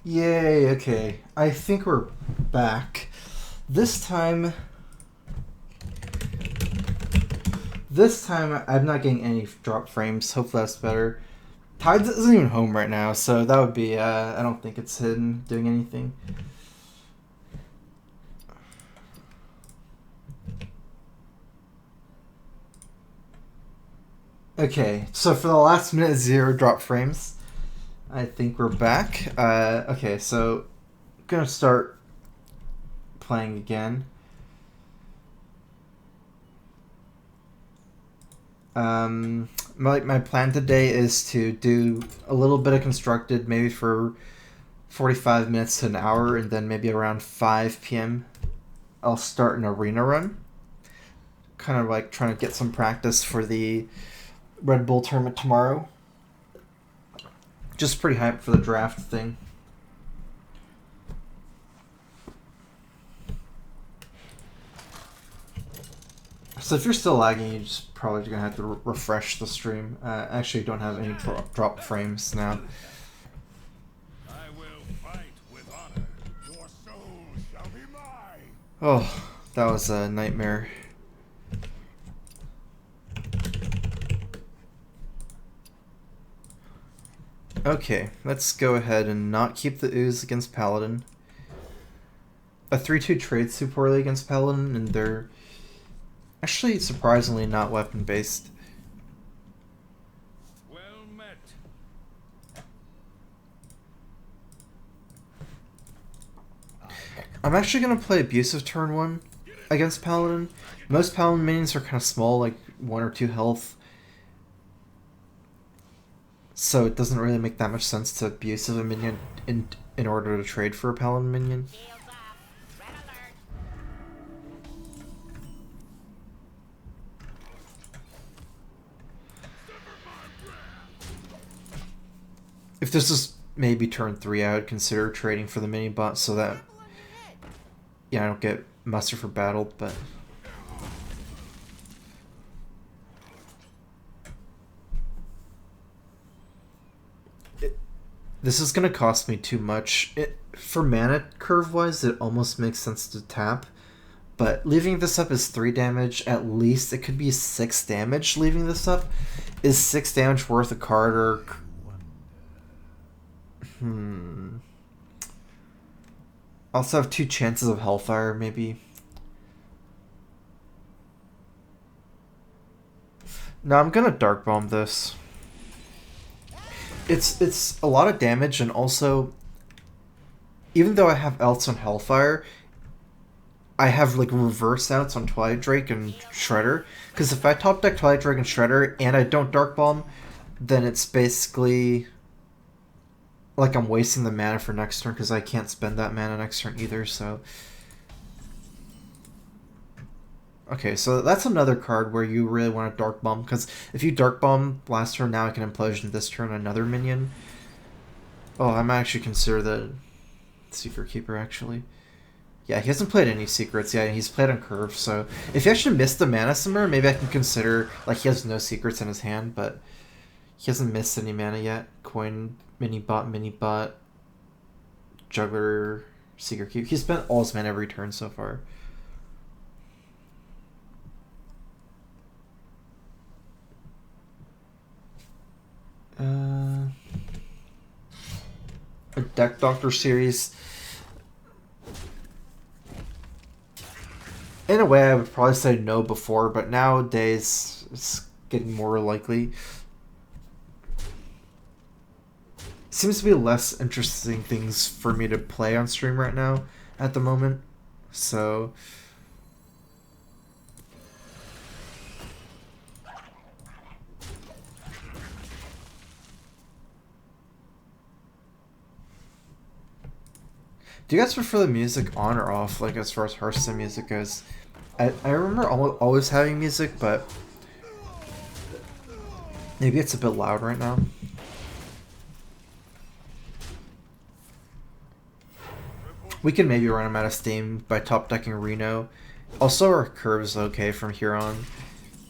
Yay, okay. I think we're back. This time... This time, I'm not getting any drop frames. Hopefully that's better. Tides isn't even home right now, so that would be, I don't think it's hidden doing anything. Okay, so for the last minute, 0 drop frames. I think we're back. Okay, so I'm gonna start playing again. My plan today is to do a little bit of constructed, maybe for 45 minutes to an hour, and then maybe around 5 p.m. I'll start an arena run. Kind of like trying to get some practice for the Red Bull tournament tomorrow. Just pretty hyped for the draft thing. So if you're still lagging, you're just probably gonna have to refresh the stream. Actually, don't have any drop frames now. I will fight with honor. Your soul shall be mine. Oh, that was a nightmare. Okay, let's go ahead and not keep the ooze against Paladin. A 3-2 trades too poorly against Paladin, and they're actually surprisingly not weapon-based. Well met. I'm actually going to play Abusive turn 1 against Paladin. Most Paladin minions are kind of small, like 1 or 2 health. So it doesn't really make that much sense to Abusive a minion in order to trade for a Paladin minion. If this is maybe turn 3, I would consider trading for the mini bot so that, yeah, I don't get muster for battle, but... This is going to cost me too much. For mana curve-wise, it almost makes sense to tap, but leaving this up is 3 damage, at least it could be 6 damage leaving this up. Is 6 damage worth a card or... Also have 2 chances of Hellfire, maybe. No, I'm gonna Dark Bomb this. It's a lot of damage, and also, even though I have outs on Hellfire, I have like reverse outs on Twilight Drake and Shredder. Because if I top deck Twilight Drake and Shredder and I don't Dark Bomb, then it's basically like I'm wasting the mana for next turn because I can't spend that mana next turn either, so... Okay, so that's another card where you really want to Dark Bomb, because if you Dark Bomb last turn, now I can Implosion this turn another minion. Oh, I might actually consider the Secret Keeper, actually. Yeah, he hasn't played any secrets yet, and he's played on curve, so... If he actually missed the mana somewhere, maybe I can consider... Like, he has no secrets in his hand, but... He hasn't missed any mana yet. Coin, mini bot, Juggler, Secret Keeper. He's spent all his mana every turn so far. A Deck Doctor series. In a way, I would probably say no before, but nowadays it's getting more likely. Seems to be less interesting things for me to play on stream right now at the moment, so... Do you guys prefer the music on or off, like as far as Hearthstone music goes? I remember always having music, but maybe it's a bit loud right now. We can maybe run him out of steam by top decking Reno. Also, our curve is okay from here on.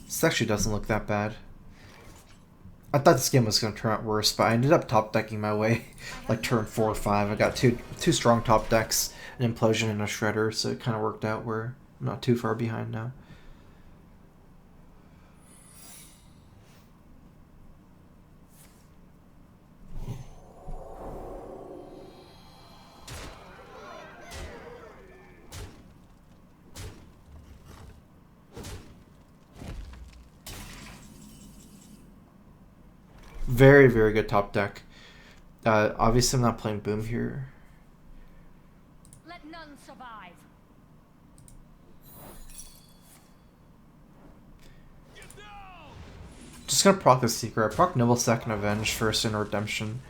This actually doesn't look that bad. I thought this game was going to turn out worse, but I ended up top decking my way. Like turn 4 or 5. I got two strong top decks, an Implosion and a Shredder, so it kind of worked out where I'm not too far behind now. Very, very good top deck. Obviously, I'm not playing Boom here. Let none survive. Just gonna proc the Secret. I proc Noble Second Avenge first in Redemption.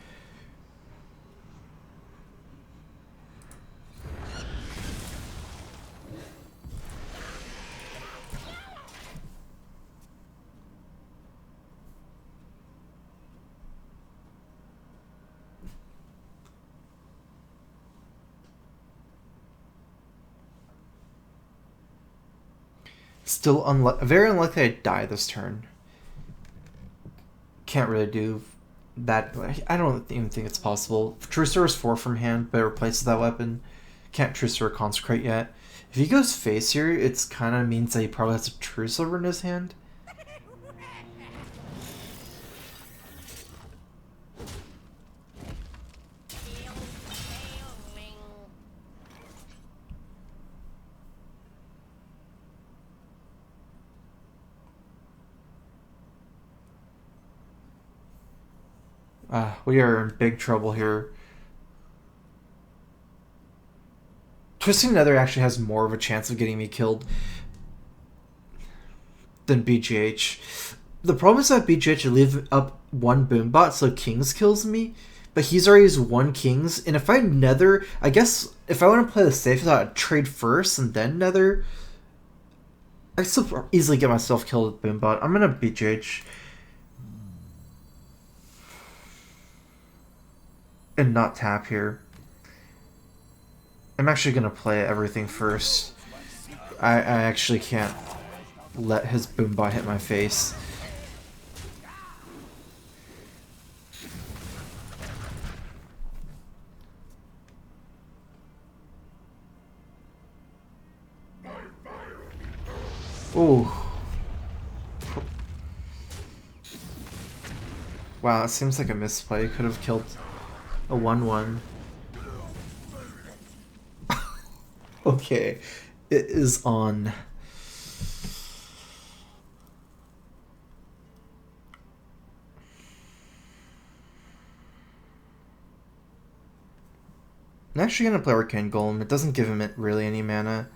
Still very unlikely I die this turn. Can't really do that. I don't even think it's possible. Trucer is 4 from hand, but it replaces that weapon. Can't Trucer Consecrate yet. If he goes face here, it's kind of means that he probably has a True Silver in his hand. We are in big trouble here. Twisting Nether actually has more of a chance of getting me killed than BGH. The problem is that BGH leave up 1 Boombot, so Kings kills me, but he's already used 1 Kings, and if I Nether, I guess if I want to play the safe, I'd trade first and then Nether. I still easily get myself killed with Boombot. I'm gonna BGH. And not tap here. I'm actually gonna play everything first. I actually can't let his Boombot hit my face. Ooh. Wow, it seems like a misplay. Could have killed a 1-1. Okay, it is on. I'm actually going to play Arcane Golem. It doesn't give him really any mana.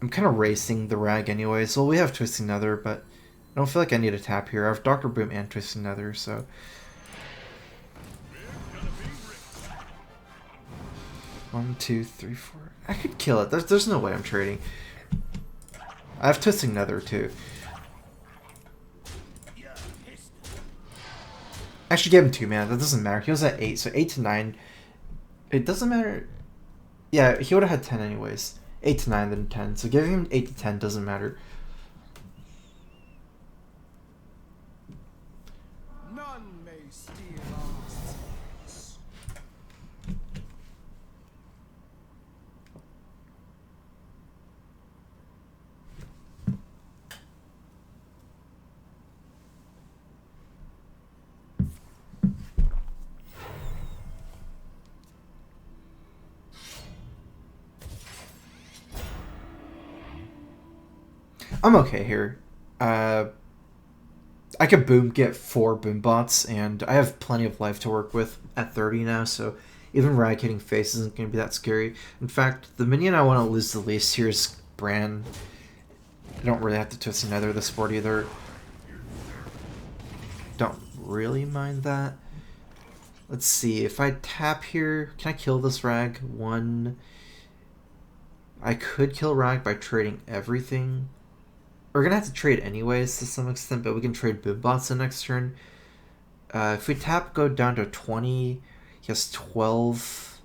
I'm kind of racing the Rag anyway, so we have Twisting Nether, but I don't feel like I need a tap here. I have Dr. Boom and Twisting Nether, so... 1, 2, 3, 4. I could kill it. There's no way I'm trading. I have Twisting Nether too. Actually, gave him 2 mana. That doesn't matter. He was at 8, so 8 to 9. It doesn't matter. Yeah, he would have had 10 anyways. 8 to 9, then 10. So giving him 8 to 10 doesn't matter. None may steal our souls. I'm okay here. I could get 4 boom bots, and I have plenty of life to work with at 30 now, so even Rag hitting face isn't going to be that scary. In fact, the minion I want to lose the least here is Bran. I don't really have to twist Nether this board either. Don't really mind that. Let's see, if I tap here, can I kill this Rag? 1. I could kill Rag by trading everything. We're going to have to trade anyways to some extent, but we can trade Boombots the next turn. If we tap, go down to 20, he has 12,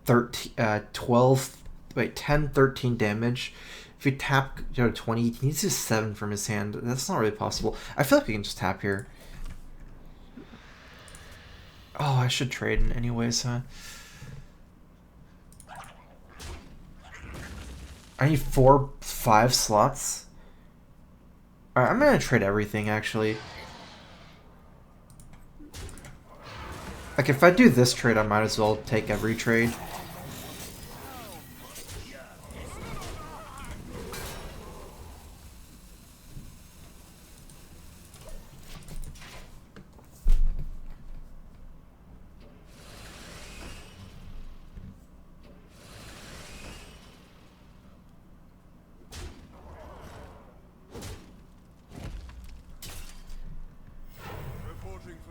13, 12, wait, 10, 13 damage. If If we tap 20, he needs to 7 from his hand. That's not really possible. I feel like we can just tap here. Oh, I should trade in anyways, huh? I need 5 slots. Alright, I'm gonna trade everything, actually. Like, if I do this trade, I might as well take every trade.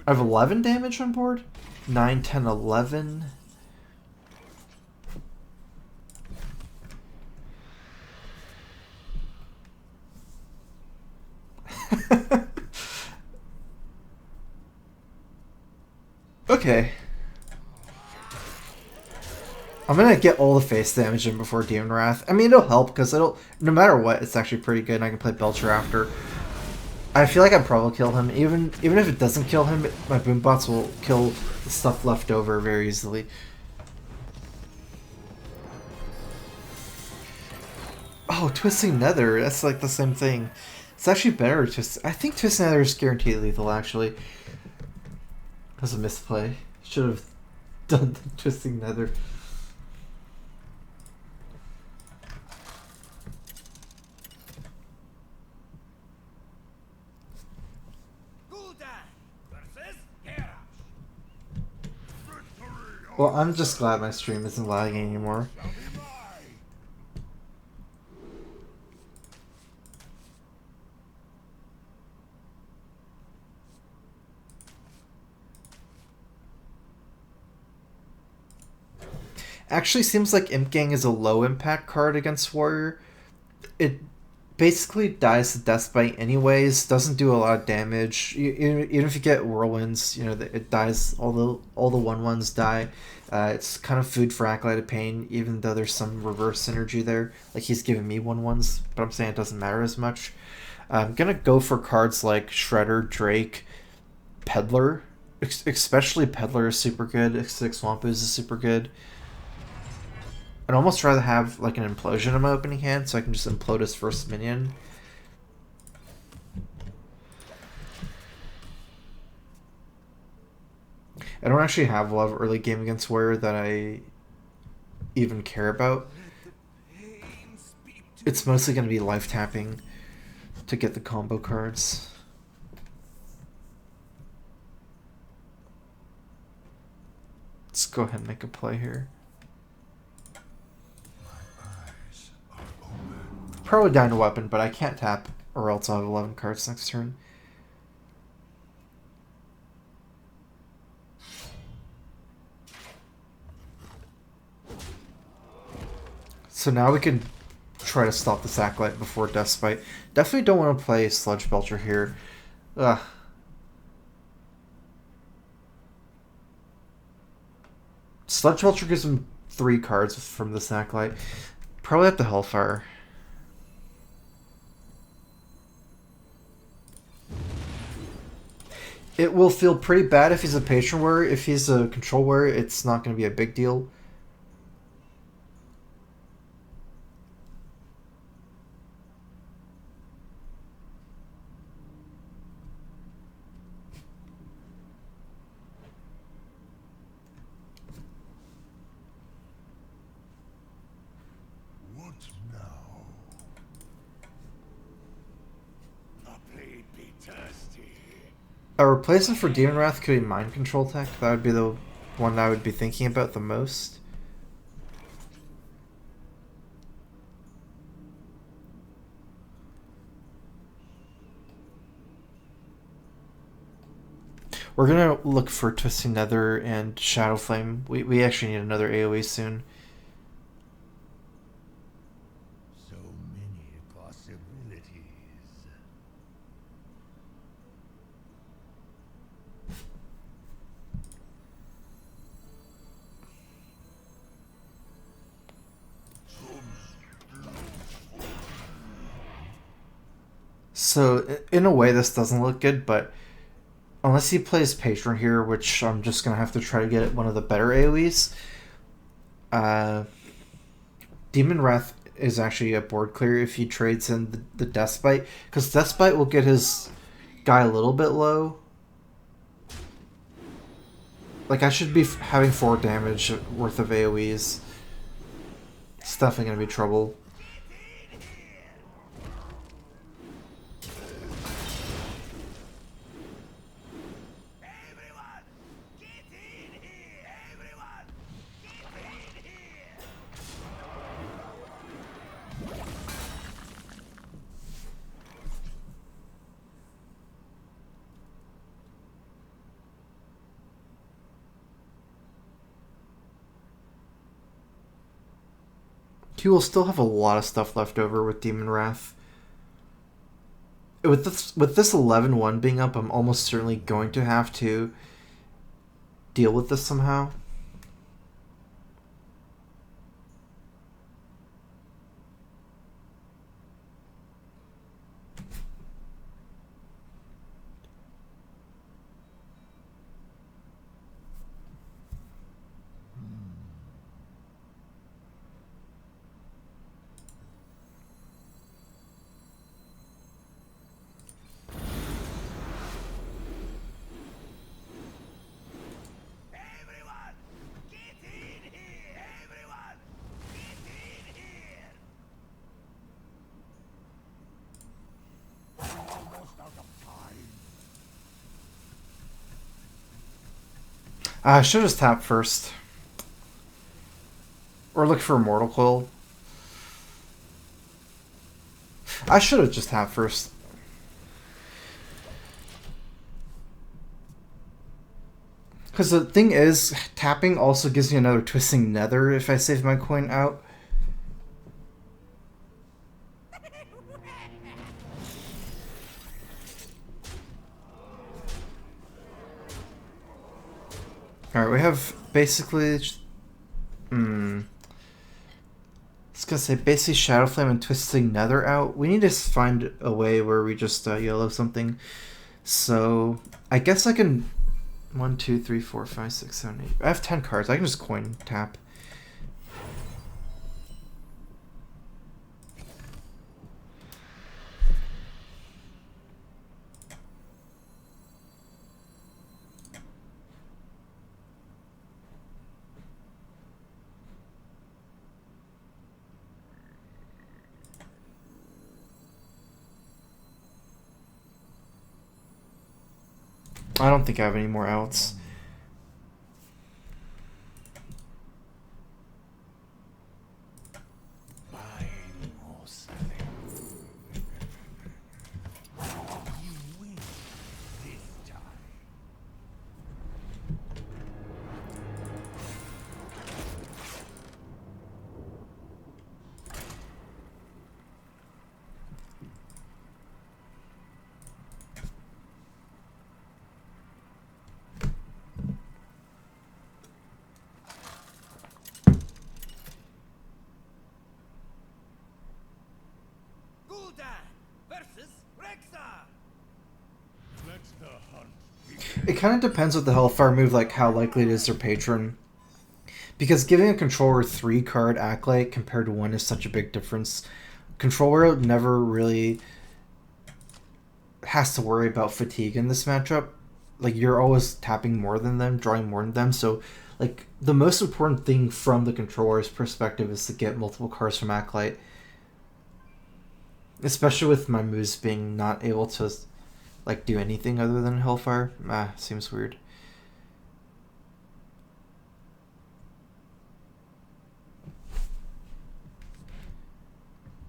I have 11 damage on board? 9, 10, 11. Okay. I'm gonna get all the face damage in before Demon Wrath. I mean, it'll help because no matter what, it's actually pretty good and I can play Belcher after. I feel like I'd probably kill him. Even if it doesn't kill him, my boombots will kill the stuff left over very easily. Oh, Twisting Nether. That's like the same thing. It's actually better. I think Twisting Nether is guaranteed lethal, actually. That's a misplay. Should have done the Twisting Nether. Well, I'm just glad my stream isn't lagging anymore. Actually seems like Imp Gang is a low impact card against Warrior. It basically dies to Deathbite anyways, doesn't do a lot of damage. Even if you get Whirlwinds, it dies, all the 1/1s die. It's kind of food for Acolyte of Pain, even though there's some reverse synergy there. Like, he's giving me 1/1s, but I'm saying it doesn't matter as much. I'm gonna go for cards like Shredder, Drake, Peddler. Especially Peddler is super good. 6 Swamp Ooze is super good. I'd almost rather have like an Implosion in my opening hand so I can just implode his first minion. I don't actually have a lot of early game against Warrior that I even care about. It's mostly going to be life tapping to get the combo cards. Let's go ahead and make a play here. Probably down to weapon, but I can't tap or else I'll have 11 cards next turn. So now we can try to stop the Acolyte before Deathbite. Definitely don't want to play Sludge Belcher here. Ugh. Sludge Belcher gives him 3 cards from the Acolyte. Probably have to Hellfire. It will feel pretty bad if he's a Patron Warrior. If he's a Control Warrior, it's not going to be a big deal. What now? The blade be thirsty. A replacement for Demon Wrath could be Mind Control Tech. That would be the one I would be thinking about the most. We're gonna look for Twisting Nether and Shadow Flame. We actually need another AoE soon. So many possibilities. So in a way, this doesn't look good, but unless he plays Patron here, which I'm just gonna have to try to get one of the better AoEs. Uh, Demon Wrath is actually a board clear if he trades in the Deathbite, because Deathbite will get his guy a little bit low. Like, I should be having 4 damage worth of AoEs. It's definitely gonna be trouble. He will still have a lot of stuff left over with Demon Wrath. With this 11-1 being up, I'm almost certainly going to have to deal with this somehow. I should have just tapped first. Or look for a Mortal Coil. I should have just tapped first. Because the thing is, tapping also gives me another Twisting Nether if I save my coin out. Alright, we have basically... I was gonna say, basically Shadow Flame and Twisting Nether out. We need to find a way where we just YOLO something. So, I guess I can... 1, 2, 3, 4, 5, 6, 7, 8. I have 10 cards. I can just coin tap. I don't think I have any more outs. It kind of depends with the Hellfire move, like how likely it is their patron. Because giving a controller 3 card Acolyte compared to 1 is such a big difference. Controller never really has to worry about fatigue in this matchup. Like, you're always tapping more than them, drawing more than them, so like the most important thing from the controller's perspective is to get multiple cards from Acolyte. Especially with my moves being not able to like do anything other than Hellfire. Seems weird.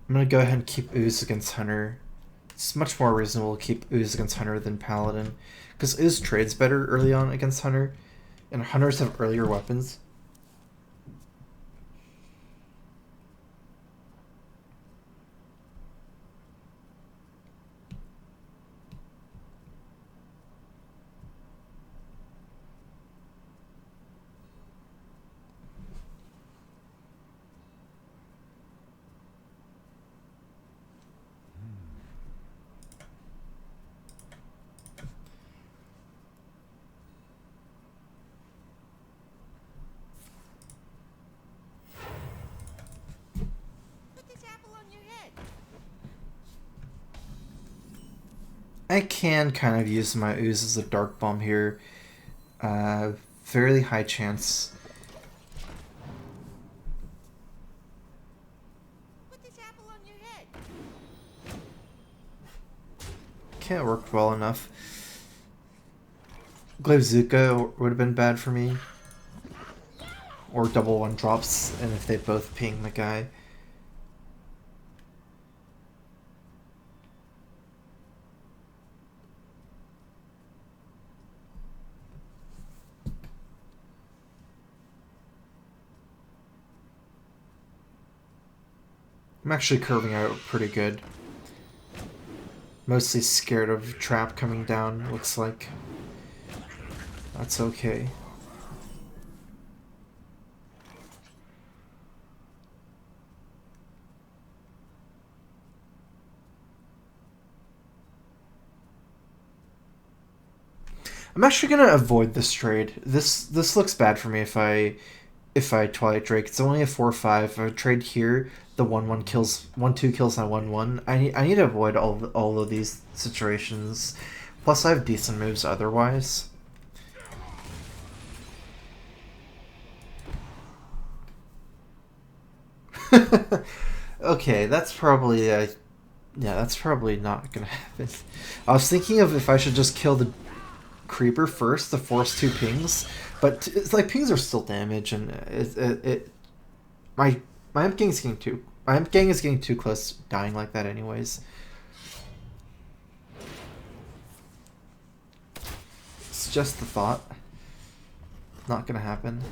I'm gonna go ahead and keep Ooze against Hunter. It's much more reasonable to keep Ooze against Hunter than Paladin, because Ooze trades better early on against Hunter, and Hunters have earlier weapons. I can kind of use my ooze as a dark bomb here. Fairly high chance. Put this apple on your head. Can't work well enough. Glaivezuka would have been bad for me. Or double one drops, and if they both ping the guy. I'm actually curving out pretty good. Mostly scared of trap coming down, looks like. That's okay. I'm actually gonna avoid this trade. This looks bad for me if I Twilight Drake. It's only a 4/5. If I trade here, the 1/1 kills 1/2 kills on 1/1. I need to avoid all of these situations. Plus I have decent moves otherwise. Okay, that's probably yeah, that's probably not gonna happen. I was thinking of if I should just kill the creeper first to force 2 pings, but it's like pings are still damage, and my imp gang is getting too close to dying like that anyways. It's just the thought. Not gonna happen.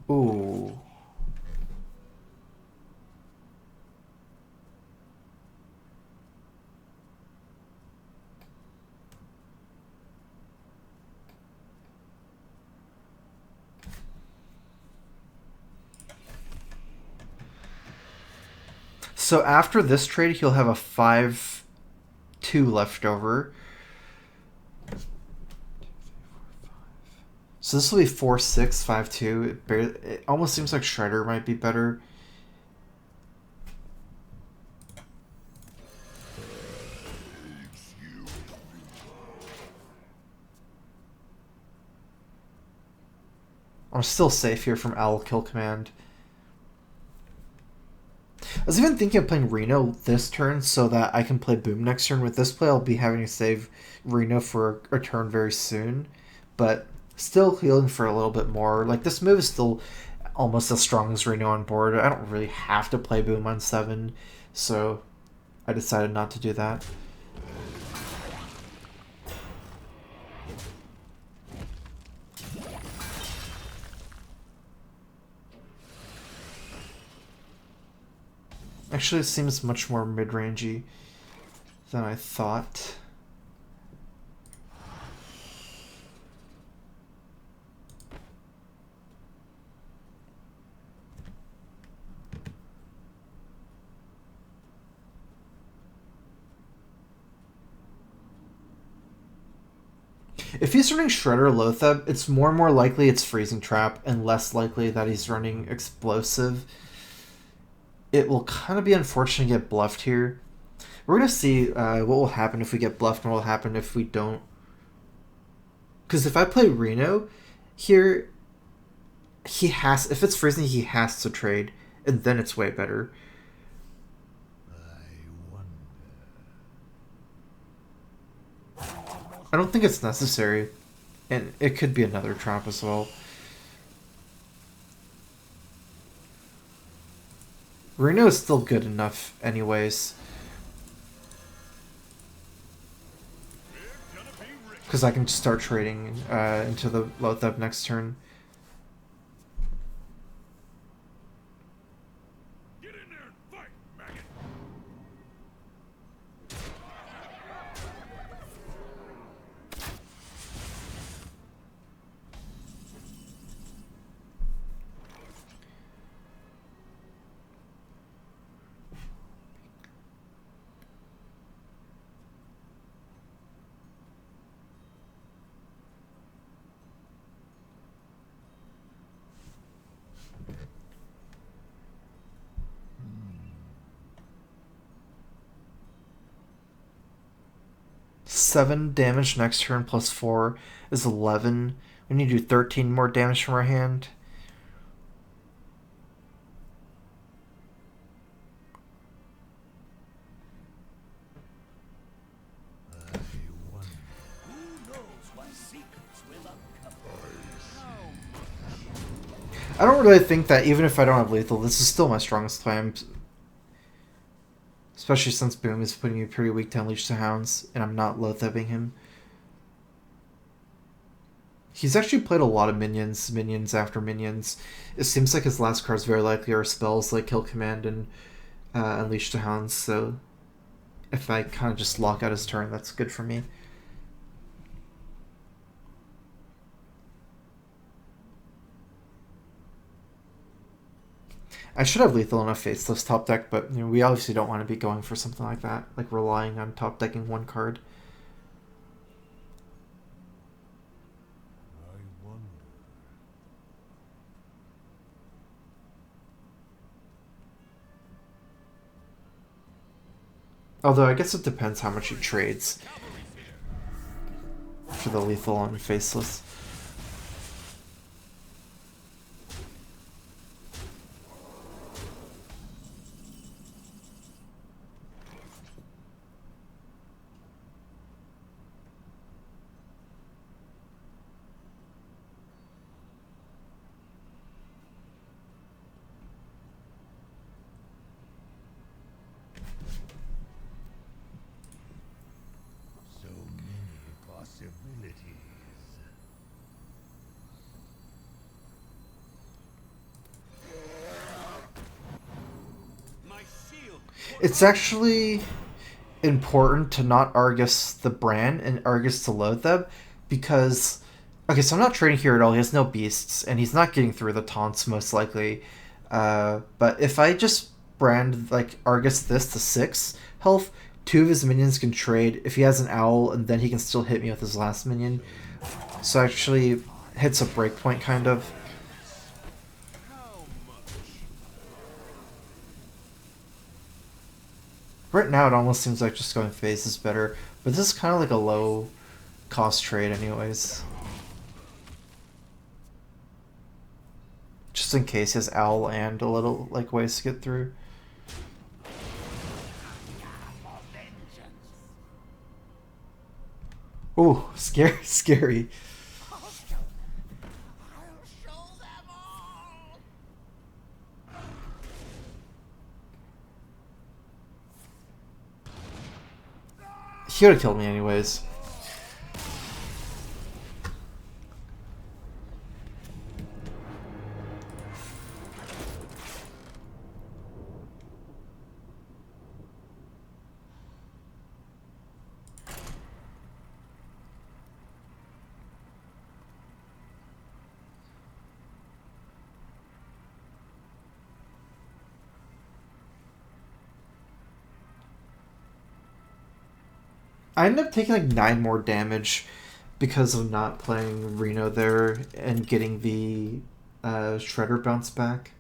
Ooh. So after this trade, he'll have a 5/2 left over. So this will be 4/6, 5/2. It almost seems like Shredder might be better. I'm still safe here from Owl Kill Command. I was even thinking of playing Reno this turn so that I can play Boom next turn. With this play, I'll be having to save Reno for a turn very soon. But still healing for a little bit more. Like, this move is still almost as strong as Reno on board. I don't really have to play Boom on 7, so I decided not to do that. Actually, it seems much more mid-rangey than I thought. If he's running Shredder Lotheb, it's more and more likely it's Freezing Trap and less likely that he's running Explosive. It will kind of be unfortunate to get bluffed here. We're going to see what will happen if we get bluffed and what will happen if we don't. Because if I play Reno here, if it's freezing, he has to trade, and then it's way better. I don't think it's necessary, and it could be another trap as well. Reno is still good enough anyways. Because I can just start trading into the Lotheb next turn. Get in there and fight, maggot. 7 damage next turn plus 4 is 11. We need to do 13 more damage from our hand. I don't really think that even if I don't have lethal, this is still my strongest play. Especially since Boom is putting me pretty weak to Unleash the Hounds, and I'm not low-thipping him. He's actually played a lot of minions, minions after minions. It seems like his last cards very likely are spells like Kill Command and Unleash the Hounds, so if I kind of just lock out his turn, that's good for me. I should have lethal enough Faceless top deck, but you know, we obviously don't want to be going for something like that, like relying on top decking one card. I wonder. Although I guess it depends how much he trades for the lethal on Faceless. So many possibilities. My shield. It's actually important to not Argus the Bran and Argus the Loatheb because, okay, so I'm not trading here at all. He has no beasts, and he's not getting through the taunts most likely. But if I just brand like Argus this to 6 health, 2 of his minions can trade. If he has an owl, and then he can still hit me with his last minion. So actually hits a breakpoint kind of. Right now it almost seems like just going phase is better, but this is kind of like a low cost trade anyways. Just in case he has owl and a little like ways to get through. Ooh, scary, scary. I'll show them all. He would have killed me anyways. I ended up taking like 9 more damage because of not playing Reno there and getting the Shredder bounce back.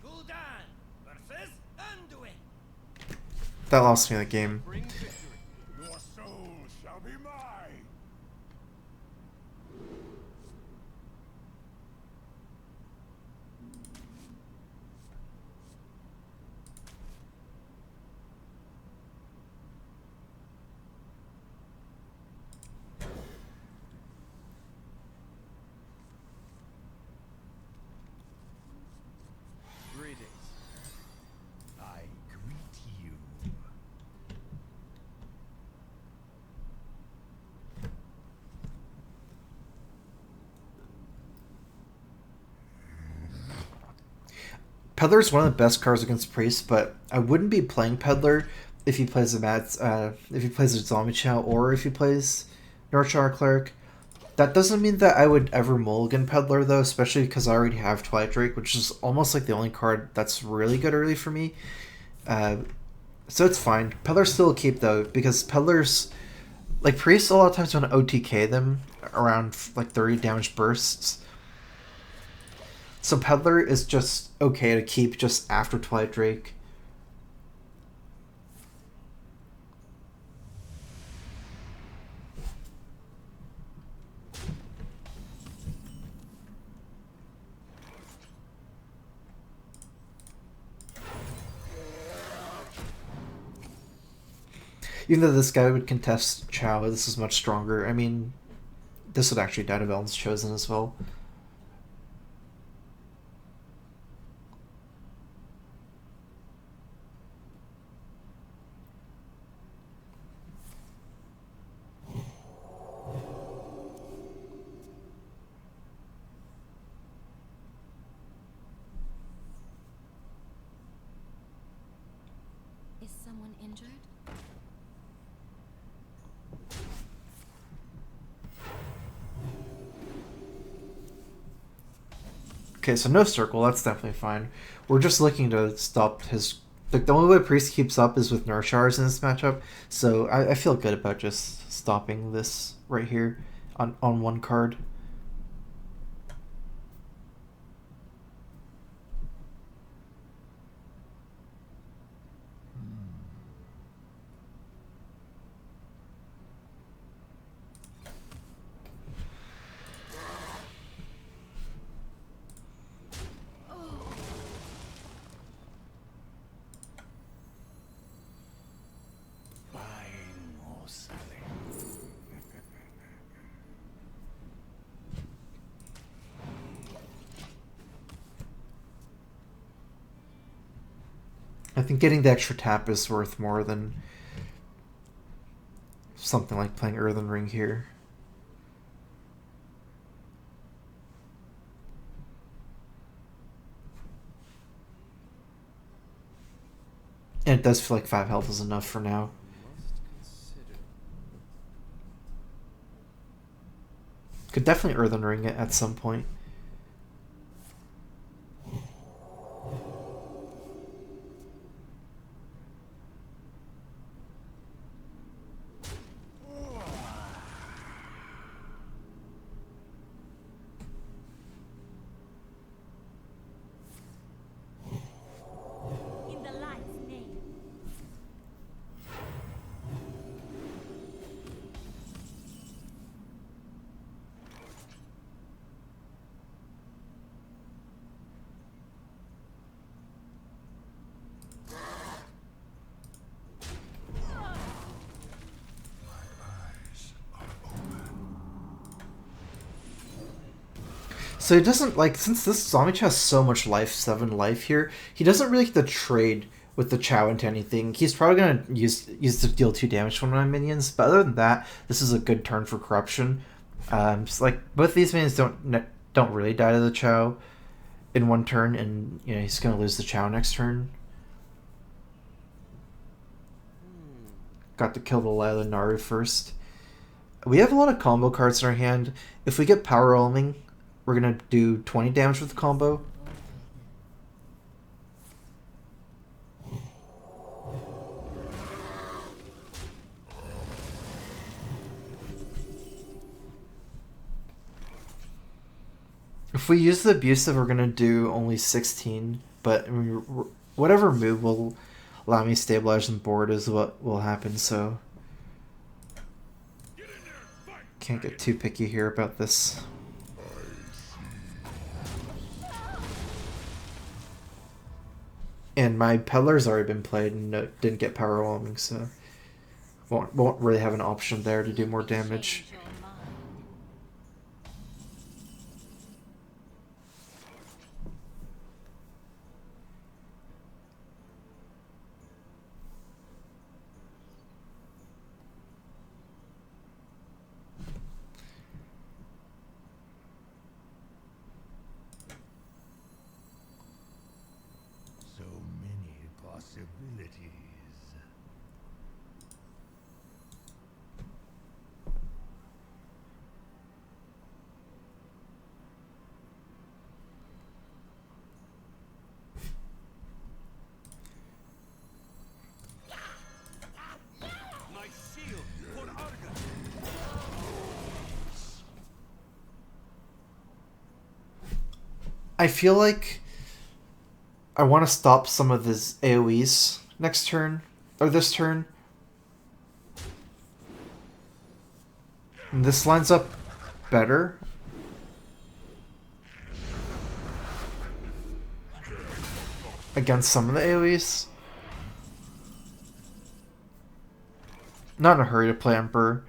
Gul'dan versus Anduin. That lost me the game. Bring victory. Your soul shall be mine. Greetings. I greet you. Peddler's one of the best cards against Priest, but I wouldn't be playing Peddler if he plays if he plays a Zombie Chow or if he plays Northshire Cleric. That doesn't mean that I would ever mulligan Peddler though, especially because I already have Twilight Drake, which is almost like the only card that's really good early for me. So it's fine. Peddler's still a keep though, because Peddler's like Priests a lot of times want to OTK them around like 30 damage bursts. So Peddler is just okay to keep just after Twilight Drake. Even though this guy would contest Chow, this is much stronger. I mean, this would actually die to Ellen's Chosen as well. Is someone injured? Okay, so no circle, that's definitely fine. We're just looking to stop his... Like, the only way Priest keeps up is with Nurshars in this matchup, so I feel good about just stopping this right here on one card. Buying or selling. I think getting the extra tap is worth more than something like playing Earthen Ring here. And it does feel like 5 health is enough for now. Could definitely Earthen Ring it at some point. In the light's name. So he doesn't, like, since this zombie has so much life, 7 life here, he doesn't really get to trade with the Chow into anything. He's probably going to use to deal 2 damage to one of my minions, but other than that, this is a good turn for Corruption. So, like, both these minions don't really die to the Chow in one turn, and, you know, he's going to lose the Chow next turn. Got to kill the Lila Naru first. We have a lot of combo cards in our hand. If we get Power Overwhelming, we're going to do 20 damage with the combo. If we use the Abusive, we're going to do only 16, but I mean, whatever move will allow me to stabilize the board is what will happen, so can't get too picky here about this. And my Peddler's already been played and didn't get Power Overwhelming, so won't really have an option there to do more damage. Change your mind. So many possibilities. My shield for Arga. I feel like I want to stop some of his AoEs next turn, or this turn. And this lines up better. Against some of the AoEs. Not in a hurry to play Emperor.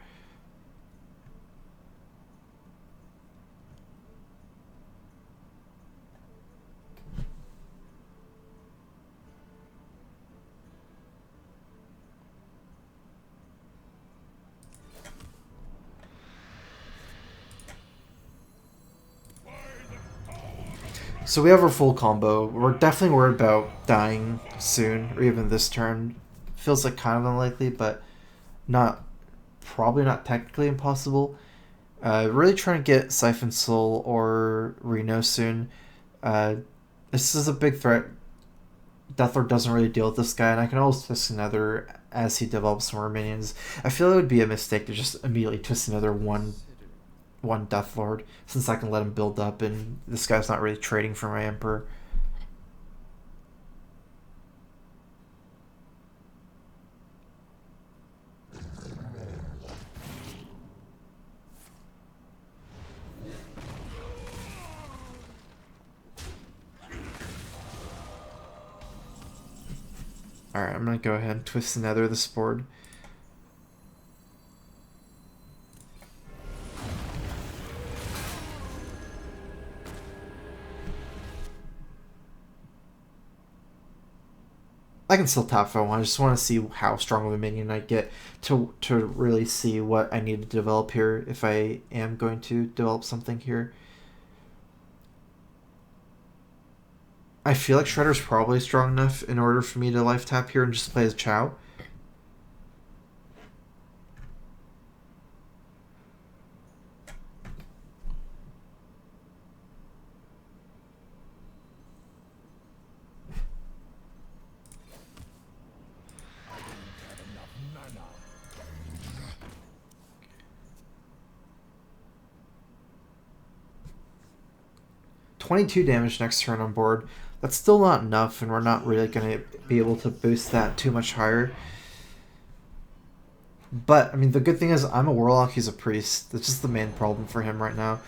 So we have our full combo. We're definitely worried about dying soon, or even this turn. Feels like kind of unlikely, but probably not technically impossible. Really trying to get Siphon Soul or Reno soon. This is a big threat. Deathlord doesn't really deal with this guy, and I can always twist another as he develops more minions. I feel it would be a mistake to just immediately twist another one Deathlord, since I can let him build up, and this guy's not really trading for my Emperor. Alright, I'm gonna go ahead and twist another of this board. I can still tap if I want. I just want to see how strong of a minion I get to really see what I need to develop here if I am going to develop something here. I feel like Shredder's probably strong enough in order for me to life tap here and just play as Chow. $22 damage next turn on board. That's still not enough, and we're not really going to be able to boost that too much higher. But, I mean, the good thing is I'm a Warlock, he's a Priest. That's just the main problem for him right now.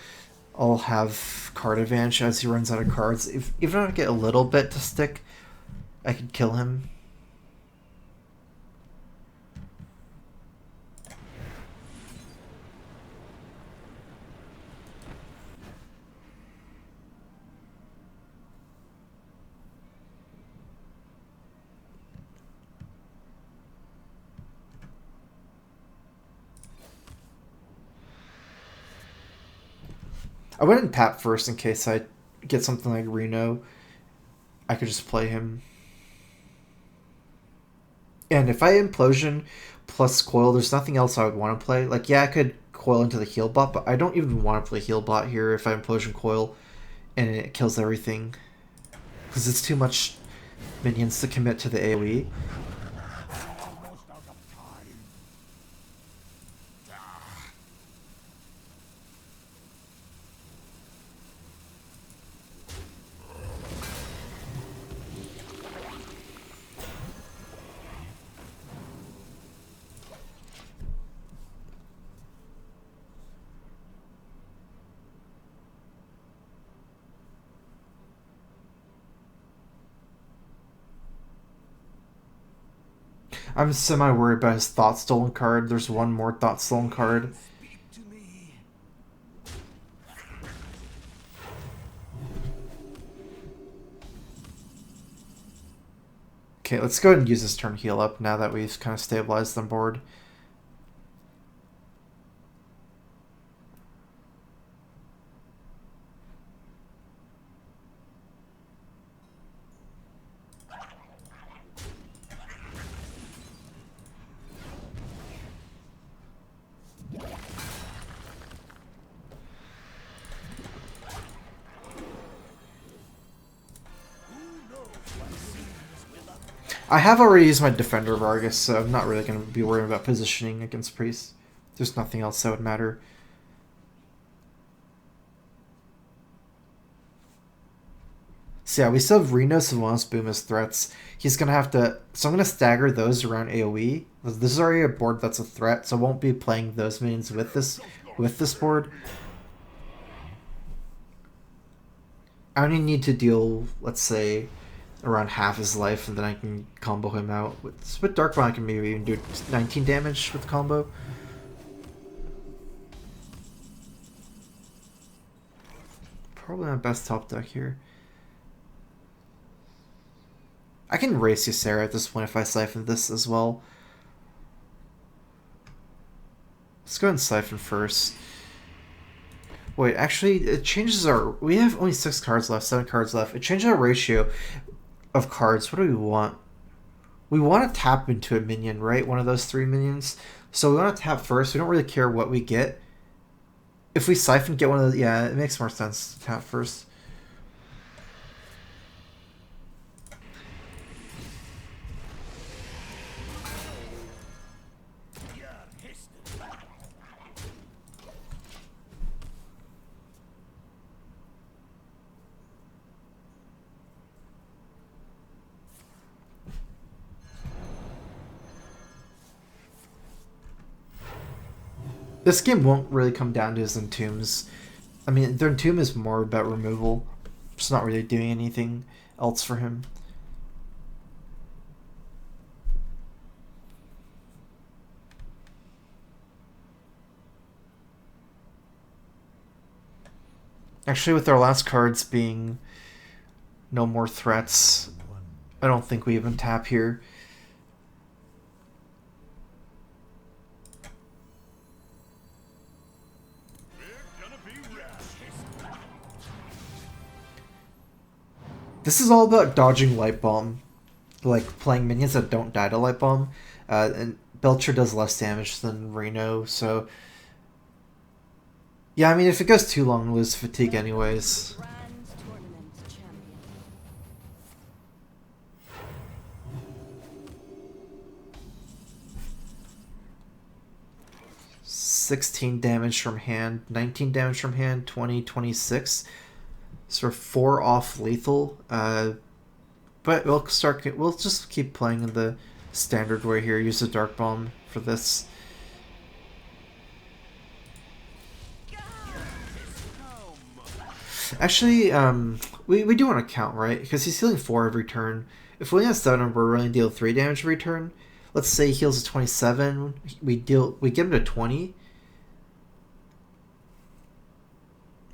I'll have card advantage as he runs out of cards. Even if I get a little bit to stick, I could kill him. I wouldn't tap first in case I get something like Reno. I could just play him. And if I Implosion plus Coil, there's nothing else I would want to play. Like, yeah, I could Coil into the heal bot, but I don't even want to play heal bot here if I Implosion Coil and it kills everything. Because it's too much minions to commit to the AoE. I'm semi-worried about his Thought Stolen card. There's one more Thought Stolen card. Okay, let's go ahead and use this turn heal up now that we've kind of stabilized the board. I have already used my Defender of Argus, so I'm not really going to be worrying about positioning against Priest. There's nothing else that would matter. So yeah, we still have Reno, Sylvanas, Boom as threats. He's going to have to... So I'm going to stagger those around AoE. This is already a board that's a threat, so I won't be playing those minions with this board. I only need to deal, let's say, around half his life, and then I can combo him out. With Dark Bomb, I can maybe even do 19 damage with combo. Probably my best top deck here. I can race Ysera at this point if I siphon this as well. Let's go ahead and siphon first. Wait, actually, it changes our... We have only 6 cards left, 7 cards left. It changes our ratio of cards. What do we want? We want to tap into a minion, right? One of those 3 minions. So we want to tap first. We don't really care what we get. If we siphon, get one of the... Yeah, it makes more sense to tap first. This game won't really come down to his entombs. I mean, their entomb is more about removal. It's not really doing anything else for him. Actually, with our last cards being no more threats, I don't think we even tap here. This is all about dodging Light Bomb. Like, playing minions that don't die to Light Bomb. And Belcher does less damage than Reno, so... Yeah, I mean, if it goes too long, we lose fatigue anyways. 16 damage from hand, 19 damage from hand, 20, 26. So we're 4 off lethal. But we'll just keep playing in the standard way here. Use the Dark Bomb for this. Actually, we do want to count, right? Because he's healing 4 every turn. If we only have 7, we're only deal 3 damage every turn. Let's say he heals to 27. We get him to 20.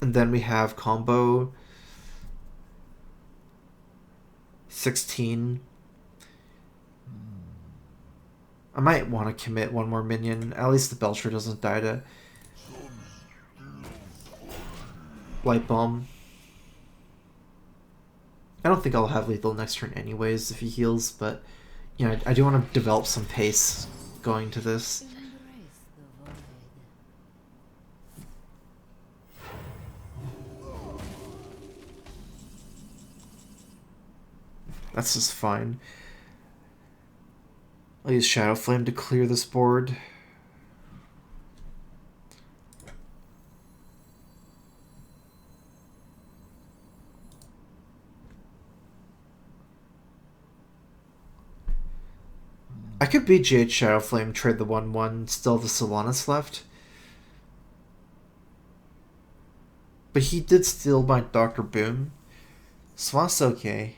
And then we have combo 16. I might want to commit one more minion. At least the Belcher doesn't die to Light Bomb. I don't think I'll have lethal next turn anyways if he heals, but you know, I do want to develop some pace going to this. That's just fine. I'll use Shadow Flame to clear this board. I could BGH Shadow Flame, trade the 1/1, still have the Sylvanas left. But he did steal my Dr. Boom. Sylvanas okay.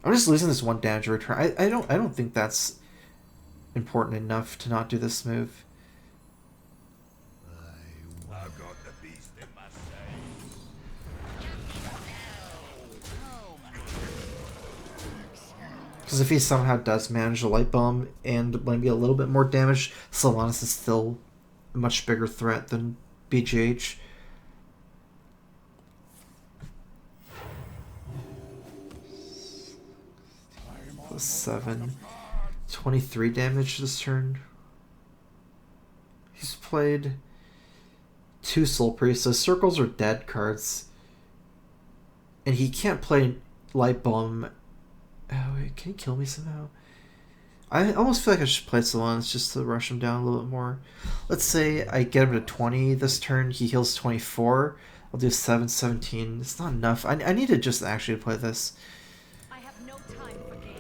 I'm just losing this 1 damage return. I don't think that's important enough to not do this move. I've got the beast in my Because if he somehow does manage a Light Bomb and maybe a little bit more damage, Sylvanas is still a much bigger threat than BGH. Plus 7. 23 damage this turn. He's played 2 Soul Priests, so circles are dead cards. And he can't play Light Bomb. Oh wait, can he kill me somehow? I almost feel like I should play Sylvanas just to rush him down a little bit more. Let's say I get him to 20 this turn, he heals 24. I'll do 7, 17. It's not enough. I need to just actually play this. I have no time for games.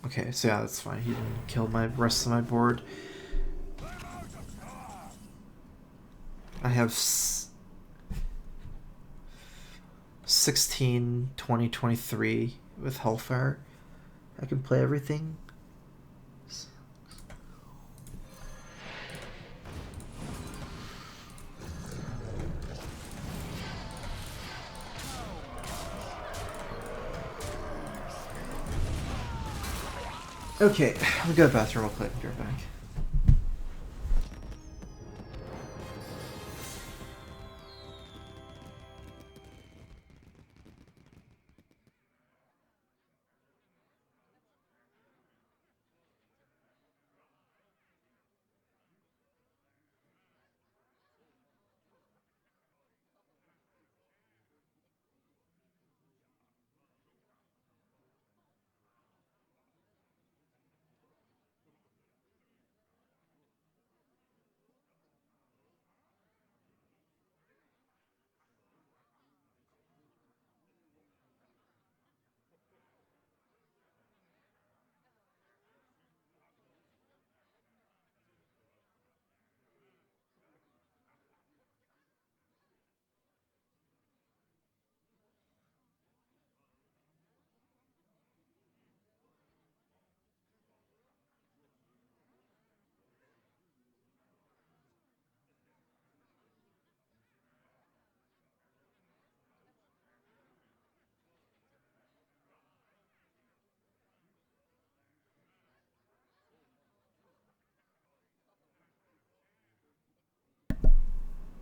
Okay, so yeah, that's fine. He didn't kill my rest of my board. I have 16, 20, 23 with Hellfire. I can play everything. Okay, we go to the bathroom real quick and get back.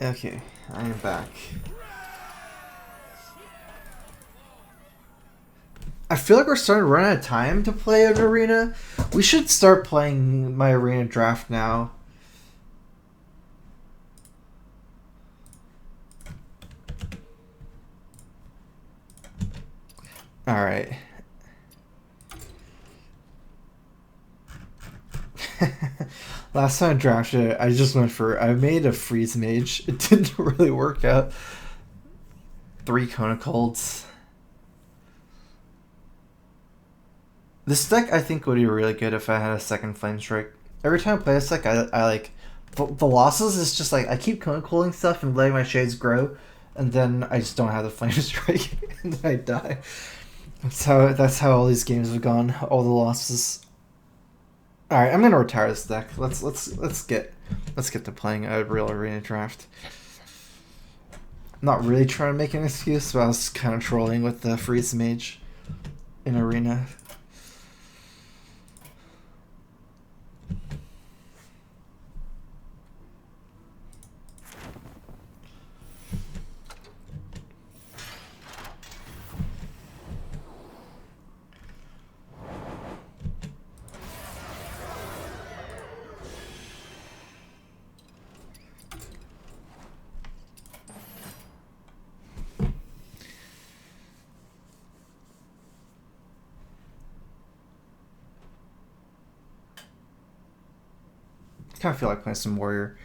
Okay, I am back. I feel like we're starting to run out of time to play an arena. We should start playing my arena draft now. Alright. Last time I drafted it, I just went for... I made a freeze mage. It didn't really work out. 3 Kona Colds. This deck, I think, would be really good if I had a second Flame Strike. Every time I play this deck, I like... The losses is just like, I keep Kona Colding stuff and letting my shades grow, and then I just don't have the Flame Strike, and then I die. That's how all these games have gone. All the losses. All right, I'm gonna retire this deck. Let's get to playing a real arena draft. I'm not really trying to make an excuse, but I was kind of trolling with the freeze mage in arena. Kind of feel like playing some warrior.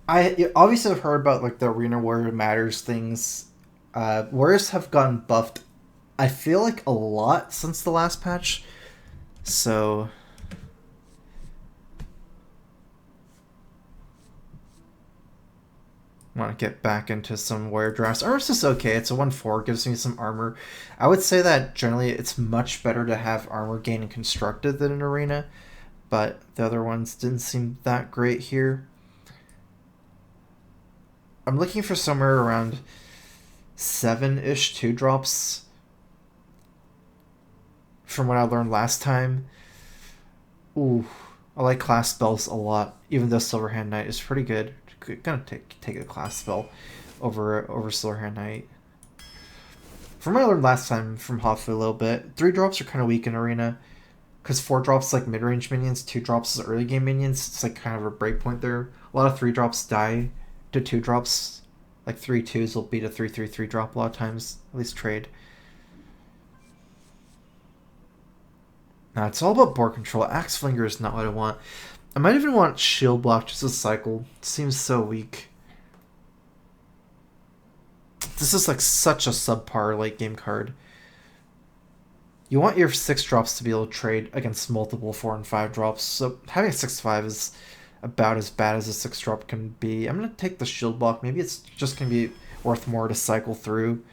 I obviously have heard about like the arena warrior matters things. Warriors have gotten buffed, I feel like, a lot since the last patch. So I want to get back into some warrior drafts. Armor's just okay. It's a 1/4, gives me some armor. I would say that generally it's much better to have armor gain and constructed than an arena, but the other ones didn't seem that great here. I'm looking for somewhere around 7-ish 2-drops from what I learned last time. Ooh, I like class spells a lot, even though Silverhand Knight is pretty good. Gonna take a class spell over Silverhand Knight. From what I learned last time from Hofu a little bit, 3-drops are kind of weak in arena, because 4-drops like mid-range minions, 2-drops is early game minions. It's like kind of a breakpoint there. A lot of 3-drops die to 2-drops. Like 3/2s will beat a 3/3 3-drop a lot of times, at least trade. Nah, it's all about board control. Axe Flinger is not what I want. I might even want Shield Block just to cycle. It seems so weak. This is like such a subpar late game card. You want your 6 drops to be able to trade against multiple 4 and 5 drops. So having a 6/5 is about as bad as a 6 drop can be. I'm going to take the Shield Block. Maybe it's just going to be worth more to cycle through.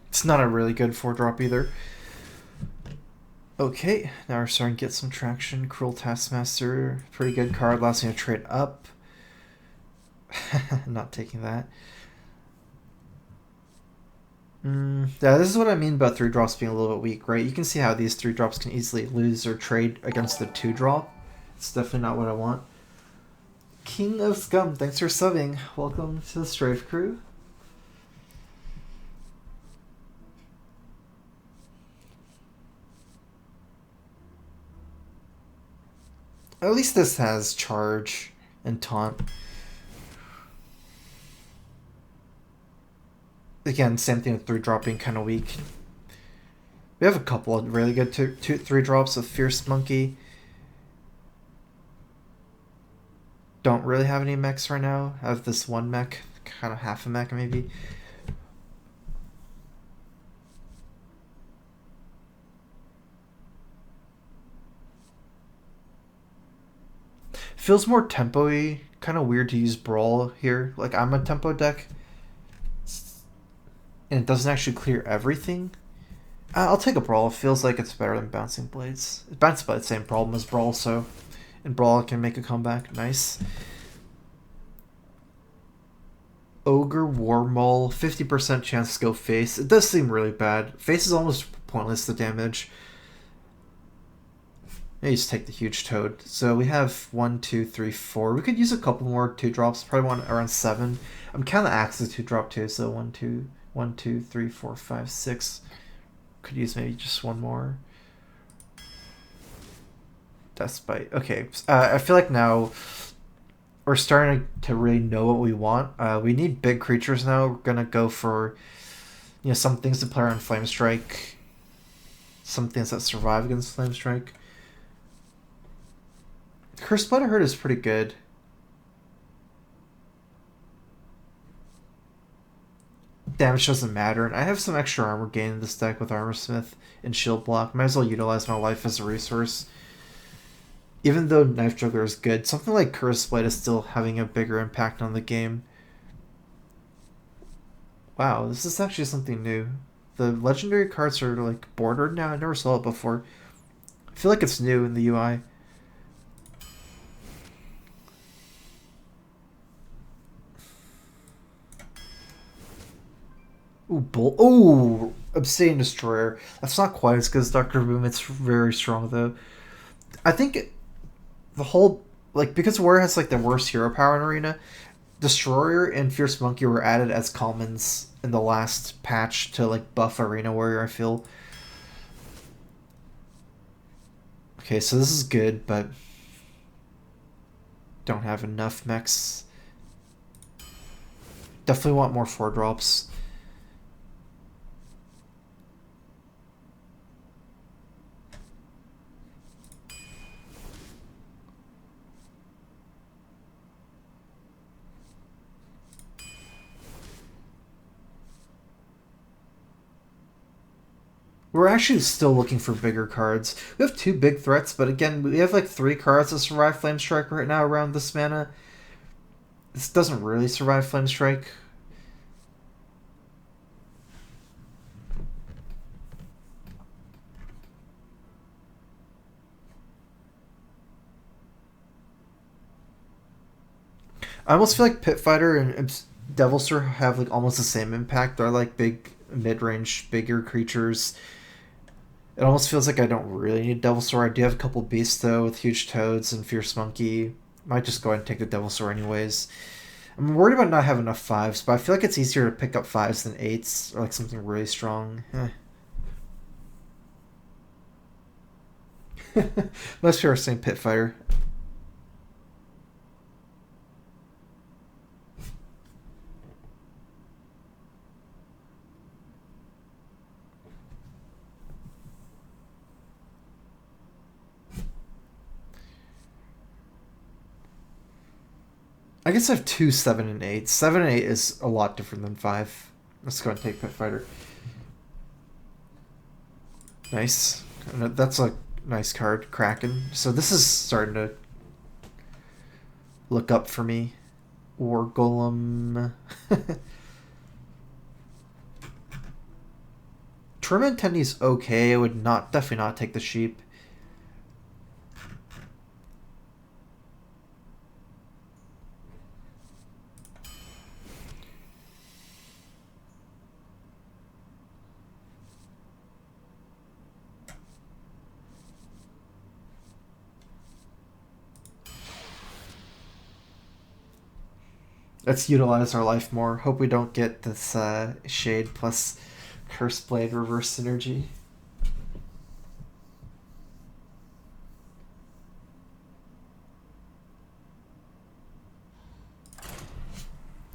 It's not a really good 4-drop either. Okay, now we're starting to get some traction. Cruel Taskmaster, pretty good card. Allows me to trade up. Not taking that. Yeah, this is what I mean about 3-drops being a little bit weak, right? You can see how these 3-drops can easily lose or trade against the 2-drop. It's definitely not what I want. King of Scum, thanks for subbing. Welcome to the Strife Crew. At least this has charge and taunt. Again, same thing with 3-drop being kind of weak. We have a couple of really good 3-drops with Fierce Monkey. Don't really have any mechs right now. I have this one mech, kind of half a mech maybe. Feels more tempo-y. Kind of weird to use Brawl here. Like, I'm a tempo deck. And it doesn't actually clear everything. I'll take a Brawl. It feels like it's better than Bouncing Blades. Bouncing Blades, same problem as Brawl, so... And Brawl can make a comeback. Nice. Ogre Warmaul. 50% chance to go face. It does seem really bad. Face is almost pointless to damage. Maybe just take the huge toad. So we have 1, 2, 3, 4. We could use a couple more 2-drops. Probably one around 7. I'm kind of axing 2-drop too. So 1, 2, 3, 4, 5, 6. Could use maybe just one more. Deathbite. Okay. I feel like now we're starting to really know what we want. We need big creatures now. We're gonna go for, you know, some things to play around Flame Strike. Some things that survive against Flame Strike. Cursed Blood Hurt is pretty good. Damage doesn't matter, and I have some extra armor gain in this deck with Armorsmith and Shield Block. Might as well utilize my life as a resource. Even though Knife Juggler is good, something like Cursed Blade is still having a bigger impact on the game. Wow, this is actually something new. The legendary cards are like bordered now. I never saw it before. I feel like it's new in the UI. Ooh, Obsidian Destroyer. That's not quite as good as Dr. Boom. It's very strong though. I think the whole, like, because Warrior has like the worst hero power in Arena, Destroyer and Fierce Monkey were added as commons in the last patch to like buff Arena Warrior, I feel. Okay, so this is good, but don't have enough mechs. Definitely want more 4-drops. We're actually still looking for bigger cards. We have 2 big threats, but again, we have like 3 cards that survive Flame Strike right now around this mana. This doesn't really survive Flame Strike. I almost feel like Pit Fighter and Devilsaur have like almost the same impact. They're like big, mid-range, bigger creatures. It almost feels like I don't really need Devilsaur. I do have a couple beasts though with Huge Toads and Fierce Monkey. Might just go ahead and take the Devilsaur anyways. I'm worried about not having enough fives, but I feel like it's easier to pick up fives than eights, or like something really strong. Most people are saying Pit Fighter. I guess I have 2, 7, and 8. 7 and 8 is a lot different than 5. Let's go and take Pit Fighter. Nice. That's a nice card, Kraken. So this is starting to look up for me. War Golem. Tournament Tendy's okay. I would definitely not take the sheep. Let's utilize our life more. Hope we don't get this Shade plus Curse Blade reverse synergy.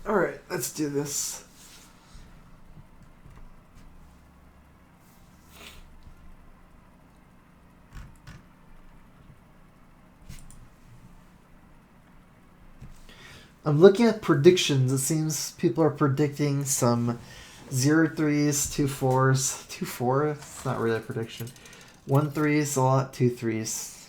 Alright, let's do this. I'm looking at predictions. It seems people are predicting some 0-3s, 2-4s. 2-4? It's not really a prediction. 1-3s a lot, 2-3s.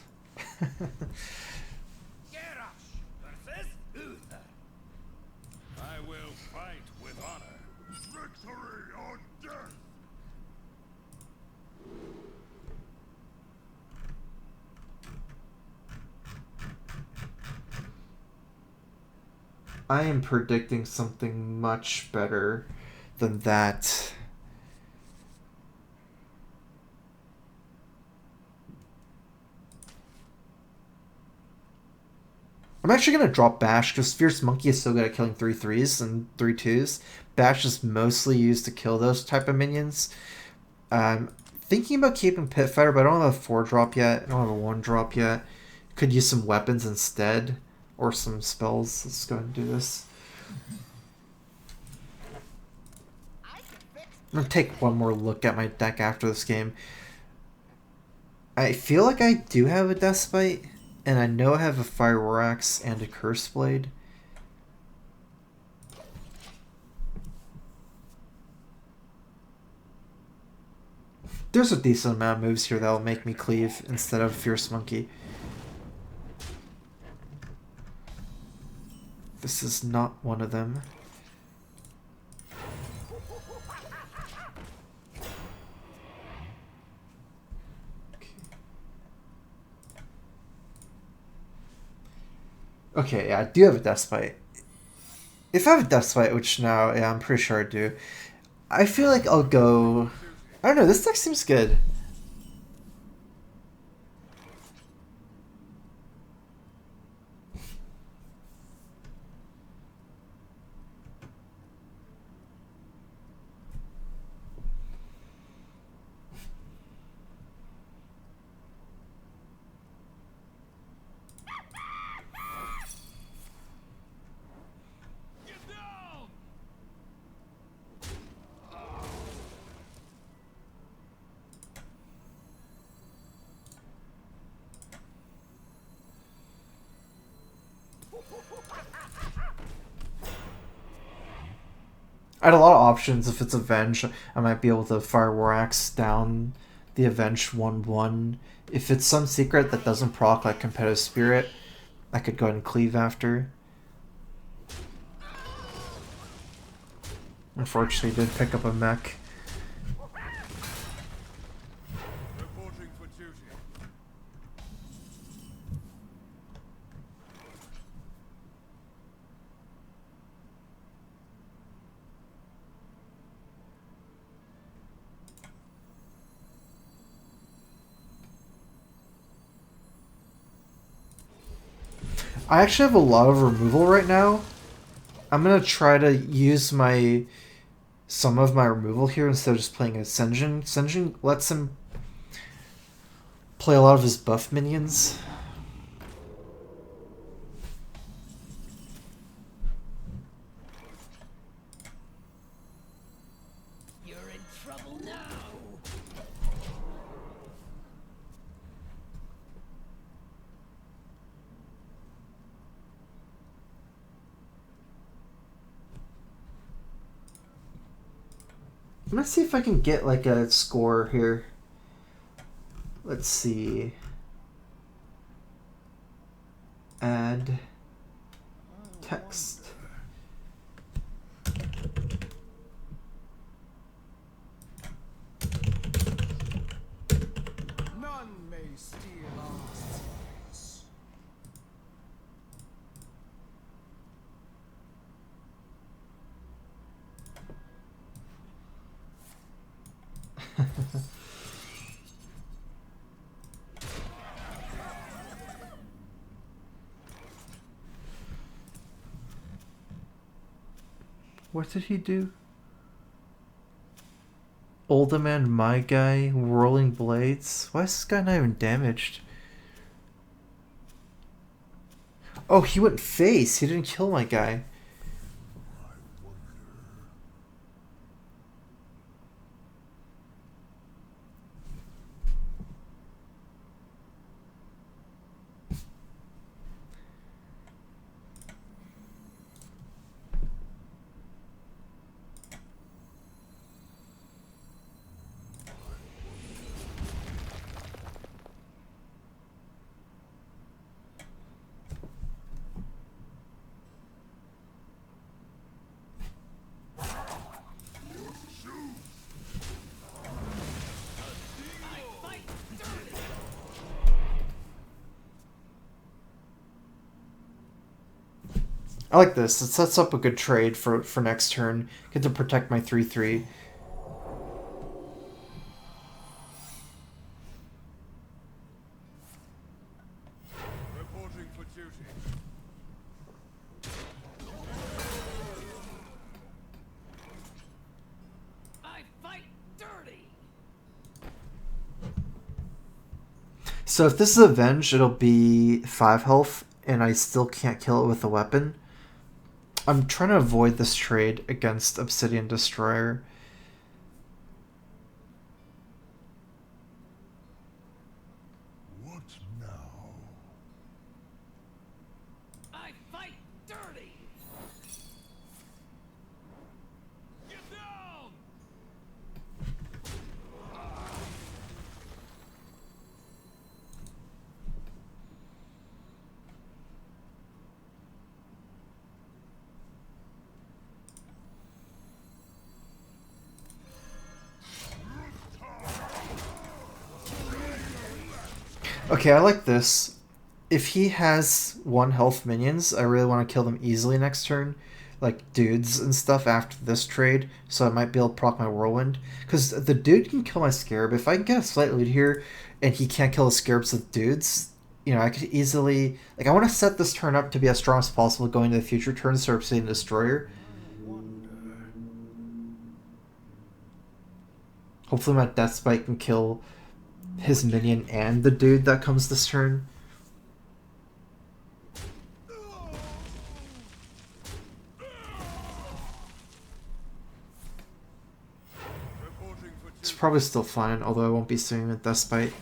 I will fight with honor. Victory or death. I am predicting something much better than that. I'm actually going to drop Bash because Fierce Monkey is so good at killing 3-3s and 3-2s. Bash is mostly used to kill those type of minions. Thinking about keeping Pit Fighter, but I don't have a 4-drop yet. I don't have a 1-drop yet. Could use some weapons instead. Or some spells. Let's go ahead and do this. I'm going to take one more look at my deck after this game. I feel like I do have a Despite. And I know I have a Fire War Axe and a Curse Blade. There's a decent amount of moves here that'll make me cleave instead of Fierce Monkey. This is not one of them. Okay, yeah, I do have a Despite. If I have a Despite, which now, yeah, I'm pretty sure I do, I feel like I'll go... I don't know, this deck seems good. I had a lot of options. If it's Avenge, I might be able to Fire War Axe down the Avenge 1-1. If it's some secret that doesn't proc like Competitive Spirit, I could go ahead and cleave after. Unfortunately, did pick up a mech. Reporting for duty. I actually have a lot of removal right now. I'm gonna try to use some of my removal here instead of just playing Ascension. Ascension lets him play a lot of his buff minions. You're in trouble now. I'm gonna see if I can get like a score here. Let's see. Add text. None may steal our secrets. What did he do? Oldham and my guy, Whirling Blades. Why is this guy not even damaged? Oh, he went face. He didn't kill my guy. I like this. It sets up a good trade for next turn. Get to protect my 3/3. Reporting for duty. I fight dirty. So if this is Avenge, it'll be 5 health, and I still can't kill it with a weapon. I'm trying to avoid this trade against Obsidian Destroyer. What now? I fight dirty. Get down. Okay, I like this. If he has 1 health minions, I really want to kill them easily next turn. Like dudes and stuff after this trade, so I might be able to proc my Whirlwind. Because the dude can kill my Scarab. If I can get a slight lead here, and he can't kill the Scarabs with dudes, you know, I could easily... Like, I want to set this turn up to be as strong as possible going into the future turns for Obsidian Destroyer. Hopefully my Death Spike can kill his minion and the dude that comes this turn. Reporting for It's duty. probably still fine, although I won't be swinging with Death Spite.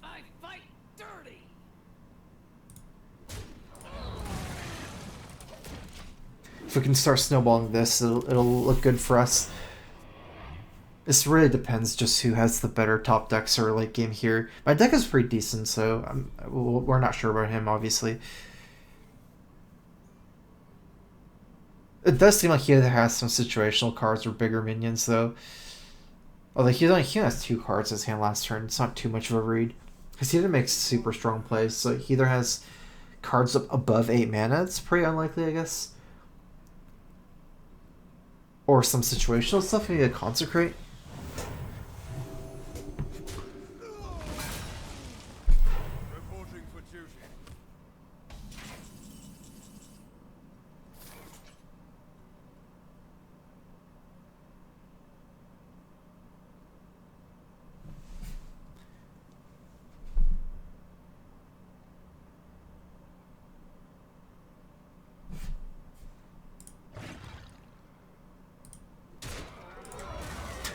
I fight dirty. If we can start snowballing this, it'll look good for us. This really depends just who has the better top decks or late game here. My deck is pretty decent, so we're not sure about him, obviously. It does seem like he either has some situational cards or bigger minions, though. Although he only has 2 cards in his hand last turn. It's not too much of a read. Because he didn't make super strong plays, so he either has cards up above 8 mana. It's pretty unlikely, I guess. Or some situational stuff, maybe a Consecrate. Reporting for duty.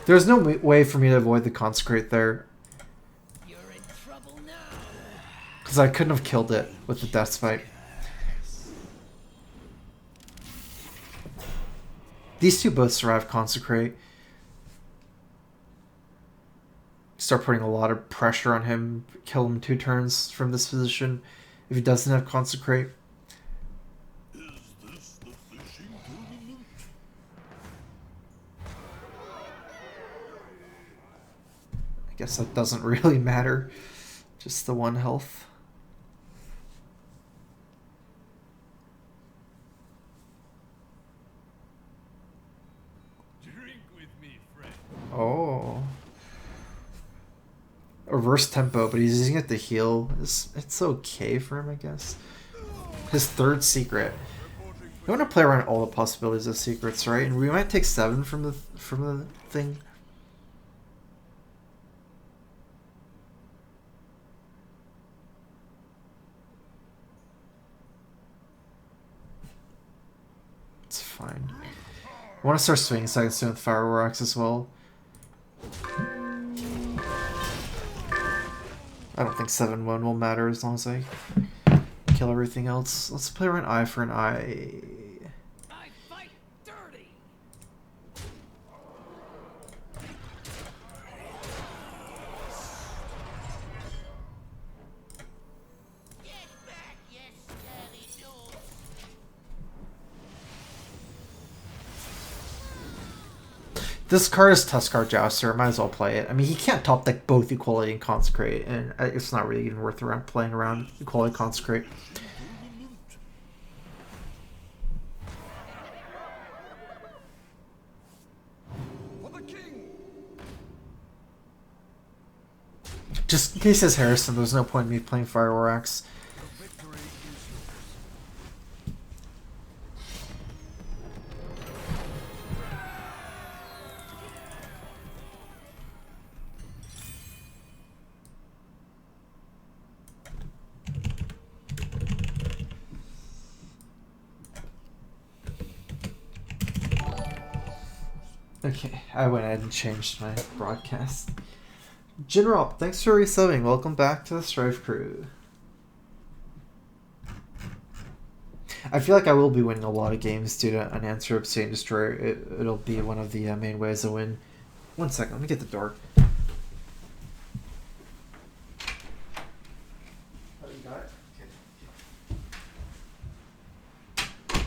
There's no way for me to avoid the consecrate there, You're in trouble now. because I couldn't have killed it with the death spite. These two both survive consecrate. Start putting a lot of pressure on him. Kill him 2 turns from this position if he doesn't have consecrate. Is this the fishing tournament? I guess that doesn't really matter. Just the 1 health. Drink with me, friend. Oh. A reverse tempo, but he's using it to heal. It's okay for him, I guess. His 3rd secret. You want to play around all the possibilities of secrets, right? And we might take 7 from the thing. It's fine. I want to start swinging so I can swing with fireworks as well. I don't think 7-1 will matter as long as I kill everything else. Let's play around eye for an eye. I fight dirty. Get back, you scary dog. This card is Tuskar Jouster. Might as well play it. I mean, he can't top deck both Equality and Consecrate, and it's not really even worth playing around Equality Consecrate. For the king. Just in case it's Harrison, there's no point in me playing Fire War Axe. The victory is yours. Okay, I went ahead and changed my broadcast. General, thanks for resubbing. Welcome back to the Strife Crew. I feel like I will be winning a lot of games due to Unanswered Obsidian Destroyer. It'll be one of the main ways I win. 1 second, let me get the door. Oh, you got it? Okay.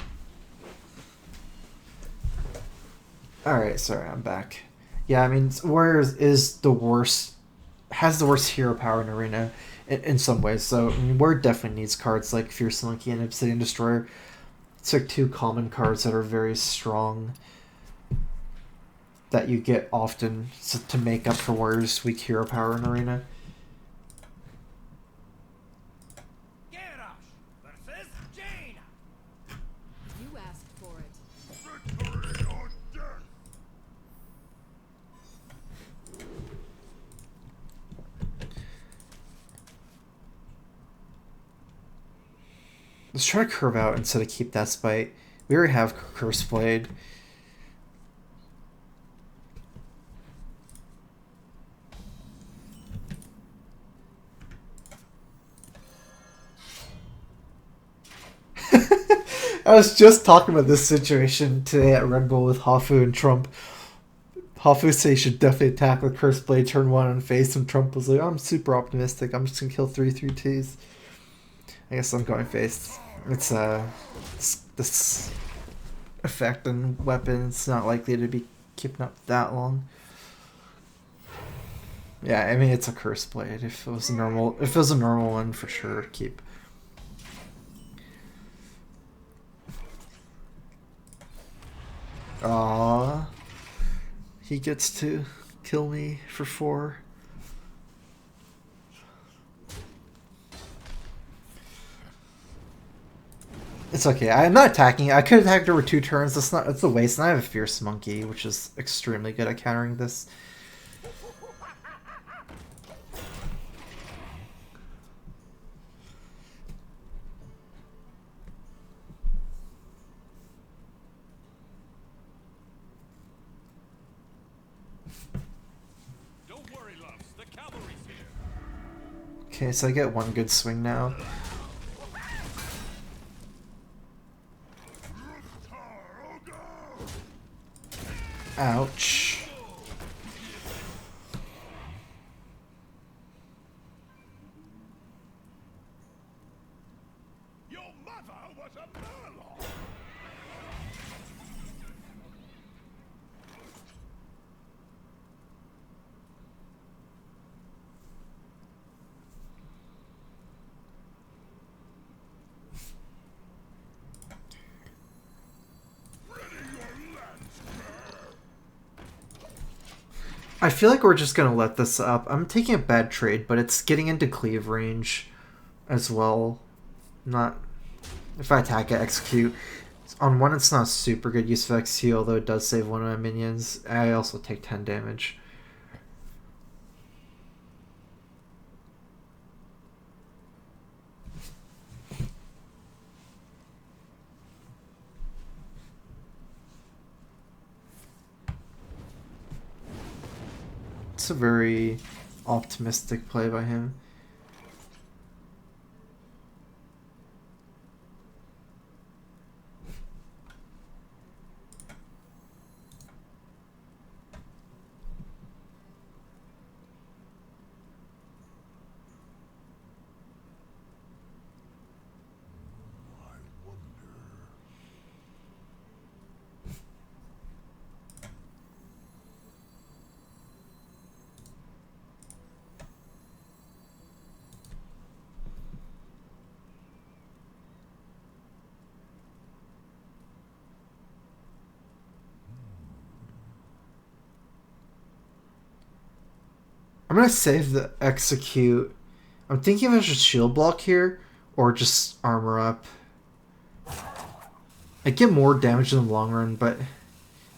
Alright, sorry, I'm back. Yeah, I mean, Warriors is the worst, has the worst hero power in Arena in some ways. So, I mean, Warrior definitely needs cards like Fierce Monkey and Obsidian Destroyer. It's like 2 common cards that are very strong that you get often to make up for Warrior's weak hero power in Arena. Garrosh versus Jaina. You asked for it. Victory or death. Let's try to curve out instead of keep that spite. We already have Curse Blade. I was just talking about this situation today at Red Bull with Hafu and Trump. Hafu said he should definitely attack with Curse Blade turn 1 on face, and Trump was like, I'm super optimistic. I'm just gonna kill 3/3/2s. I guess I'm going face. It's this effect and weapon. It's not likely to be keeping up that long. Yeah, I mean it's a Curse Blade. If it was a normal one, for sure keep. Aww. He gets to kill me for 4. It's okay. I'm not attacking. I could attack over 2 turns. It's a waste. And I have a Fierce Monkey, which is extremely good at countering this. Okay, so I get one good swing now. Ouch. Your mother was a murloc. I feel like we're just gonna let this up. I'm taking a bad trade, but it's getting into cleave range as well. Not if I attack it, execute. On one, it's not super good use of execute, although it does save one of my minions. I also take 10 damage. It's a very optimistic play by him. I'm gonna save the execute. I'm thinking if I should shield block here or just armor up. I get more damage in the long run, but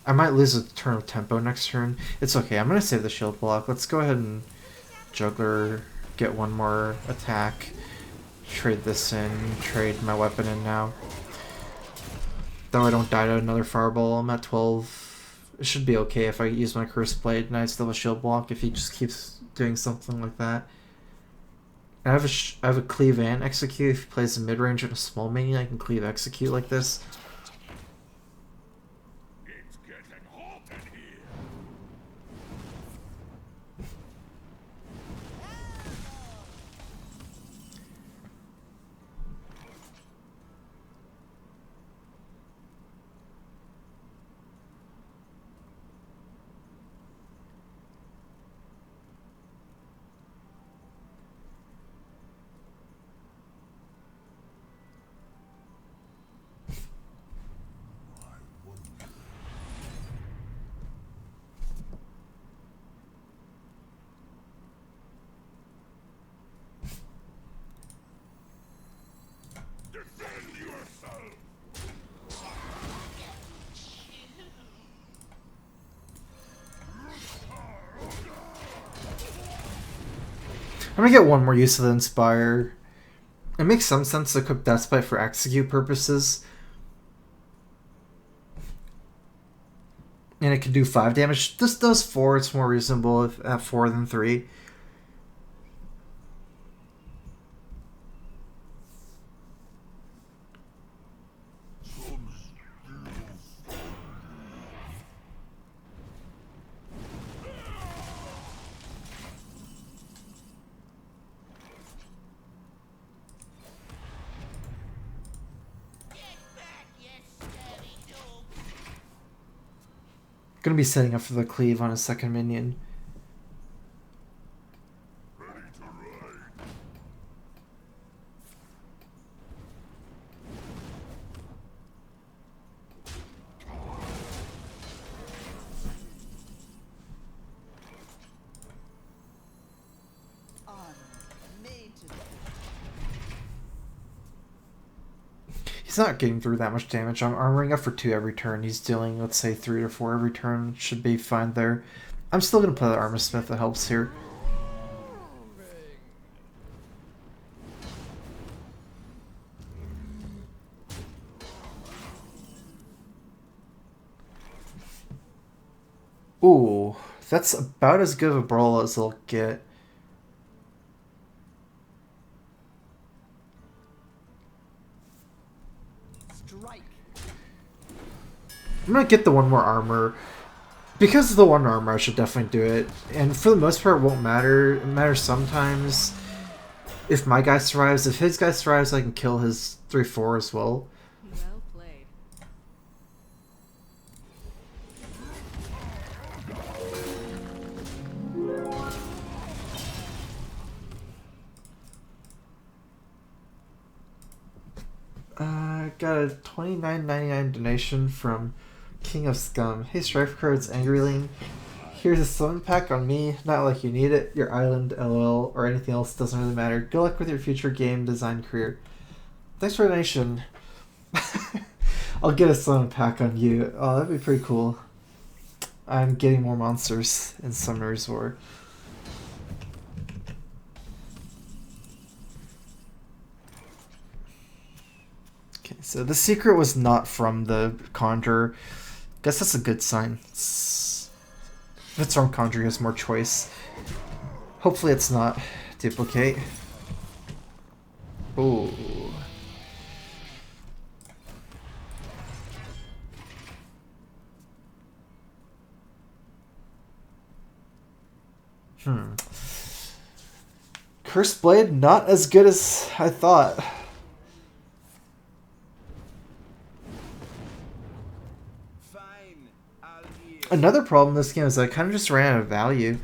I might lose a turn of tempo next turn. It's okay. I'm gonna save the shield block. Let's go ahead and juggler, get one more attack, trade this in, trade my weapon in now. Though I don't die to another fireball, I'm at 12. It should be okay if I use my Curse Blade and I still have a shield block if he just keeps doing something like that. I have a cleave and execute. If he plays a mid range and a small minion, I can cleave execute like this. It's getting hot in here. Defend yourself. I'm gonna get one more use of the Inspire. It makes some sense to cook Deathbite for execute purposes. And it can do 5 damage. This does 4, it's more reasonable if at 4 than 3. Gonna be setting up for the cleave on his second minion. Ready to ride. He's not getting through that much damage. I'm armoring up for 2 every turn. He's dealing, let's say, 3 or 4 every turn. Should be fine there. I'm still going to play the Armor Smith that helps here. Ooh, that's about as good of a brawl as they'll get. I'm gonna get the one more armor. Because of the one armor, I should definitely do it. And for the most part, it won't matter. It matters sometimes. If my guy survives, if his guy survives, I can kill his 3/4 as well. Well played. Got a $29.99 donation from King of Scum. Hey StrifeCro, it's Angryling. Here's a summon pack on me. Not like you need it. Your island, LOL, or anything else doesn't really matter. Good luck with your future game design career. Thanks for the donation. I'll get a summon pack on you. Oh, that'd be pretty cool. I'm getting more monsters in Summoner's War. Okay, so the secret was not from the Conjure. Guess that's a good sign. If it's from Conjure, he has more choice. Hopefully it's not duplicate. Ooh. Cursed Blade, not as good as I thought. Fine, I'll hear. Another problem in this game is I kind of just ran out of value.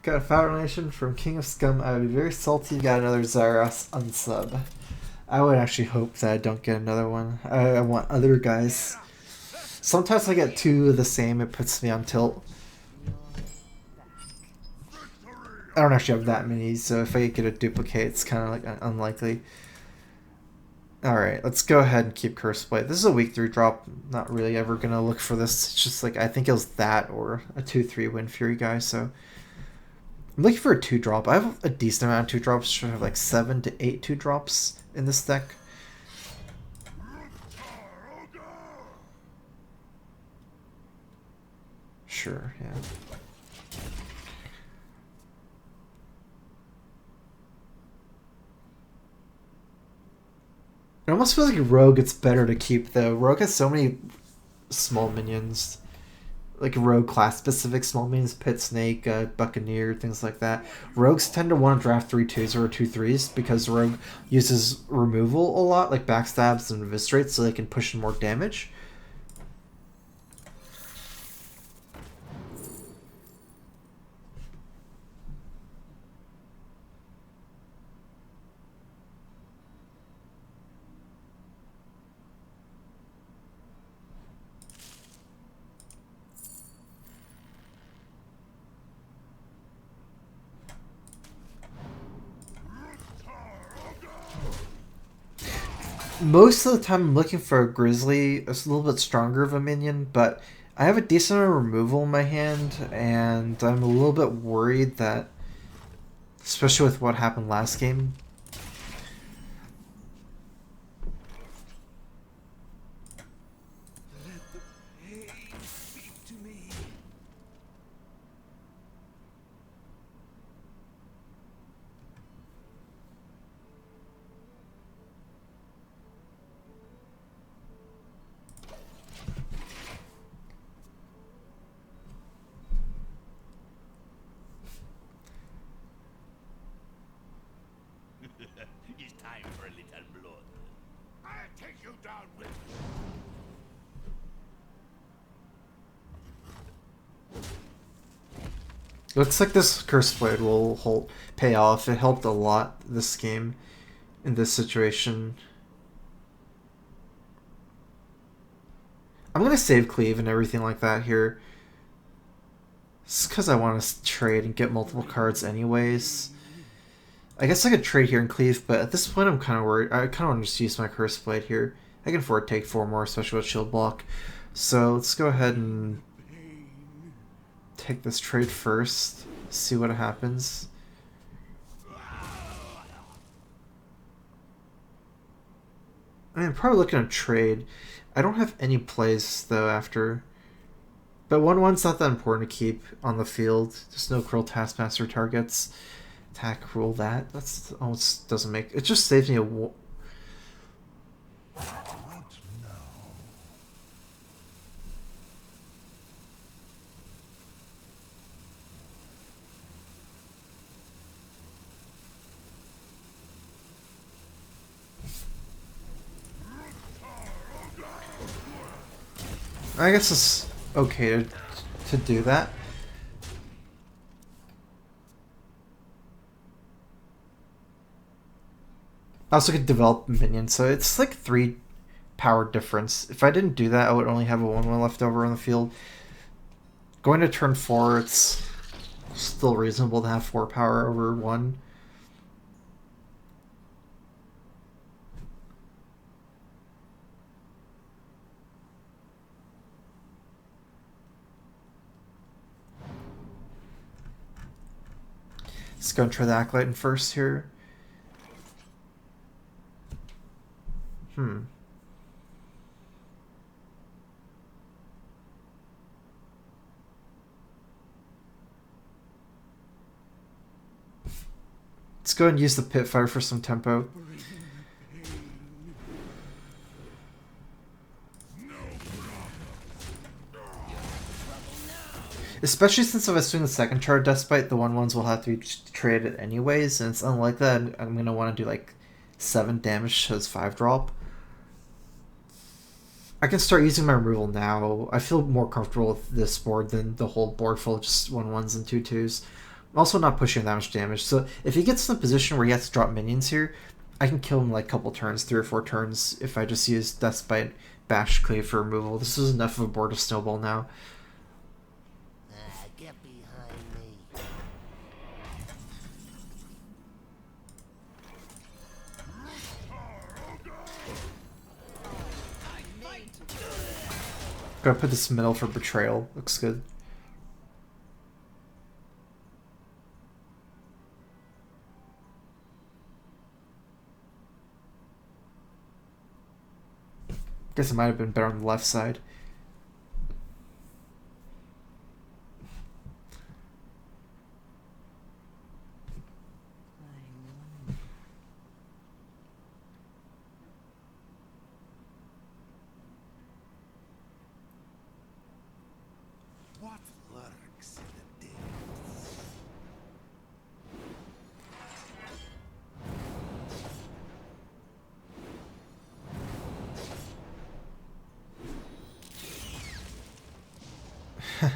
Got a fat donation from King of Scum. I would be very salty if you got another Zyros unsub. I would actually hope that I don't get another one. I want other guys. Sometimes I get two of the same, it puts me on tilt. I don't actually have that many, so if I get a duplicate, it's kind of like unlikely. Alright, let's go ahead and keep Cursed Blade. This is a week 3 drop. Not really ever gonna look for this. It's just like, I think it was that or a 2/3 Wind Fury guy, so. I'm looking for a 2-drop. I have a decent amount of 2-drops. Should have like 7 to 8 2-drops in this deck. Sure, yeah. It almost feels like Rogue it's better to keep though. Rogue has so many small minions. Like Rogue class specific small minions, Pit Snake, Buccaneer, things like that. Rogues tend to want to draft 3/2s or 2/3s because Rogue uses removal a lot, like backstabs and eviscerates, so they can push in more damage. Most of the time I'm looking for a Grizzly. It's a little bit stronger of a minion, but I have a decent amount of removal in my hand, and I'm a little bit worried that, especially with what happened last game, It's time for a little blood. I'll take you down with looks like this Cursed Blade will pay off. It helped a lot this game in this situation. I'm going to save Cleave and everything like that here. It's because I want to trade and get multiple cards anyways. I guess I could trade here and cleave, but at this point I'm kind of worried. I kind of want to just use my Curse Blade here. I can afford to take 4 more, especially with Shield Block. So let's go ahead and take this trade first, see what happens. I mean, probably looking at trade. I don't have any plays though after. But 1/1's not that important to keep on the field. Just no Cruel Taskmaster targets. Attack, rule that. That's almost doesn't make. It just saves me a. I guess it's okay to do that. I also could develop minions, so it's like 3 power difference. If I didn't do that, I would only have a 1/1 left over on the field. Going to turn 4, it's still reasonable to have 4 power over 1. Let's go and try the Acolyte in first here. Let's go and use the Pitfire for some tempo. Especially since if I swing the second chart Deathbite, the 1/1s will have to be traded anyways, and it's unlikely that I'm going to want to do like 7 damage to his 5-drop. I can start using my removal now. I feel more comfortable with this board than the whole board full of just 1/1s and 2/2s. I'm also not pushing that much damage, so if he gets in a position where he has to drop minions here, I can kill him in like a couple turns, 3 or 4 turns, if I just use Deathbite, Bash, Cleave for removal. This is enough of a board to snowball now. Get behind me. Gotta put this middle for Betrayal. Looks good. Guess it might have been better on the left side. What lurks in the depths?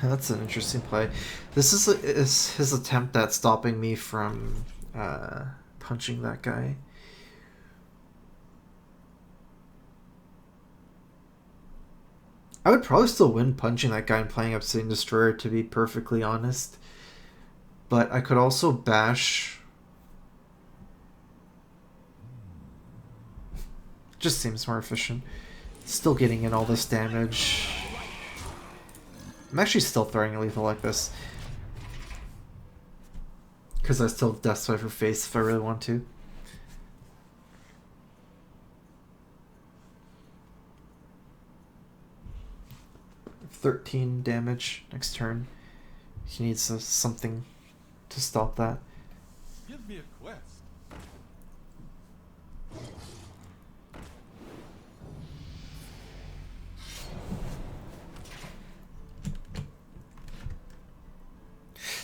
That's an interesting play. This is his attempt at stopping me from punching that guy. I would probably still win punching that guy and playing Obsidian Destroyer, to be perfectly honest. But I could also bash. Just seems more efficient. Still getting in all this damage. I'm actually still throwing a lethal like this. Because I still have Deathswipe for face if I really want to. $13 damage next turn. He needs something to stop that. Give me a quest.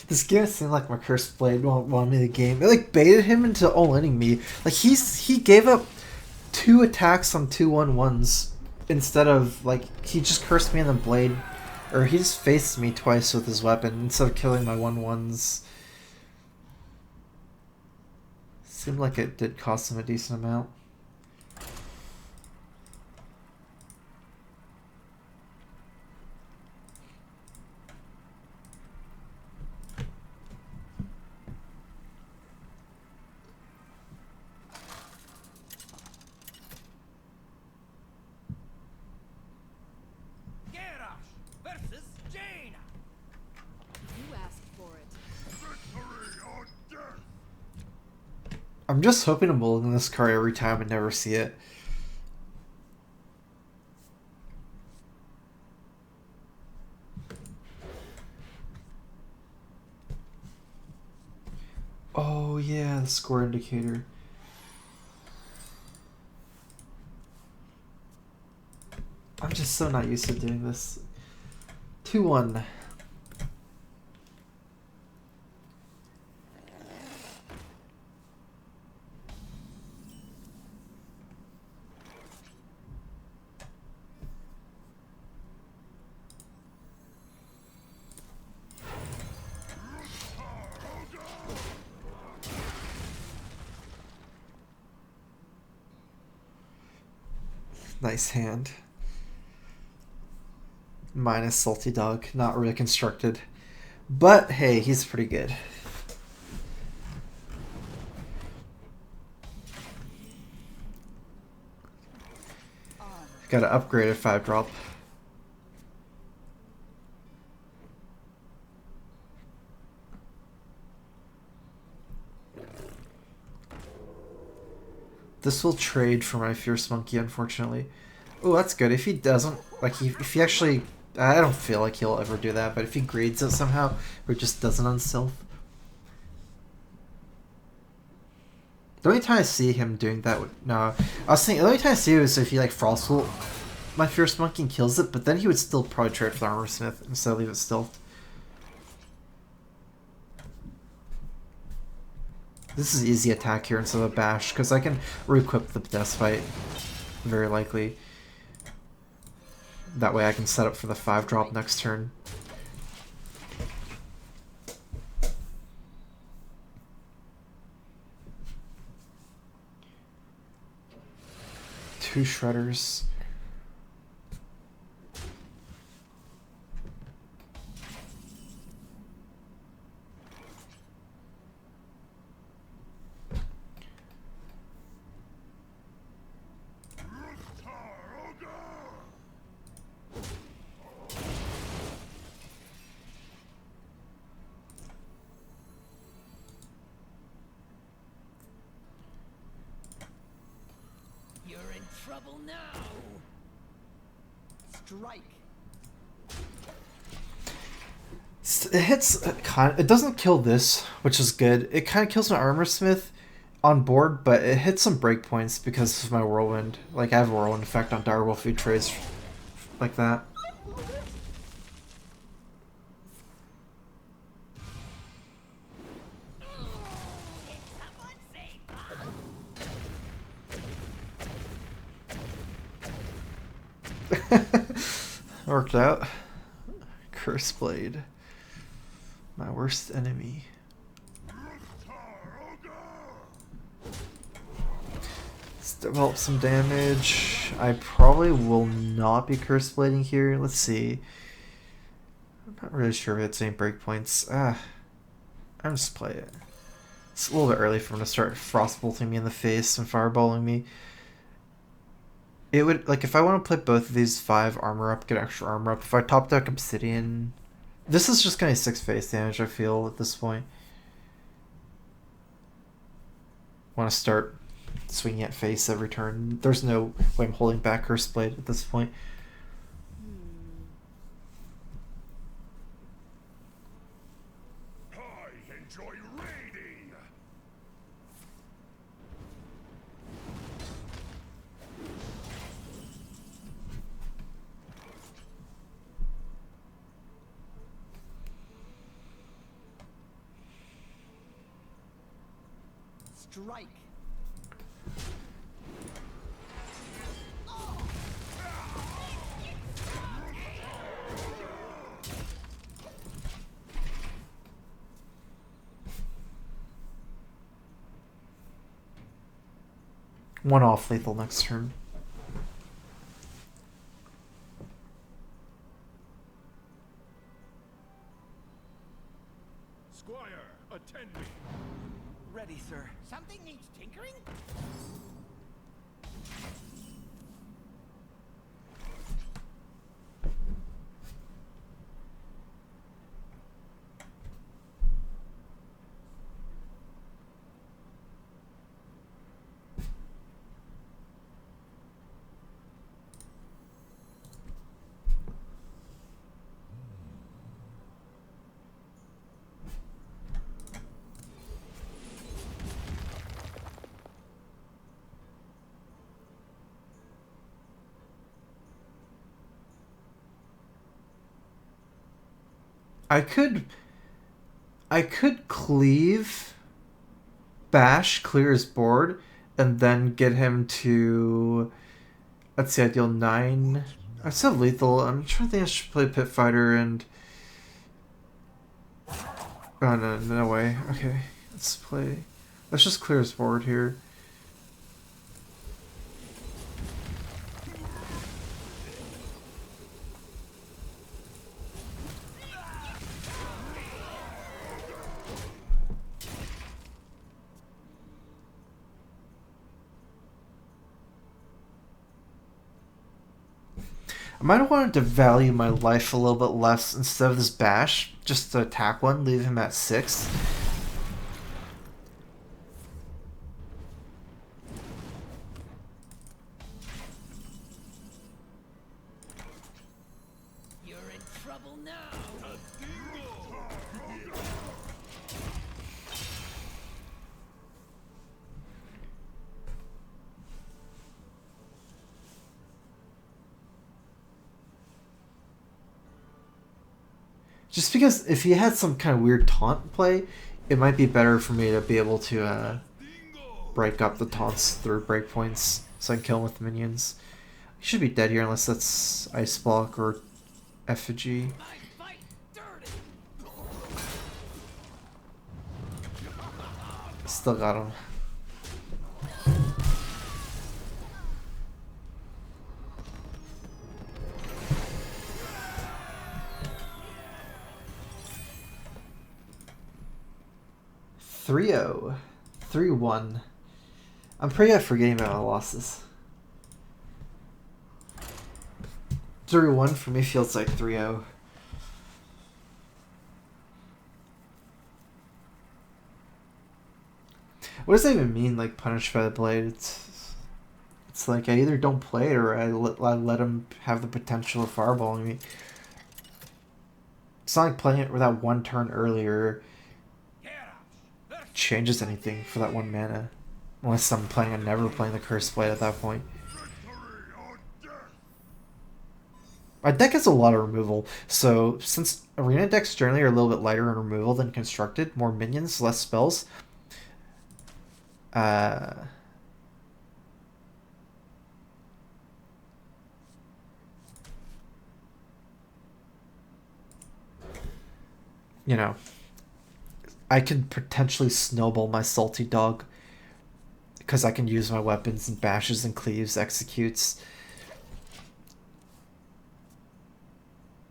This game seemed like my Cursed Blade won't want me the game. It like baited him into all-inning me. Like he gave up 2 attacks on 2 1/1s instead of like he just cursed me in the blade, or he just faced me twice with his weapon instead of killing my 1/1s. Seemed like it did cost him a decent amount. I'm just hoping to mulligan this card every time and never see it. Oh yeah, the score indicator. I'm just so not used to doing this. 2-1. Nice hand. Minus Salty Dog. Not really constructed. But hey, he's pretty good. Gotta upgrade a 5-drop. This will trade for my Fierce Monkey, unfortunately. Oh, that's good. If he doesn't, like, if he actually, I don't feel like he'll ever do that, but if he grades it somehow, or just doesn't unself. The only time I see him doing that, no, I was thinking, the only time I see it is if he, like, Frostbolt my Fierce Monkey and kills it, but then he would still probably trade for the Armor Smith instead of leave it stealthed. This is easy attack here instead of a bash, because I can re-equip the Death Fight, very likely. That way I can set up for the 5-drop next turn. Two Shredders. Trouble now. Strike. It hits it doesn't kill this, which is good. It kind of kills my Armor Smith on board, but it hits some breakpoints because of my Whirlwind. Like I have a Whirlwind effect on Direwolf who trades like that. Worked out. Curse Blade. My worst enemy. Let's develop some damage. I probably will not be Curse Blading here. Let's see. I'm not really sure if it's any breakpoints. I'm just play it. It's a little bit early for him to start frostbolting me in the face and fireballing me. It would, like, if I want to play both of these 5 armor up, get extra armor up, if I top deck Obsidian, this is just going to be 6 face damage, I feel, at this point. Want to start swinging at face every turn. There's no way I'm holding back Curse Blade at this point. I enjoy raiding. Strike. One off lethal next turn. Squire, attend me. Ready, sir. Something needs tinkering? I could cleave, bash, clear his board, and then get him to, let's see, I deal 9. I still have lethal. I'm trying to think I should play Pit Fighter and... Oh, no, no way. Okay, let's play... Let's just clear his board here. I might have wanted to value my life a little bit less instead of this bash, just to attack one, leave him at 6. You're in trouble now. Just because if he had some kind of weird taunt play, it might be better for me to be able to break up the taunts through breakpoints so I can kill him with the minions. He should be dead here unless that's Ice Block or Effigy. I fight dirty. Still got him. Three-0. 3-1. I'm pretty at forgetting about my losses. 3-1 for me feels like 3-0. What does that even mean, like, punished by the blade? It's like I either don't play it or I let him have the potential of fireballing me. It's not like playing it with that one turn earlier changes anything for that 1 mana. Unless I'm planning on never playing the Cursed Blade at that point. My deck has a lot of removal, so since arena decks generally are a little bit lighter in removal than constructed, more minions, less spells, you know, I can potentially snowball my Salty Dog because I can use my weapons and bashes and cleaves, executes,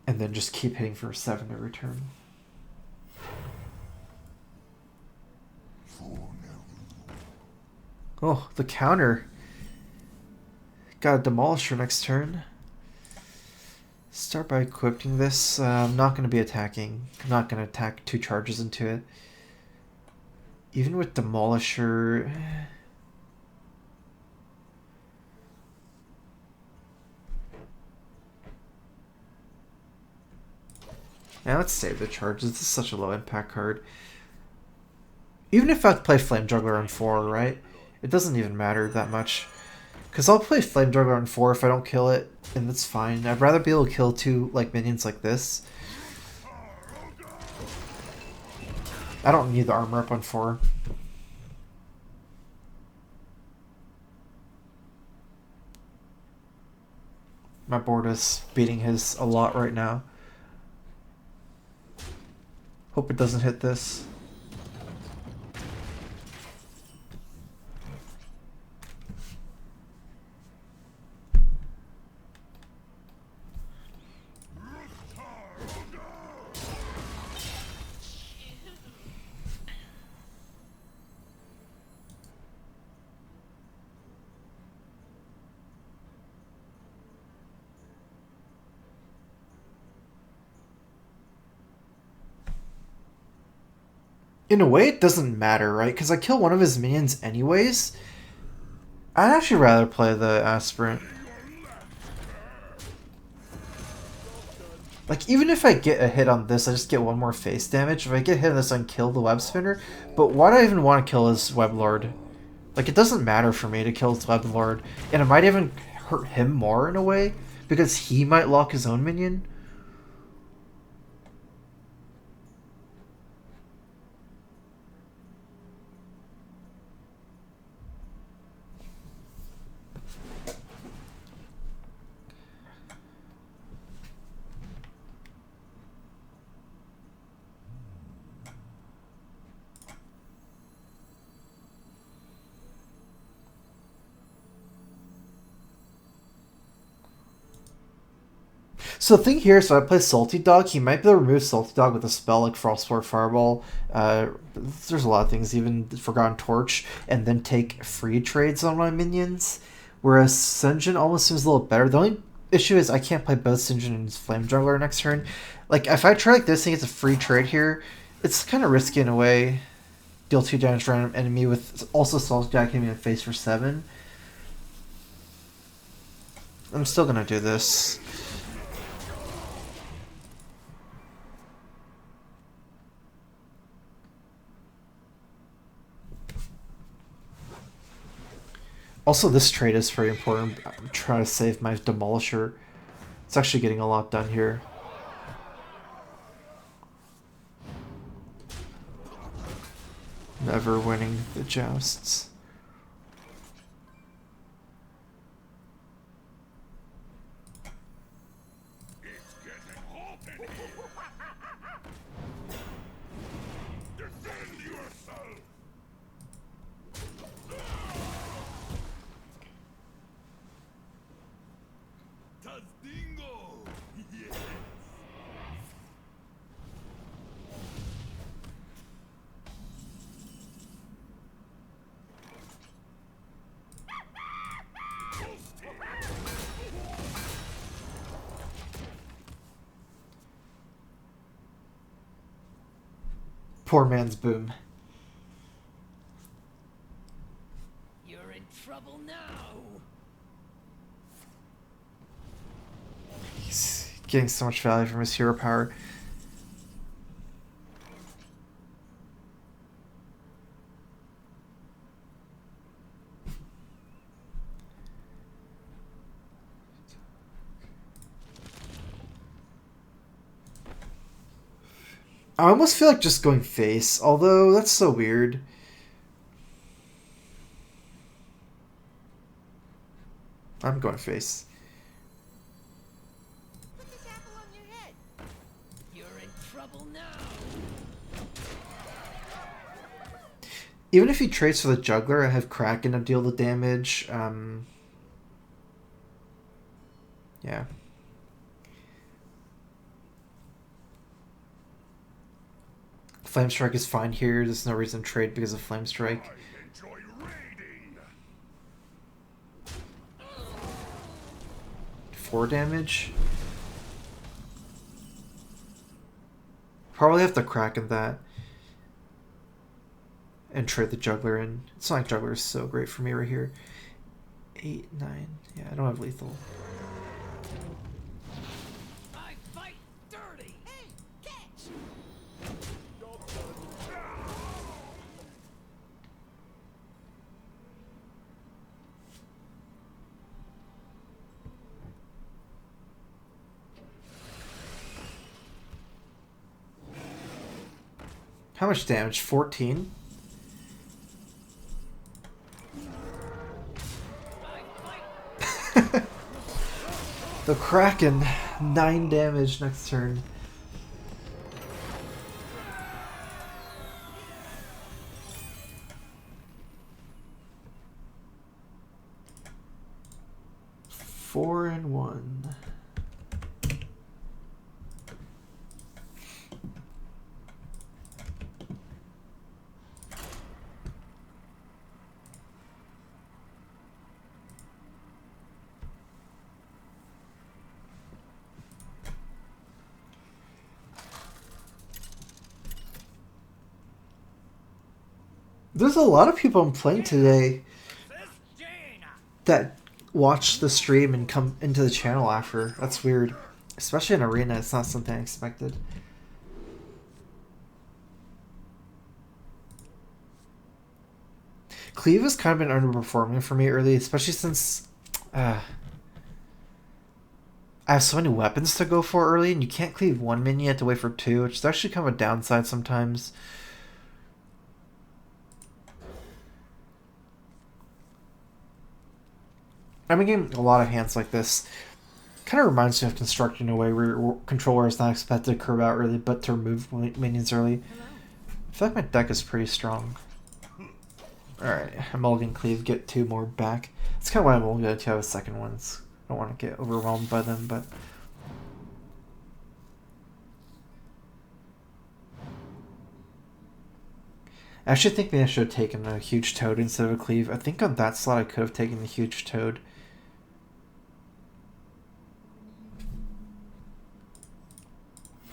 and then just keep hitting for 7 every turn. Oh, the counter. Got a Demolisher next turn. Start by equipping this. I'm not going to be attacking. I'm not going to attack 2 charges into it. Even with Demolisher... Now let's save the charges. This is such a low impact card. Even if I play Flame Juggler on 4, right? It doesn't even matter that much. Because I'll play Flame Juggler on 4 if I don't kill it, and that's fine. I'd rather be able to kill 2 like minions like this. I don't need the armor up on 4. My board is beating his a lot right now. Hope it doesn't hit this. In a way, it doesn't matter, right? Because I kill one of his minions anyways. I'd actually rather play the Aspirant. Like, even if I get a hit on this, I just get 1 more face damage. If I get hit on this, I can kill the Web Spinner. But why do I even want to kill his Web Lord? Like, it doesn't matter for me to kill his Web Lord. And it might even hurt him more in a way, because he might lock his own minion. So the thing here, so I play Salty Dog. He might be able to remove Salty Dog with a spell like Frostborn Fireball. There's a lot of things, even Forgotten Torch, and then take free trades on my minions. Whereas Sinjin almost seems a little better. The only issue is I can't play both Sinjin and Flame Jungler next turn. Like, if I try like this and get a free trade here, it's kind of risky in a way. Deal 2 damage to random enemy with also Salty Dog hitting me in the face for 7. I'm still gonna do this. Also, this trade is very important. I'm trying to save my Demolisher. It's actually getting a lot done here. Never winning the jousts. It's getting hot in here. Defend yourself. Tazdingo. Yes. Poor man's Boom. You're in trouble now. He's getting so much value from his hero power. I almost feel like just going face, although that's so weird. I'm going face. Put this apple on your head. You're in trouble now. Even if he trades for the Juggler, I have Kraken to deal the damage. Yeah. Flame Strike is fine here. There's no reason to trade because of Flame Strike. I enjoy raiding. 4 damage. Probably have to Kraken that. And trade the Juggler in. It's not like Juggler is so great for me right here. 8, 9. Yeah, I don't have lethal. I fight dirty. Hey, catch. How much damage? 14? The Kraken, 9 damage next turn. Four and 1. There's a lot of people I'm playing today that watch the stream and come into the channel after. That's weird. Especially in Arena, it's not something I expected. Cleave has kind of been underperforming for me early, especially since I have so many weapons to go for early, and you can't cleave one minion, you have to wait for 2, which is actually kind of a downside sometimes. I've been getting a lot of hands like this. Kind of reminds me of Construct in a way where your controller is not expected to curve out early, but to remove minions early. I feel like my deck is pretty strong. Alright, I'm Mulligan Cleave, get 2 more back. That's kind of why I'm only going to have a second one. I don't want to get overwhelmed by them, but I actually think maybe I should have taken a huge toad instead of a cleave. I think on that slot I could have taken the huge toad.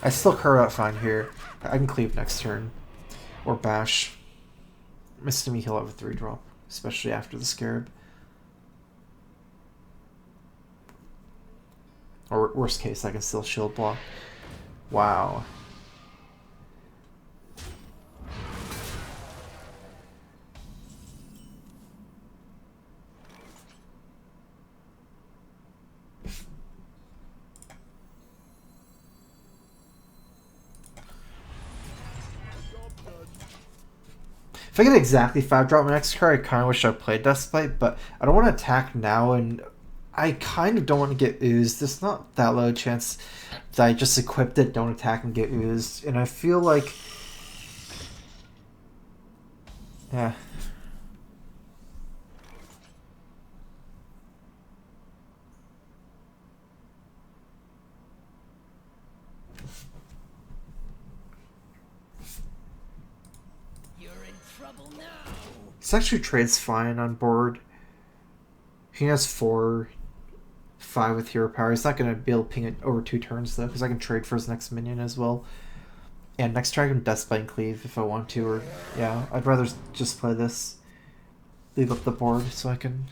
I still curve out fine here. I can cleave next turn. Or bash. Assuming he'll have a 3-drop. Especially after the scarab. Or worst case, I can still shield block. Wow. If I get exactly 5-drop my next card, I kind of wish I played Deathbite, but I don't want to attack now, and I kind of don't want to get oozed. There's not that low a chance that I just equipped it, don't attack and get oozed, and I feel like... Yeah. This actually trades fine on board. He has 4, 5 with hero power. He's not going to be able to ping it over 2 turns though, because I can trade for his next minion as well. And next turn I can Deathbite and Cleave if I want to, or yeah, I'd rather just play this. Leave up the board so I can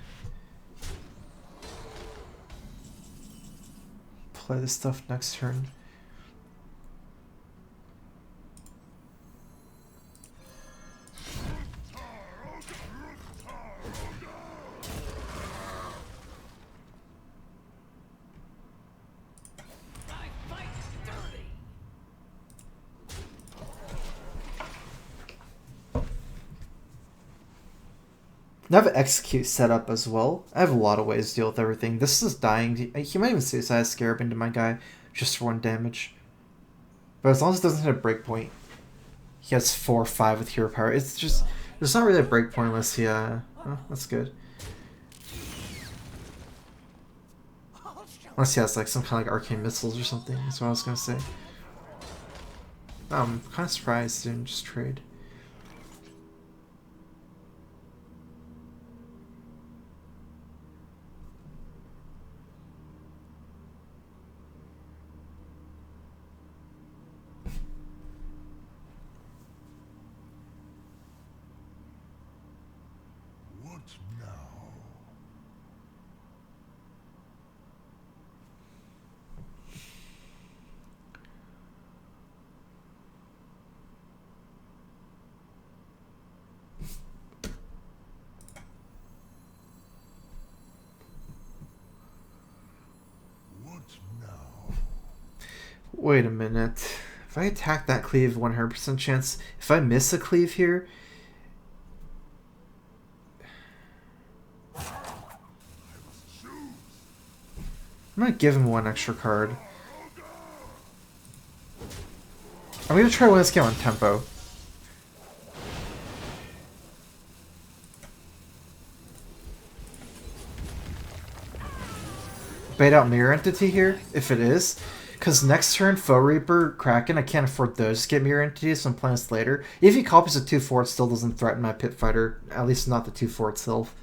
play this stuff next turn. I have an execute set up as well. I have a lot of ways to deal with everything. This is dying. He might even suicide Scarab into my guy just for 1 damage. But as long as it doesn't hit a breakpoint, he has 4 or 5 with hero power. It's just, there's not really a breakpoint unless he, oh, that's good. Unless he has like some kind of like arcane missiles or something, that's what I was gonna say. I'm kind of surprised he didn't just trade. Wait a minute. If I attack that cleave, 100% chance. If I miss a cleave here... I'm gonna give him 1 extra card. I'm gonna try to win this game on tempo. Bait out Mirror Entity here, if it is. Because next turn, Foe Reaper, Kraken, I can't afford those to get Mirror Entities, so I'm playing this later. If he copies a 2-4, it still doesn't threaten my Pit Fighter. At least not the 2-4 itself.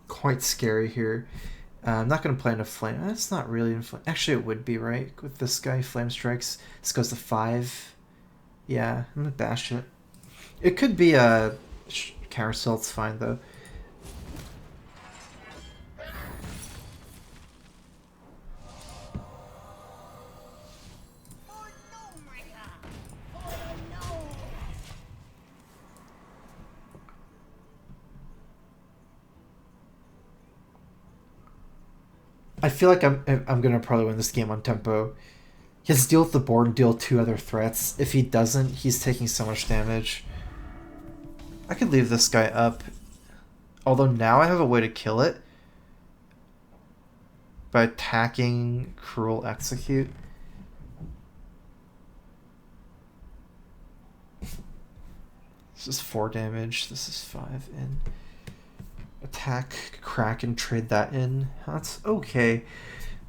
Quite scary here. I'm not going to play into Flame. That's not really in Flame. Actually, it would be, right? With this guy, Flame Strikes. This goes to 5. Yeah, I'm going to bash it. It could be a Carousel. It's fine, though. I feel like I'm gonna probably win this game on tempo. He has to deal with the board and deal 2 other threats. If he doesn't, he's taking so much damage. I could leave this guy up. Although now I have a way to kill it. By attacking Cruel Execute. This is 4 damage. This is 5 in. Attack, crack, and trade that in. That's okay.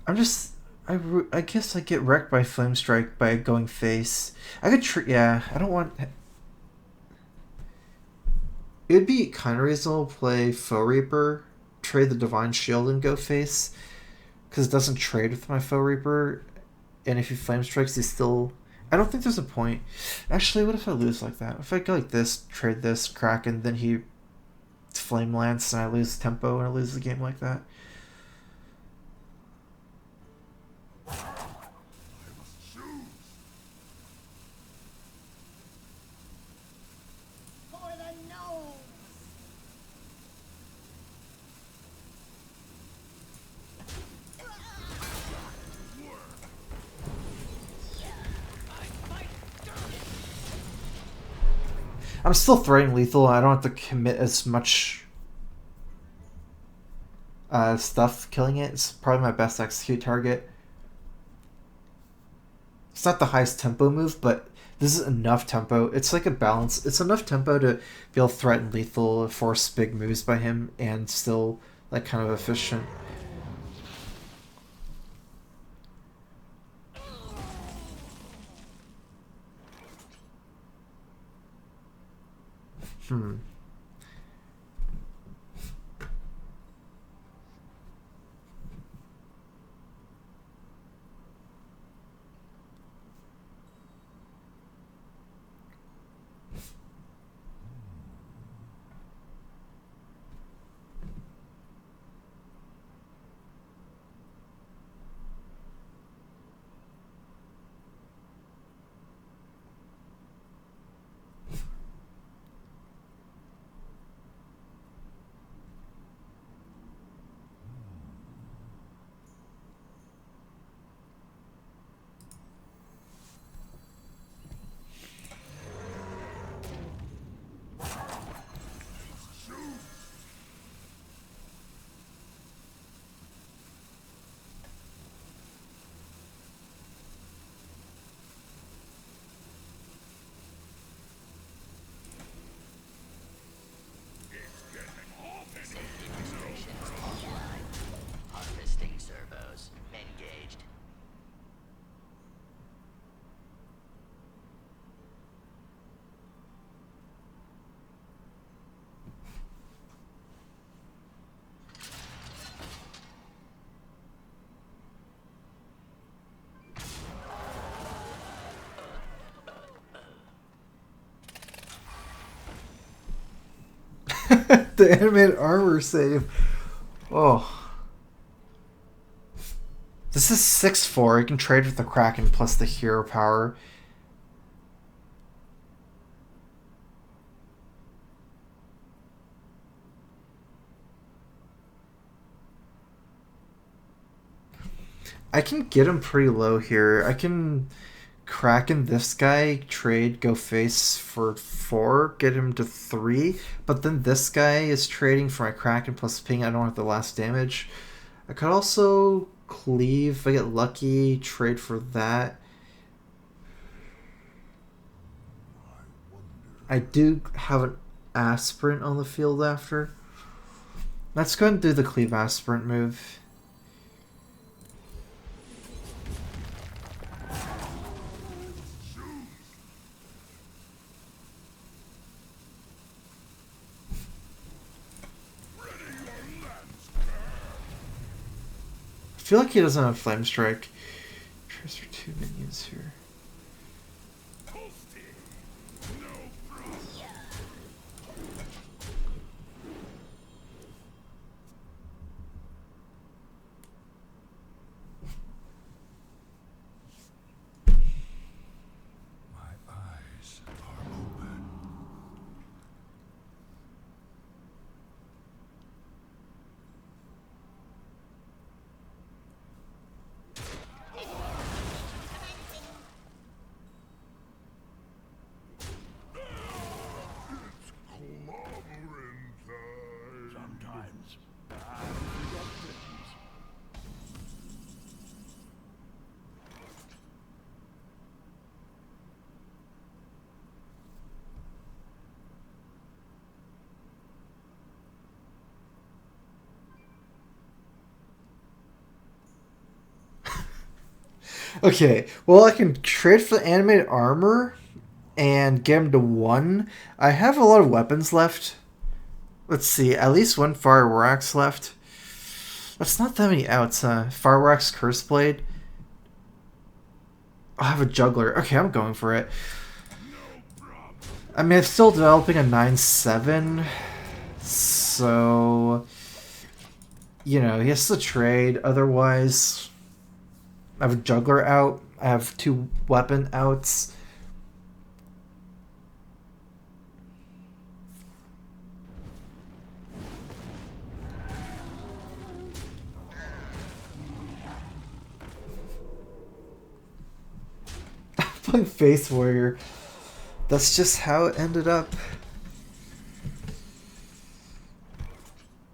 I guess I get wrecked by Flame Strike by going face. I could yeah, I don't want... It would be kind of reasonable to play Foe Reaper, trade the Divine Shield, and go face. Because it doesn't trade with my Foe Reaper. And if he Flame Strikes, he still... I don't think there's a point. Actually, what if I lose like that? If I go like this, trade this, crack, and then he Flame Lance, and I lose tempo, and I lose the game like that? For the nose. I'm still threatening lethal. I don't have to commit as much stuff killing it. It's probably my best execute target. It's not the highest tempo move, but this is enough tempo. It's like a balance. It's enough tempo to be able to threaten lethal, force big moves by him, and still like kind of efficient. Safety restrictions online. Harvesting servos engaged. The animated armor save. Oh. This is 6-4. You can trade with the Kraken plus the hero power. I can get him pretty low here. I can Kraken this guy, trade, go face for 4, get him to 3, but then this guy is trading for my Kraken plus ping. I don't have the last damage. I could also cleave if I get lucky, trade for that. I do have an Aspirant on the field after. Let's go ahead and do the cleave Aspirant move. I feel like he doesn't have Flame Strike. Transfer 2 minions here. Okay, well I can trade for the animated armor and get him to 1. I have a lot of weapons left. Let's see, at least 1 Fireworks left. That's not that many outs, huh? Fireworks, Curse Blade. I'll have a Juggler. Okay, I'm going for it. I mean, I'm still developing a 9/7, so you know, he has to trade. Otherwise, I have a Juggler out. I have 2 weapon outs. Playing Face Warrior. That's just how it ended up.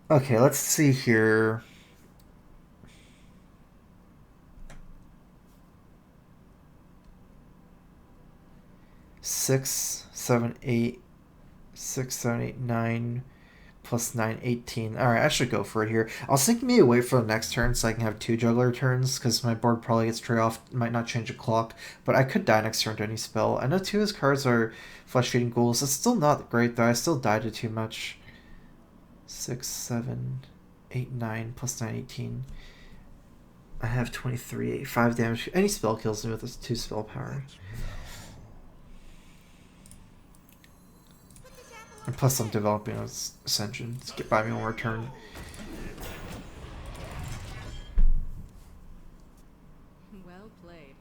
Okay, let's see here. Six, 7, 8, 6, 7, 8, 9, plus 9, 18. Alright, I should go for it here. I was thinking maybe wait for the next turn so I can have 2 juggler turns, because my board probably gets trade off, might not change a clock, but I could die next turn to any spell. I know 2 of his cards are Flesh Feeding Ghouls. It's still not great though, I still died to too much. 6, 7, 8, 9, plus 9, 18. I have 23, 5 damage. Any spell kills me with this 2 spell power. And plus I'm developing Ascension to get by me one more turn. Well played.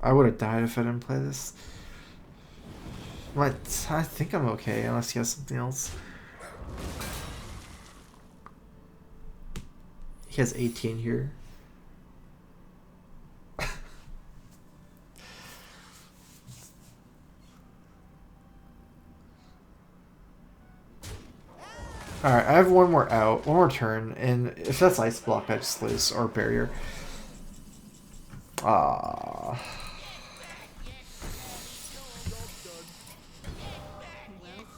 I would have died if I didn't play this. But I think I'm okay, unless he has something else. He has 18 here. Alright, I have one more out, one more turn, and if that's Ice Block, I just lose, or Barrier. Ah. Well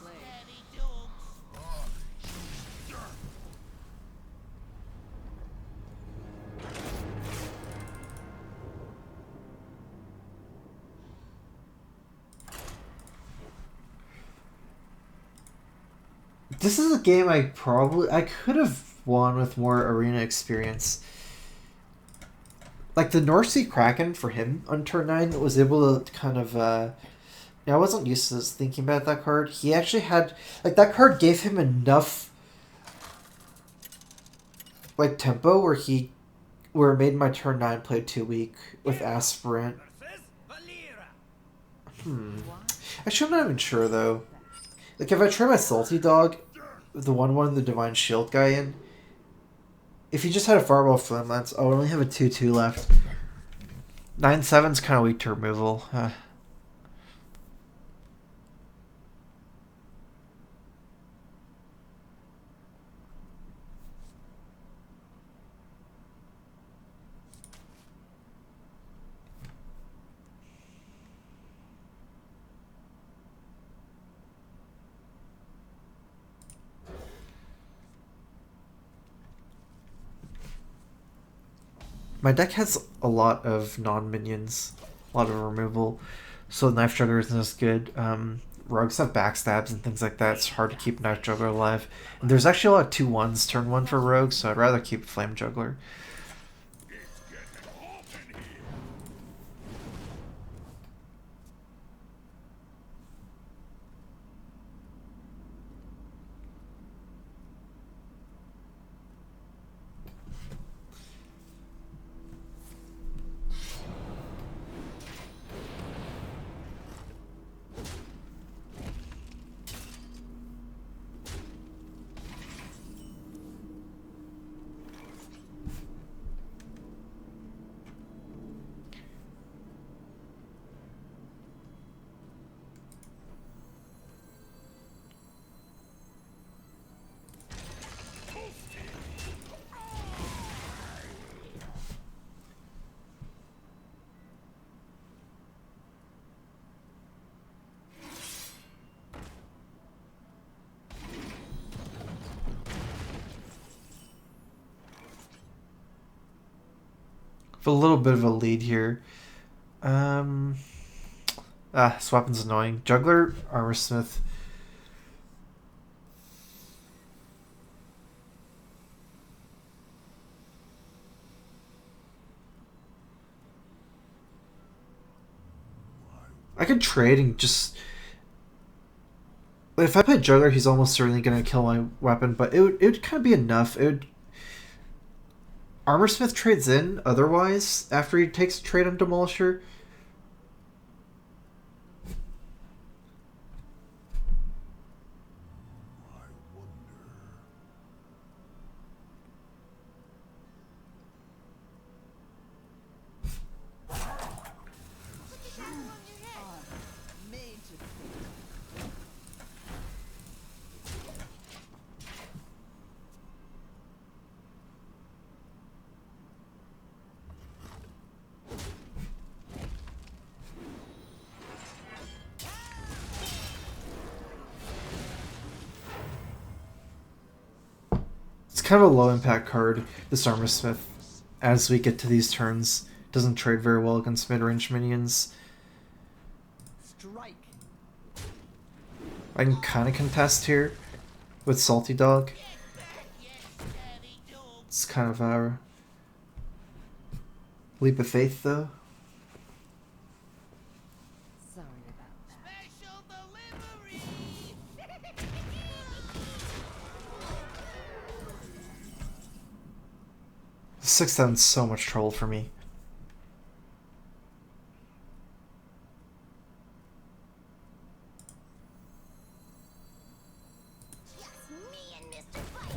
played. This is a game I could have won with more arena experience. Like the North Sea Kraken for him on turn 9 was able to kind of I wasn't used to thinking about that card. He actually had like that card gave him enough like tempo where it made my turn 9 play too weak with Aspirant. Actually, I'm not even sure though. Like if I try my Salty Dog, the 1/1 the Divine Shield guy in, if he just had a Fireball Flame Lance, I would only have a 2/2 left. 9/7's kind of weak to removal. My deck has a lot of non-minions, a lot of removal, so Knife Juggler isn't as good. Rogues have backstabs and things like that. It's hard to keep Knife Juggler alive. And there's actually a lot of 2/1s turn 1 for Rogues, so I'd rather keep Flame Juggler. a little bit of a lead here. This weapon's annoying. Juggler, Armorsmith. I could trade and just... If I play Juggler, he's almost certainly going to kill my weapon, but it would kind of be enough. It would... Armorsmith trades in otherwise after he takes a trade on Demolisher. Kind of a low impact card, this Armorsmith, as we get to these turns. Doesn't trade very well against mid-range minions. Strike. I can kind of contest here with Salty Dog. It's kind of our leap of faith though. Sorry about that. Special delivery. 6/7's so much trouble for me. Just me and Mr. Fight.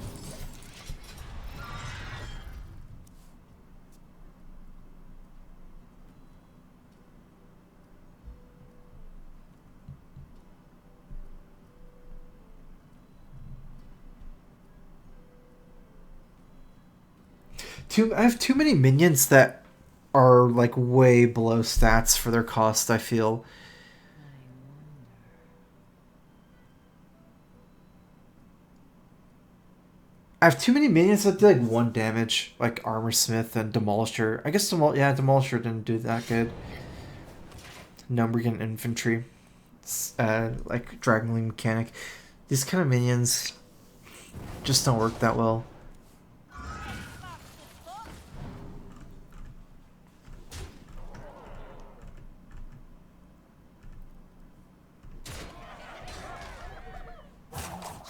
I have too many minions that are like way below stats for their cost, I feel. I have too many minions that do like 1 damage, like Armorsmith and Demolisher. I guess Demolisher didn't do that good. Numbrian Infantry. Like Dragonling Mechanic. These kind of minions just don't work that well.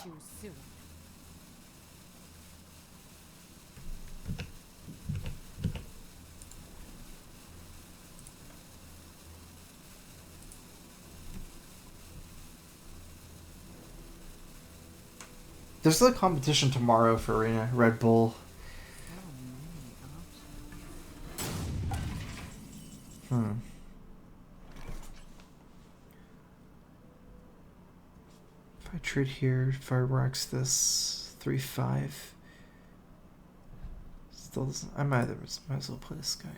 Choose soon. There's a competition tomorrow for Arena Red Bull. If I trade here, if I rocks this 3-5, still doesn't. I might as well play this guy.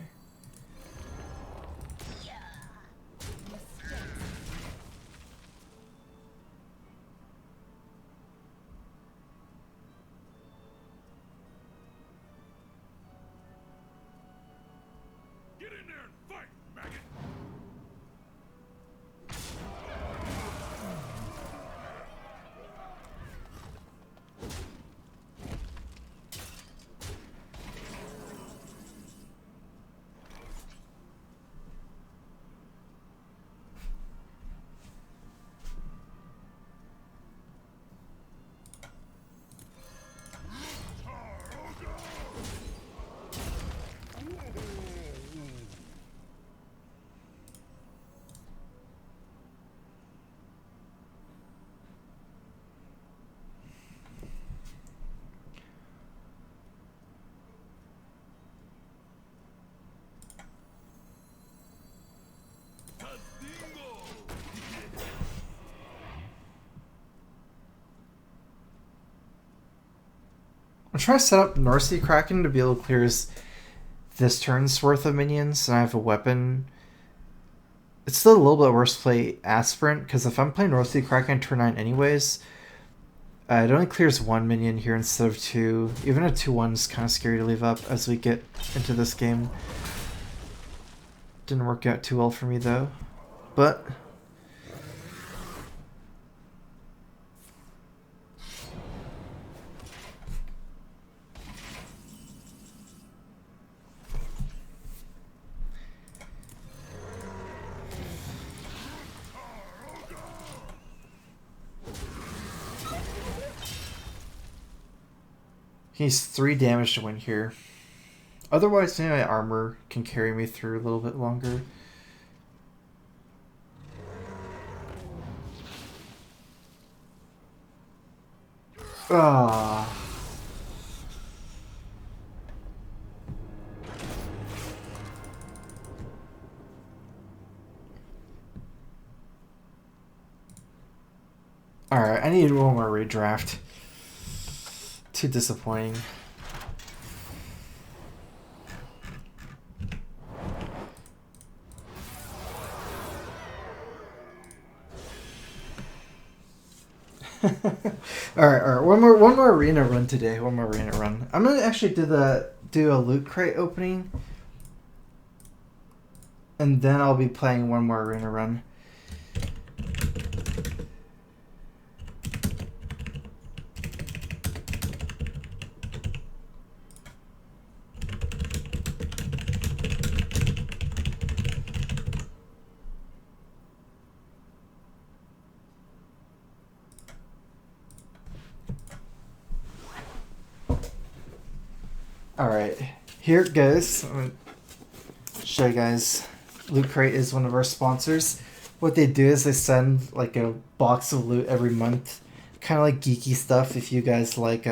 Get in there and fight, maggot! I'm trying to set up North Sea Kraken to be able to clear this turn's worth of minions, and I have a weapon. It's still a little bit worse to play Aspirant, because if I'm playing North Sea Kraken turn 9 anyways, it only clears 1 minion here instead of 2. Even a 2/1 is kind of scary to leave up as we get into this game. Didn't work out too well for me though. But he's 3 damage to win here. Otherwise, maybe my armor can carry me through a little bit longer. Ah. Alright, I need one more redraft. Too disappointing. Alright. One more arena run today. One more arena run. I'm gonna actually do a loot crate opening, and then I'll be playing one more arena run. Alright, here it goes. I'm going to show you guys. Loot Crate is one of our sponsors. What they do is they send like a box of loot every month. Kind of like geeky stuff if you guys like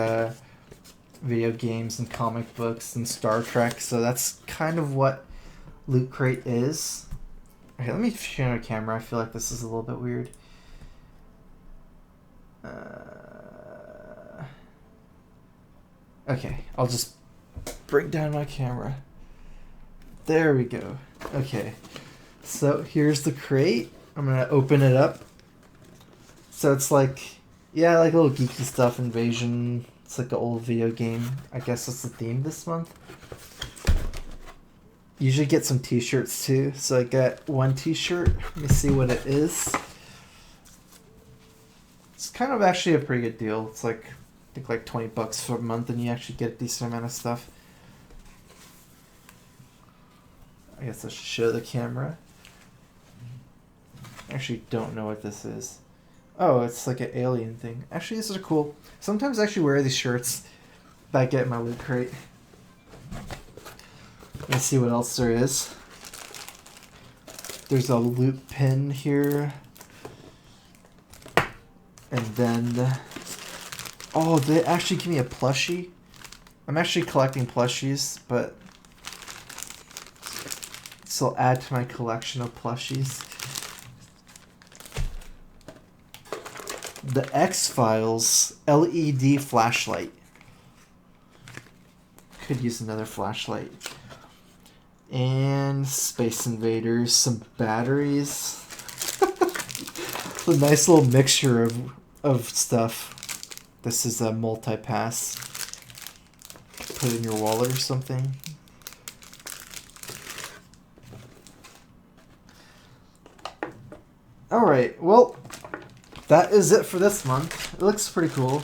video games and comic books and Star Trek. So that's kind of what Loot Crate is. Okay, let me show you a camera. I feel like this is a little bit weird. Okay, I'll just bring down my camera. There we go. Okay, so here's the crate. I'm gonna open it up. So it's like, yeah, like little geeky stuff, Invasion. It's like an old video game. I guess that's the theme this month. Usually get some t-shirts too. So I got one t-shirt. Let me see what it is. It's kind of actually a pretty good deal. It's like, I think like $20 for a month, and you actually get a decent amount of stuff. I guess I should show the camera. I actually don't know what this is. Oh, it's like an alien thing. Actually, these are cool. Sometimes I actually wear these shirts that I get in my Loot Crate. Let's see what else there is. There's a loot pin here. And then... oh, they actually give me a plushie. I'm actually collecting plushies, but... this will add to my collection of plushies. The X-Files LED flashlight. Could use another flashlight. And Space Invaders, some batteries. It's a nice little mixture of stuff. This is a multi-pass. Put it in your wallet or something. Alright, well, that is it for this month. It looks pretty cool.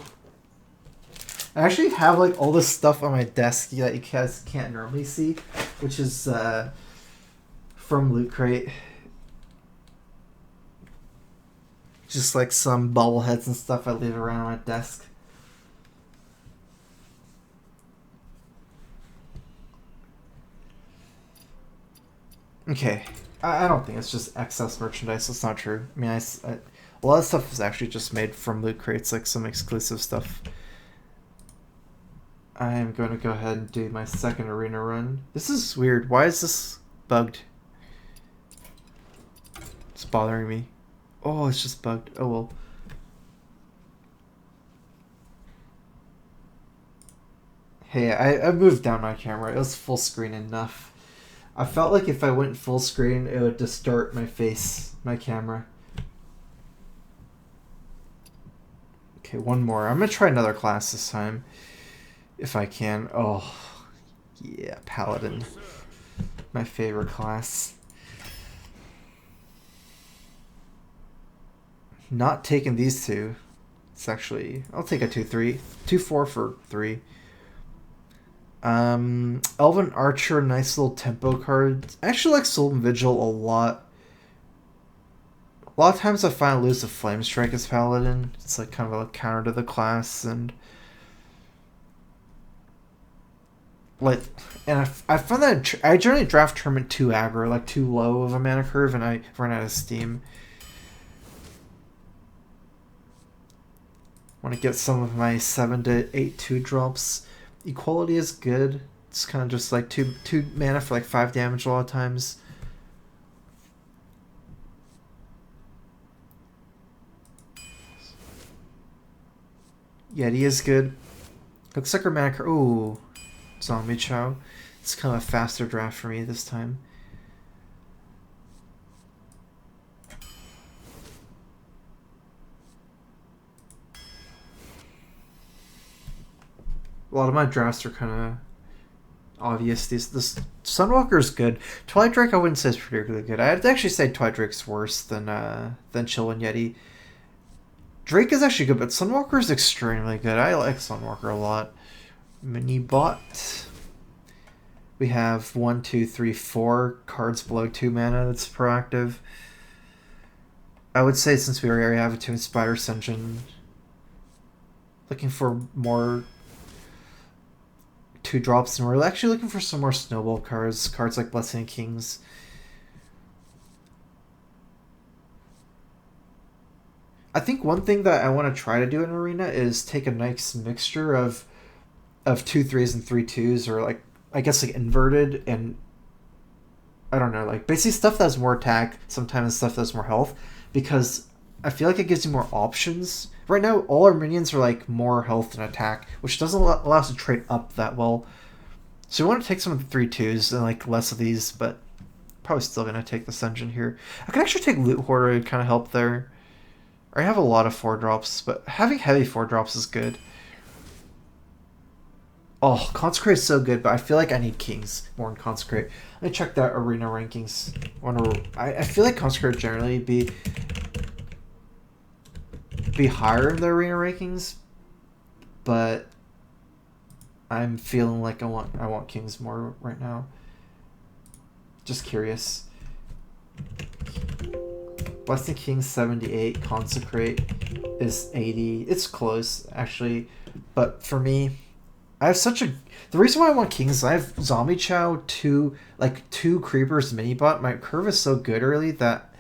I actually have like all this stuff on my desk that you guys can't normally see, which is from Loot Crate. Just like some bobbleheads and stuff I leave around on my desk. Okay, I don't think it's just excess merchandise. That's not true. I mean, a lot of stuff is actually just made from Loot Crates, like some exclusive stuff. I am going to go ahead and do my second arena run. This is weird. Why is this bugged? It's bothering me. Oh, it's just bugged. Oh well. Hey, I moved down my camera. It was full screen enough. I felt like if I went full screen, it would distort my face, my camera. Okay, one more. I'm going to try another class this time. If I can. Oh, yeah, Paladin. My favorite class. not taking these two. It's actually... I'll take a 2-3. 2-4 for 3. Elven Archer, nice little tempo card. I actually like Sultan Vigil a lot. A lot of times I find I lose the Flame Strike as Paladin. It's like kind of a counter to the class, and like, and I find that I generally draft Tournament too aggro, like too low of a mana curve, and I run out of steam. Want to get some of my 7 to 8 2-drops. Equality is good. It's kind of just like two mana for like 5 damage a lot of times. Yeti is good. Looks like our mana. Ooh, Zombie Chow. It's kind of a faster draft for me this time. A lot of my drafts are kind of obvious. This Sunwalker is good. Twilight Drake I wouldn't say is particularly good. I'd actually say Twilight Drake's worse than Chill and Yeti. Drake is actually good, but Sunwalker is extremely good. I like Sunwalker a lot. Mini bot. We have 1, 2, 3, 4 cards below 2 mana that's proactive. I would say since we already have a 2 Spider Ascension, looking for more 2-drops, and we're actually looking for some more snowball cards. Cards like Blessing of Kings. I think one thing that I want to try to do in Arena is take a nice mixture of 2-3s and 3-2s, or like, I guess like inverted, and I don't know, like basically stuff that's more attack, sometimes stuff that's more health, because I feel like it gives you more options. Right now, all our minions are like more health than attack, which doesn't allow us to trade up that well. So we want to take some of the 3-2s and like less of these, but probably still going to take this engine here. I could actually take Loot Hoarder to kind of help there. I have a lot of 4-drops, but having heavy 4-drops is good. Oh, Consecrate is so good, but I feel like I need Kings more than Consecrate. Let me check that Arena rankings. I feel like Consecrate generally be higher in the Arena rankings, but I'm feeling like I want Kings more right now. Just curious. Blessing King 78, Consecrate is 80. It's close actually, but for me, I have such a... The reason why I want Kings is I have Zombie Chow, 2 Creepers mini bot. My curve is so good early that,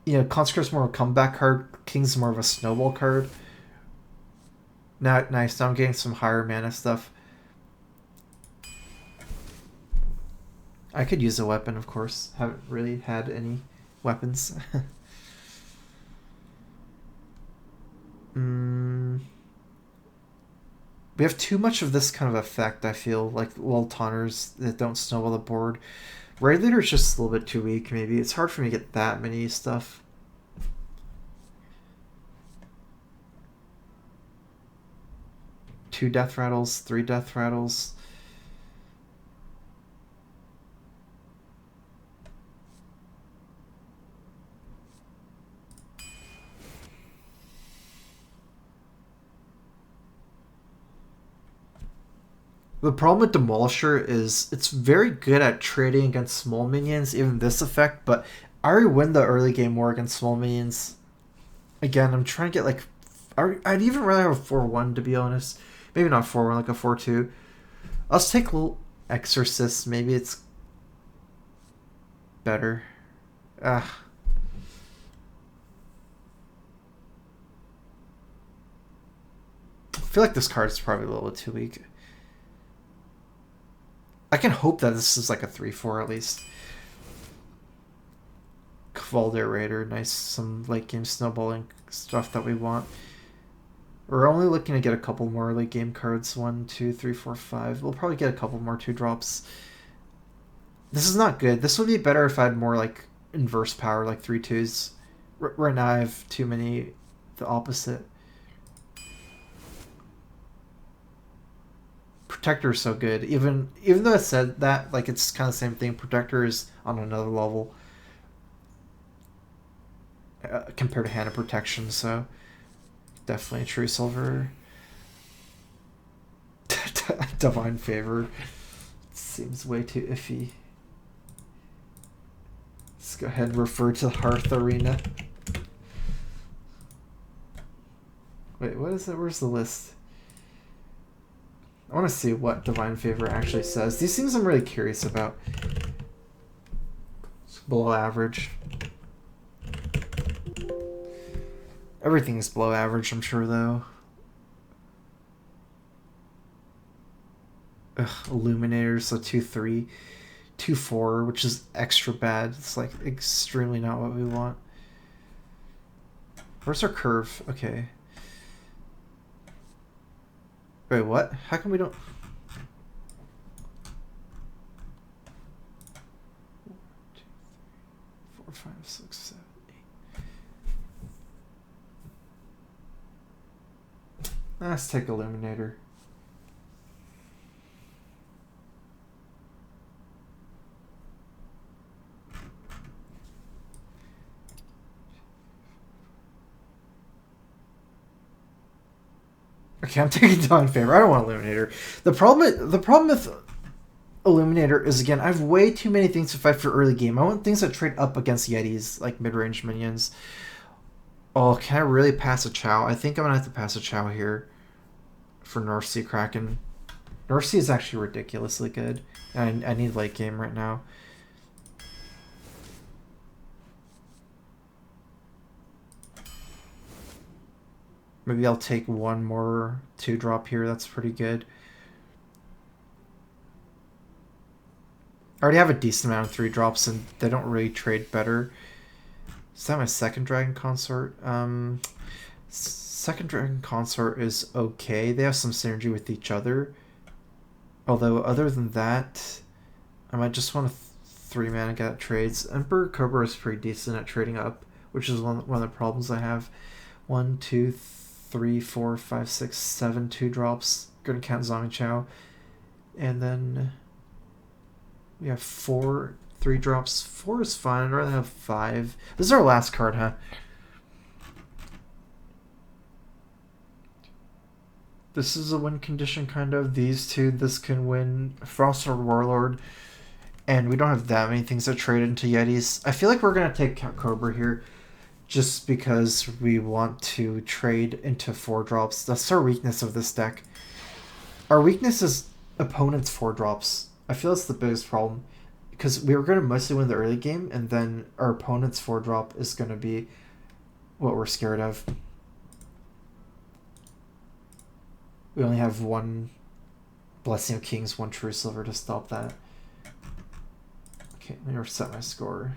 you know, Consecrate's more of a comeback card, King's more of a snowball card. Nice, now I'm getting some higher mana stuff. I could use a weapon, of course. Haven't really had any weapons. We have too much of this kind of effect, I feel, like little taunters that don't snowball the board. Raid Leader is just a little bit too weak, maybe. It's hard for me to get that many stuff. Two Death Rattles, 3 Death Rattles. The problem with Demolisher is it's very good at trading against small minions, even this effect, but I already win the early game war against small minions. Again, I'm trying to get like... I'd even rather have a 4-1, to be honest. Maybe not 4-1, like a 4-2. Let's take a little Exorcist. Maybe it's better. I feel like this card is probably a little bit too weak. I can hope that this is like a 3-4 at least. Cavalder Raider, nice, some late game snowballing stuff that we want. We're only looking to get a couple more late game cards. 1, 2, 3, 4, 5. We'll probably get a couple more 2-drops. This is not good. This would be better if I had more like inverse power, like 3-2s. Right now I have too many the opposite. Protector is so good. Even though I said that, like, it's kind of the same thing. Protector is on another level. compared to Hand of Protection, so definitely a True Silver. Divine Favor seems way too iffy. Let's go ahead and refer to Hearth Arena. Wait, what is it? Where's the list? I want to see what Divine Favor actually says. These things I'm really curious about. It's below average. Everything's below average, I'm sure, though. Ugh, Illuminators, so 2-3. 2-4, which is extra bad. It's like extremely not what we want. Where's our curve? Okay. Wait, what? How come we don't... 1, 2, 3, 4, 5, 6, 7, 8. Let's take Illuminator. Okay, I'm taking Divine Favor. I don't want Illuminator. The problem with Illuminator is, again, I have way too many things to fight for early game. I want things that trade up against Yetis, like mid-range minions. Oh, can I really pass a Chow? I think I'm going to have to pass a Chow here for North Sea Kraken. North Sea is actually ridiculously good. And I need late game right now. Maybe I'll take one more 2-drop here. That's pretty good. I already have a decent amount of 3-drops, and they don't really trade better. Is that my second Dragon Consort? Second Dragon Consort is okay. They have some synergy with each other. Although, other than that, I might just want to 3-mana get trades. Emperor Cobra is pretty decent at trading up, which is one of the problems I have. 1, 2, 3, 4, 5, 6, 7 2-drops. Gonna count Zombie Chow. And then we have 4 3-drops. 4 is fine. I'd rather have 5. This is our last card, huh? This is a win condition, kind of. These two, this can win. Frostlord Warlord. And we don't have that many things that trade into Yetis. I feel like we're going to take Cobra here just because we want to trade into 4-drops. That's our weakness of this deck. Our weakness is opponents' 4-drops. I feel that's the biggest problem. Because we were going to mostly win the early game, and then our opponent's 4-drop is going to be what we're scared of. We only have 1 Blessing of Kings, 1 True Silver to stop that. Okay, let me reset my score.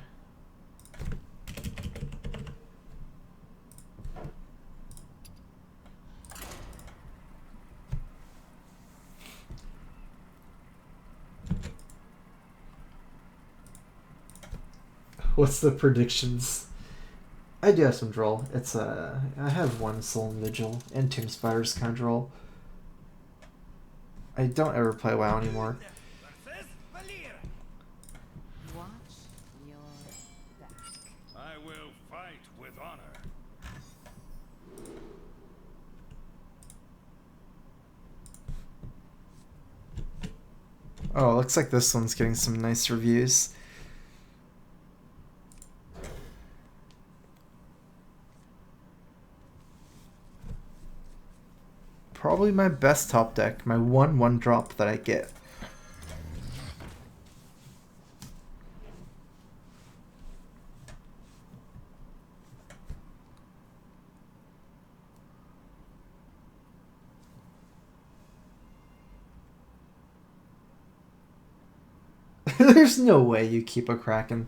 What's the predictions? I do have some draw. It's I have 1 Sullen Vigil and Tomb Spider's kind of draw. I don't ever play WoW anymore. Watch your back. I will fight with honor. Oh, looks like this one's getting some nice reviews. Probably my best top deck, my 1/1 drop that I get. There's no way you keep a Kraken.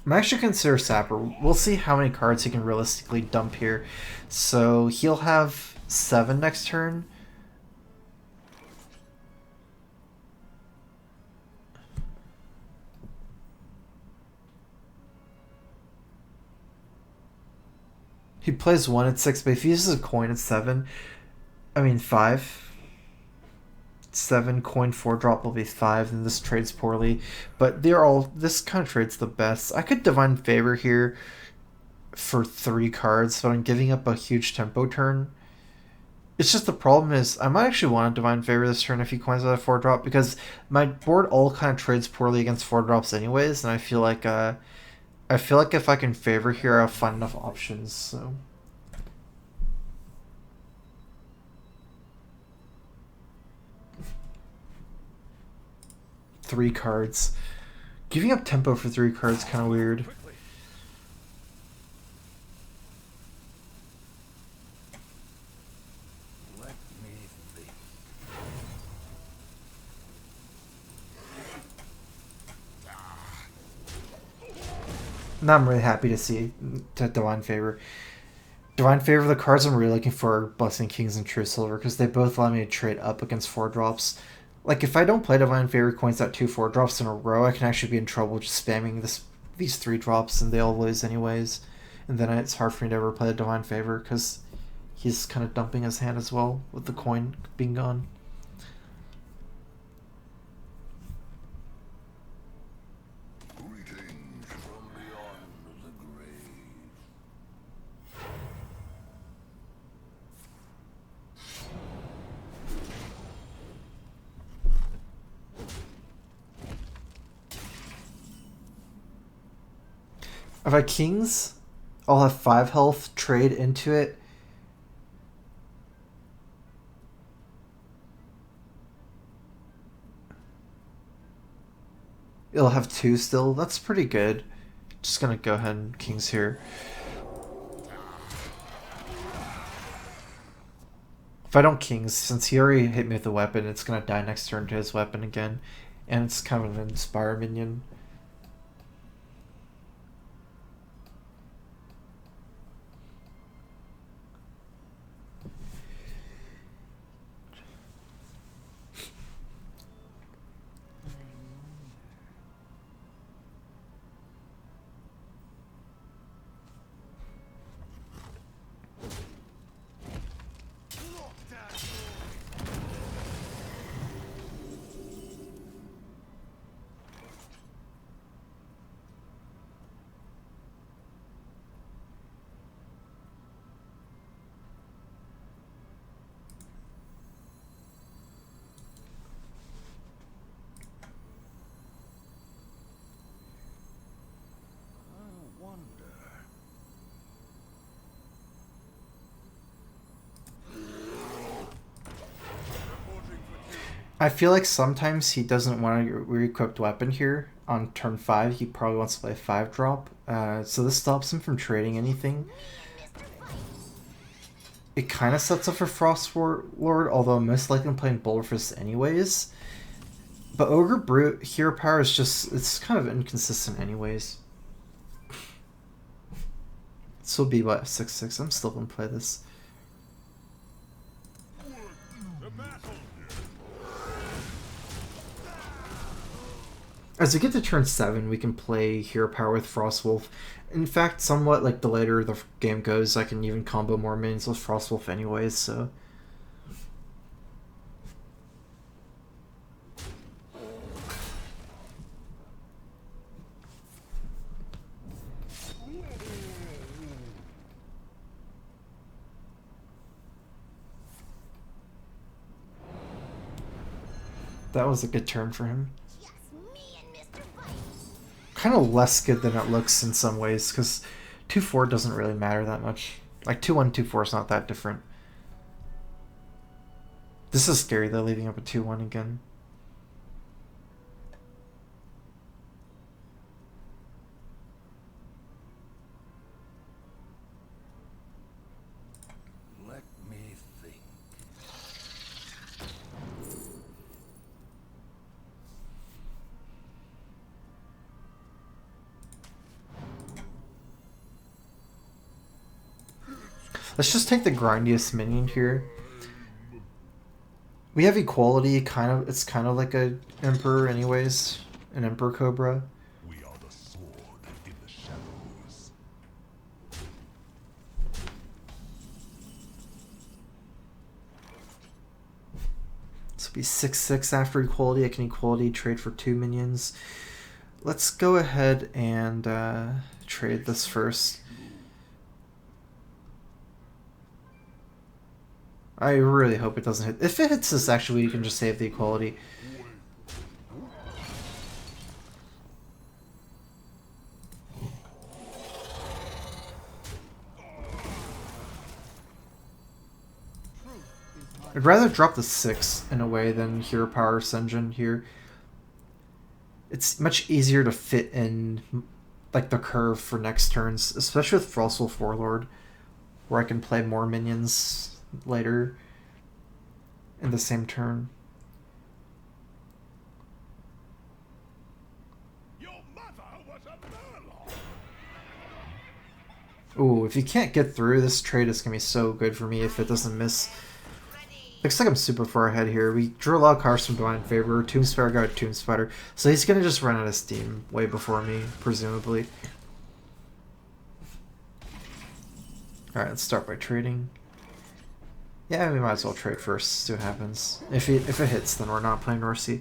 I'm actually consider Sapper. We'll see how many cards he can realistically dump here. So he'll have 7 next turn. He plays 1 at 6, but if he uses a coin at 7, I mean 5. 7 coin 4 drop will be 5, and this trades poorly. But they're all, this kind of trades the best. I could Divine Favor here for 3 cards, but I'm giving up a huge tempo turn. It's just the problem is I might actually want to Divine Favor this turn if he coins out a 4 drop, because my board all kind of trades poorly against 4 drops anyways, and I feel like if I can favor here, I'll find enough options. So. Three cards. Giving up tempo for 3 cards kind of weird. Quickly. Let me think. Now I'm really happy to see Divine Favor. Divine Favor, the cards I'm really looking for are Blessing Kings and True Silver, because they both allow me to trade up against 4 drops. Like, if I don't play Divine Favor coins out 2 4 drops in a row, I can actually be in trouble just spamming these 3 drops, and they all lose anyways. And then it's hard for me to ever play a Divine Favor, because he's kind of dumping his hand as well, with the coin being gone. Greetings from beyond the grave. If I Kings, I'll have 5 health, trade into it. It'll have 2 still. That's pretty good. Just gonna go ahead and Kings here. If I don't Kings, since he already hit me with the weapon, it's gonna die next turn to his weapon again. And it's kind of an Inspire minion. I wonder. I feel like sometimes he doesn't want a re-equipped weapon here on turn 5. He probably wants to play a 5 drop. So this stops him from trading anything. It kind of sets up for Frost Lord, although I'm most likely playing Bulwarfist anyways. But Ogre Brute, Hero Power is just, it's kind of inconsistent anyways. This will be what, 6/6. I'm still gonna play this. The battle. As we get to turn 7, we can play Hero Power with Frostwolf. In fact, somewhat like the later the game goes, I can even combo more minions with Frostwolf anyways, so... That was a good turn for him. Just me and Mr. Fight. Kind of less good than it looks in some ways, because 2-4 doesn't really matter that much. Like 2-1, 2-4 is not that different. This is scary though, leaving up a 2-1 again. Let me think. Let's just take the grindiest minion here. We have equality, it's kind of like a Emperor anyways. An Emperor Cobra. We are the sword in the shadows. be 6/6 after equality. I can equality trade for 2 minions. Let's go ahead and trade this first. I really hope it doesn't hit. If it hits this, actually, you can just save the equality. I'd rather drop the 6 in a way than Hero Power Ascension here. It's much easier to fit in like the curve for next turns, especially with Frostwolf Warlord, where I can play more minions later in the same turn. Your mother was a murloc. Ooh, if you can't get through, this trade is going to be so good for me if it doesn't miss. Looks like I'm super far ahead here. We drew a lot of cards from Divine Favor. Tomb Spider got a Tomb Spider. So he's going to just run out of steam way before me, presumably. Alright, let's start by trading. Yeah, we might as well trade first, see what happens. If it hits, then we're not playing Norcy.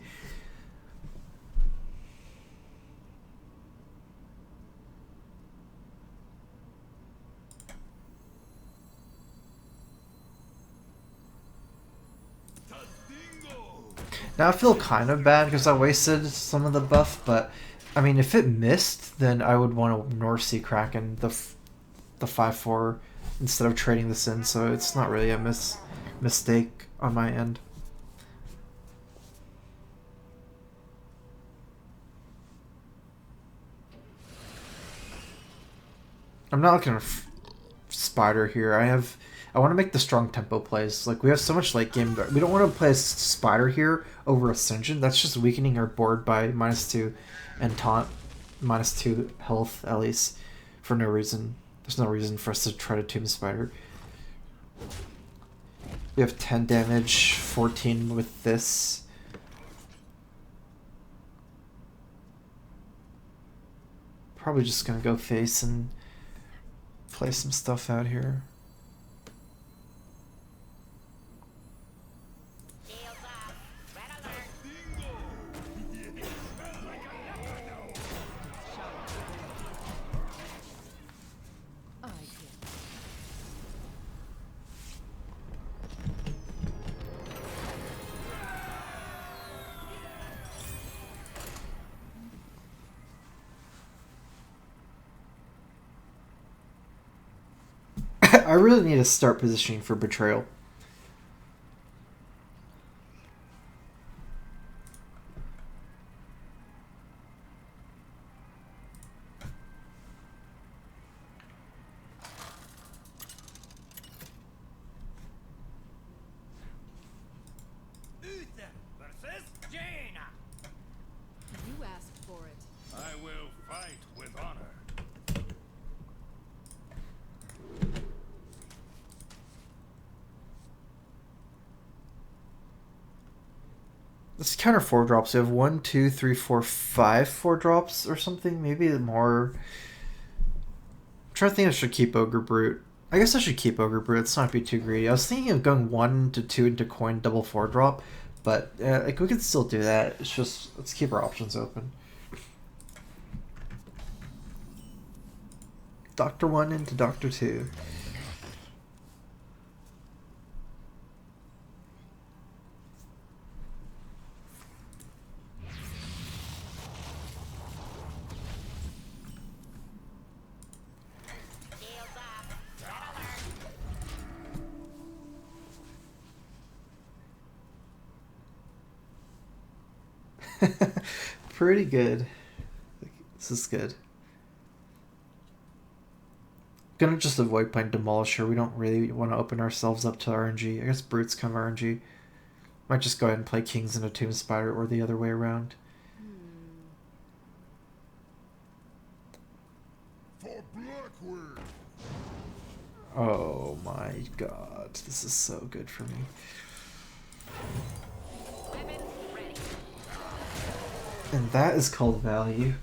Now I feel kind of bad because I wasted some of the buff, but I mean, if it missed, then I would want to North Kraken the 5/4 instead of trading this in. So it's not really a mistake on my end. I'm not looking at Spider here. I want to make the strong tempo plays. Like, we have so much late game. We don't want to play a Spider here over Ascension. That's just weakening our board by -2 and taunt -2 health, at least, for no reason. There's no reason for us to try to Tomb Spider. We have 10 damage, 14 with this. Probably just going to go face and play some stuff out here. I really need to start positioning for Betrayal. Uther versus Jaina. You asked for it. I will fight with honor. Let's counter 4-drops. We have 1, 2, 3, 4, 5 4-drops or something. Maybe more. I'm trying to think I should keep Ogre Brute. I guess I should keep Ogre Brute. Let's not be too greedy. I was thinking of going 1 to 2 into coin double 4-drop, but like we could still do that. It's just, let's keep our options open. Doctor 1 into Doctor 2. Pretty good. This is good. Gonna just avoid playing Demolisher. We don't really want to open ourselves up to RNG. I guess Brutes come RNG. Might just go ahead and play Kings and a Tomb Spider or the other way around. For Blackwood. Oh my god. This is so good for me. And that is called value.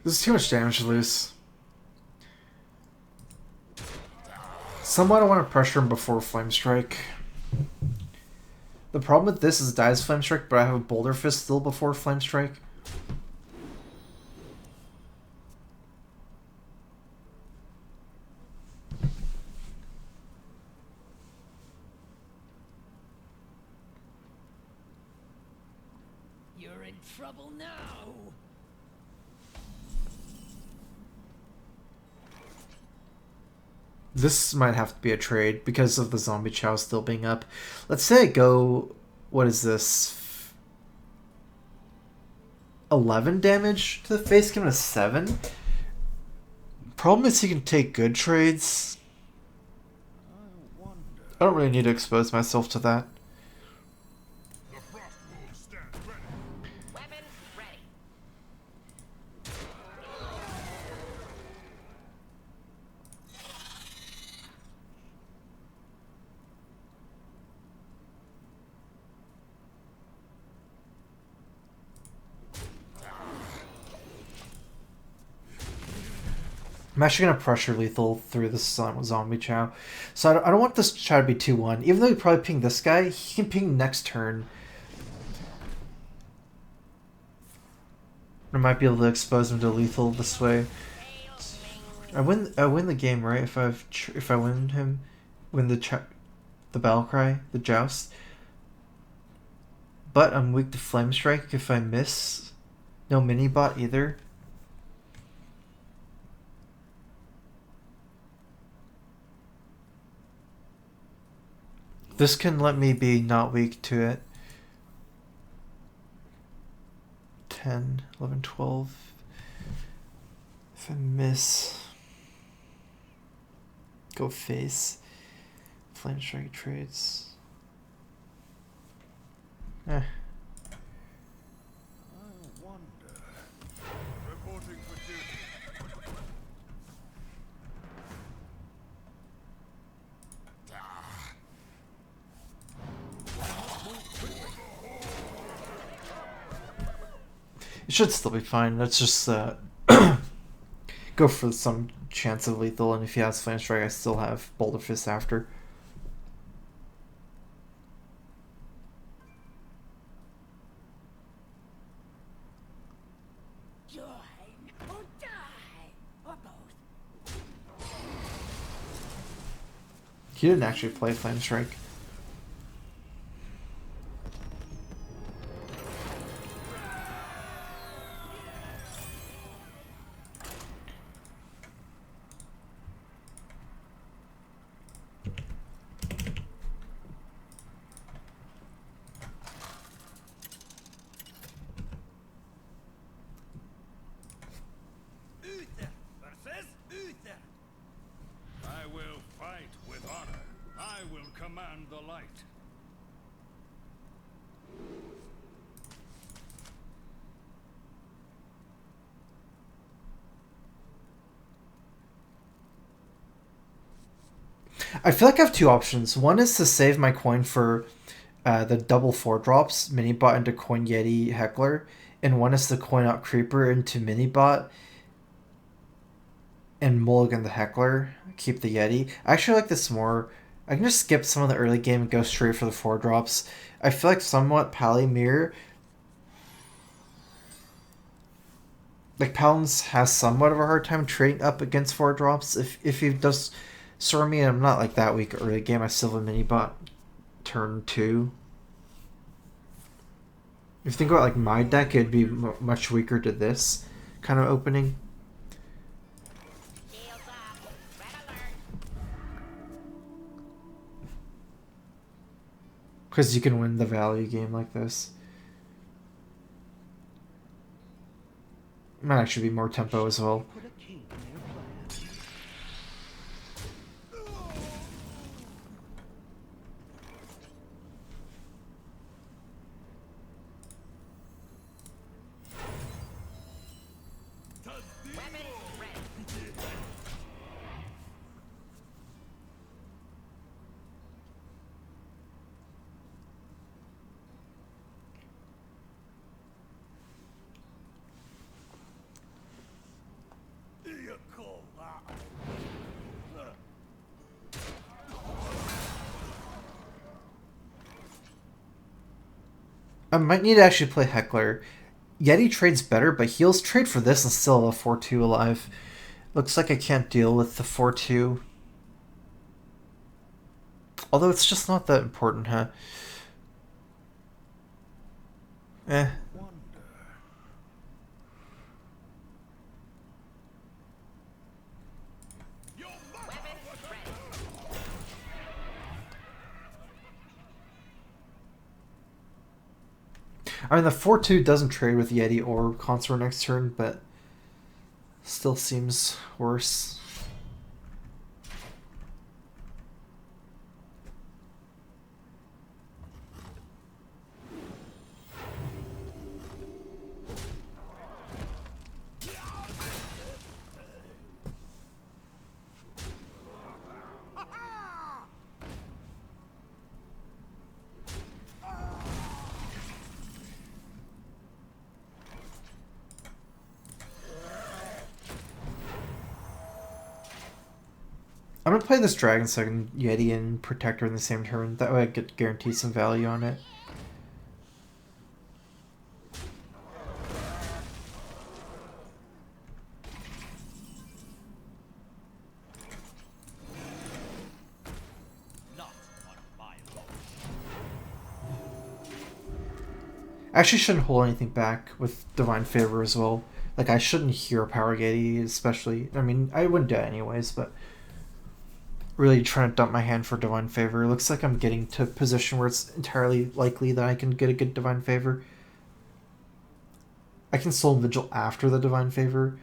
This is too much damage to lose. Somewhat I want to pressure him before Flame Strike. The problem with this is it dies Flame Strike, but I have a Boulder Fist still before Flame Strike. You're in trouble now. This might have to be a trade because of the Zombie Chow still being up. Let's say I go... What is this? 11 damage to the face, give him a 7. Problem is he can take good trades. I don't really need to expose myself to that. The frost wolves stand ready. Weapon ready. I'm actually going to pressure lethal through this Zombie Chow. So I don't want this Chow to be 2-1. Even though he probably ping this guy, he can ping next turn. I might be able to expose him to lethal this way. I win the game, right? If I win him, win the battle cry, the joust. But I'm weak to Flame Strike if I miss. No mini bot either. This can let me be not weak to it. 10, 11, 12. If I miss, go face. Flame Strike trades. I wonder. Reporting for duty. It should still be fine. Let's just go for some chance of lethal, and if he has Flame Strike, I still have Boulder Fist after. Join or die, or both. He didn't actually play Flame Strike. Uther versus Uther. I will fight with honor. I will command the light. I feel like I have two options. One is to save my coin for the double 4-drops, Minibot into Coin Yeti Heckler, and one is to coin out Creeper into Minibot and mulligan the Heckler, keep the Yeti. I actually like this more. I can just skip some of the early game and go straight for the 4-drops. I feel like somewhat Pally Mirror. Like Paladins has somewhat of a hard time trading up against 4-drops. If he does Storm me, I'm not like that weak early game. I still have a Minibot turn 2. If you think about like my deck, it'd be much weaker to this kind of opening. Shields up. Red alert. Because you can win the value game like this. Might actually be more tempo as well. Put a king in your plan. Weapon ready. I might need to actually play Heckler. Yeti trades better, but heals trade for this and still have a 4-2 alive. Looks like I can't deal with the 4-2. Although it's just not that important, huh? Eh. Weapon ready. I mean, the 4-2 doesn't trade with Yeti or Consort next turn, but still seems worse. I'm gonna play this Dragon so I can Yeti and Protector in the same turn. That way I get guaranteed some value on it. I actually shouldn't hold anything back with Divine Favor as well. Like, I shouldn't Hero Power Yeti, especially. I mean, I wouldn't do it anyways, but really trying to dump my hand for Divine Favor. It looks like I'm getting to a position where it's entirely likely that I can get a good Divine Favor. I can Soul Vigil after the Divine Favor.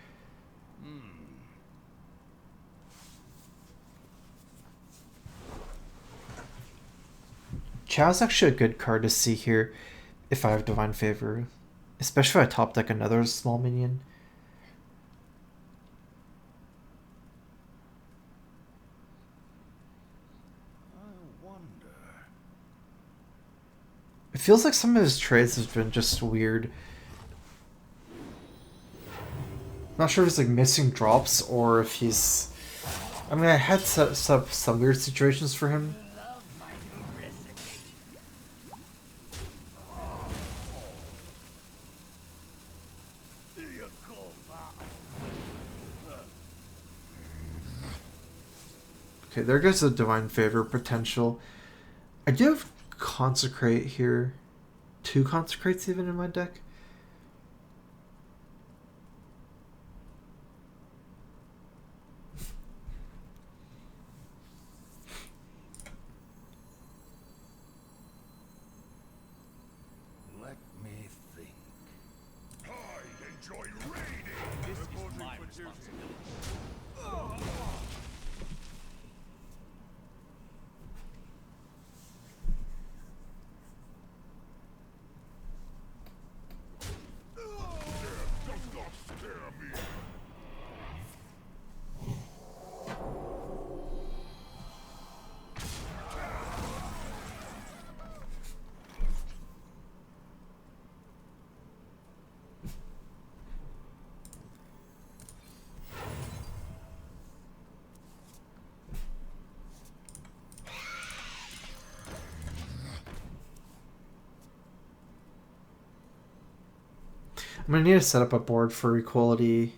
Chow's actually a good card to see here if I have Divine Favor. Especially if I top deck another small minion. It feels like some of his trades have been just weird. Not sure if it's like missing drops or if he's... I mean, I had some weird situations for him. Okay, there goes the Divine Favor potential. I do have Consecrate here. 2 Consecrates even in my deck. Let me think. I enjoy raiding. This is my responsibility. Does not scare me. I'm gonna need to set up a board for equality.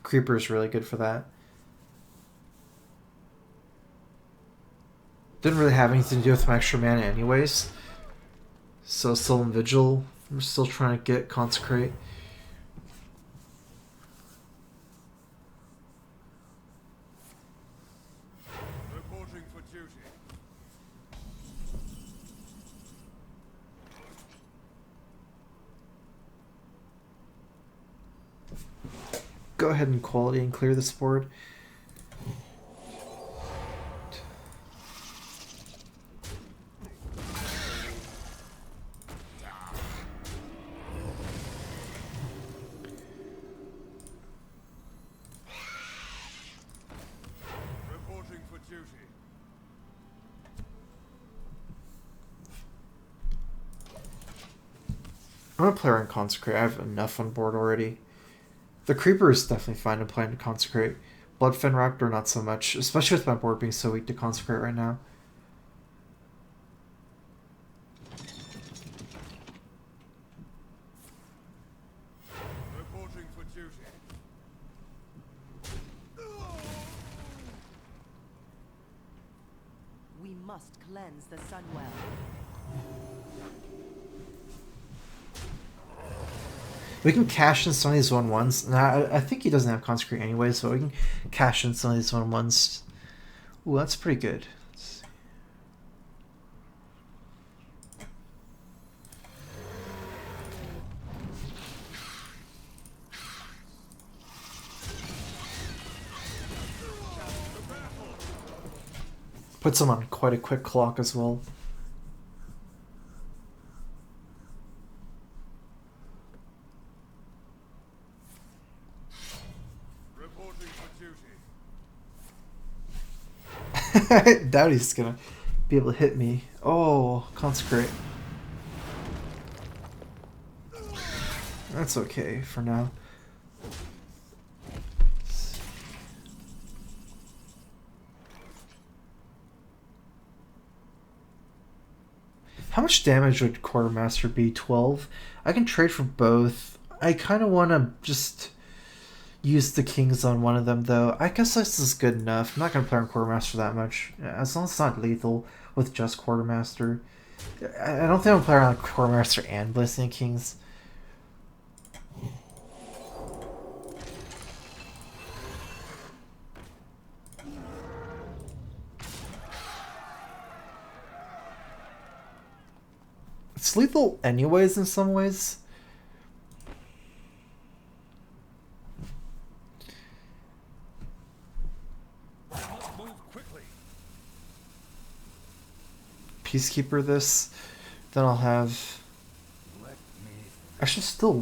Creeper is really good for that. Didn't really have anything to do with my extra mana anyways. So still in Vigil. I'm still trying to get Consecrate. Reporting for duty. Go ahead and quality and clear this board. Reporting for duty. I'm gonna play around Consecrate. I have enough on board already. The Creeper is definitely fine to play to Consecrate. Bloodfen Raptor not so much, especially with my board being so weak to Consecrate right now. must cleanse the Sunwell. We can cash in some of these 1/1s. Now, I think he doesn't have Consecrate anyway, so we can cash in some of these 1/1s. Ooh, that's pretty good. Let's see. Puts him on quite a quick clock as well. Reporting for duty. I doubt he's gonna be able to hit me. Oh, Consecrate. That's okay for now. How much damage would Quartermaster be? 12? I can trade for both. I kind of want to just use the kings on one of them, though. I guess this is good enough. I'm not going to play on Quartermaster that much. As long as it's not lethal with just Quartermaster. I don't think I'm going to play around Quartermaster and Blessing Kings. It's lethal anyways in some ways. Must move quickly. Peacekeeper this. Then I'll have... Let me. I should still...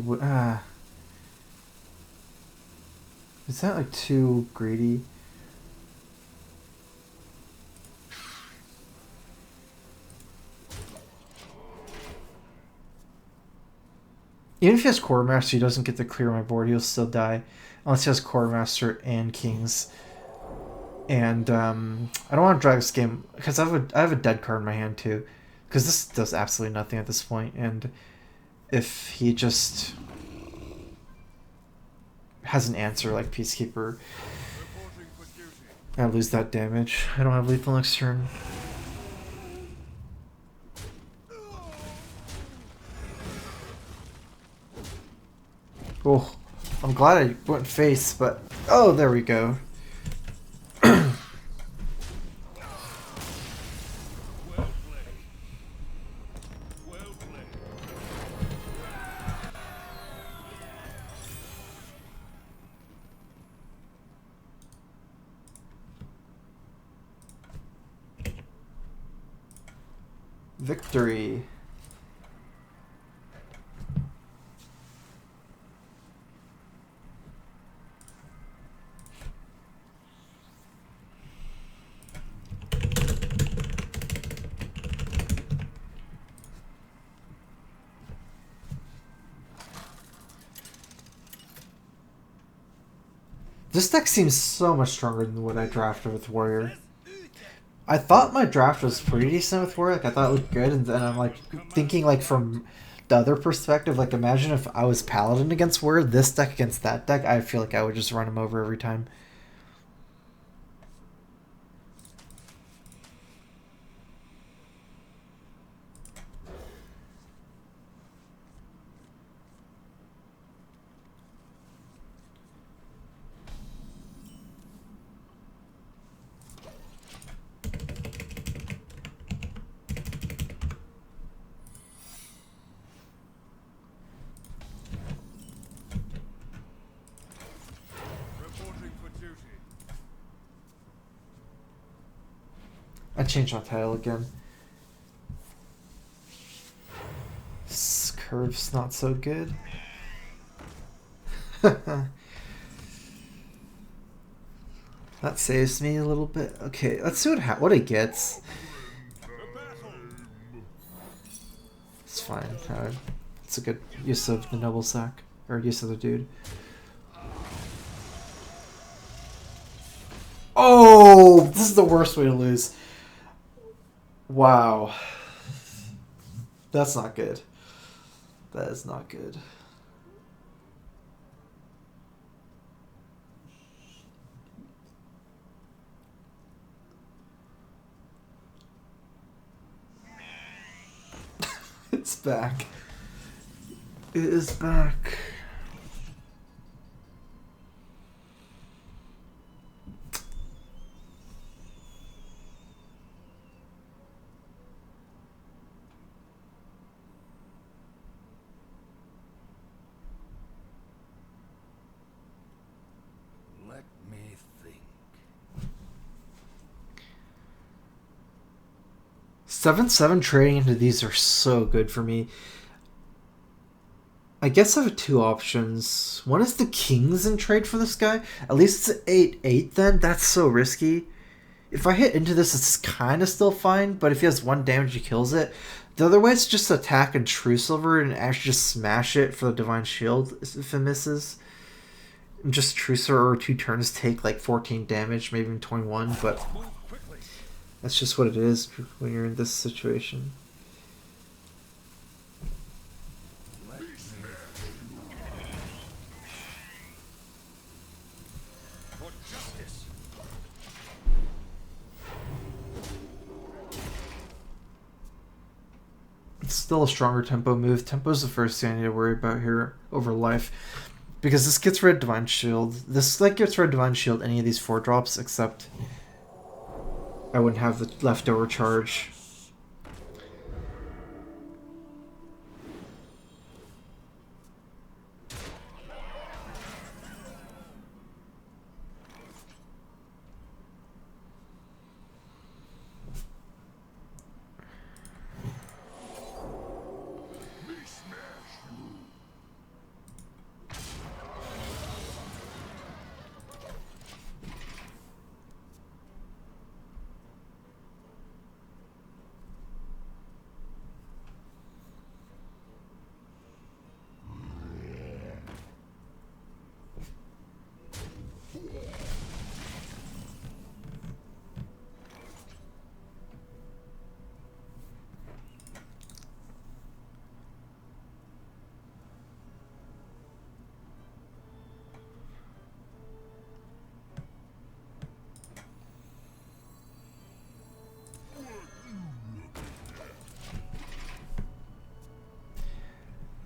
Is that like too greedy? Even if he has Quartermaster, he doesn't get to clear my board. He'll still die. Unless he has Quartermaster and Kings. And I don't want to drag this game because I have a dead card in my hand too. Because this does absolutely nothing at this point. And if he just has an answer like Peacekeeper, Reporting for duty. I lose that damage. I don't have lethal next turn. Oh, I'm glad I went face, but oh, there we go. Well played. Well played. Victory. This deck seems so much stronger than what I drafted with Warrior. I thought my draft was pretty decent with Warrior. Like, I thought it looked good, and then I'm like thinking like from the other perspective. Like, imagine if I was Paladin against Warrior, this deck against that deck. I feel like I would just run him over every time. Reporting for duty. I changed my title again. This curve's not so good. That saves me a little bit. Okay, let's see what it gets. The battle. It's fine. It's a good use of the noble sack, or use of the dude. Oh, this is the worst way to lose. Wow. That's not good. That is not good. It's back. It is back. Let me think. 7/7 trading into these are so good for me. I guess I have two options. One is the kings in trade for this guy. At least it's 8/8 then. That's so risky. If I hit into this, it's kind of still fine, but if he has 1 damage, he kills it. The other way is just attack and True Silver and actually just smash it for the Divine Shield if it misses. And just True Silver or 2 turns take like 14 damage, maybe even 21, but Move quickly. that's just what it is when you're in this situation. Let me for justice. It's still a stronger tempo move. Tempo is the first thing I need to worry about here over life. Because this gets rid of Divine Shield. This like gets rid of Divine Shield any of these 4 drops, except I wouldn't have the leftover charge.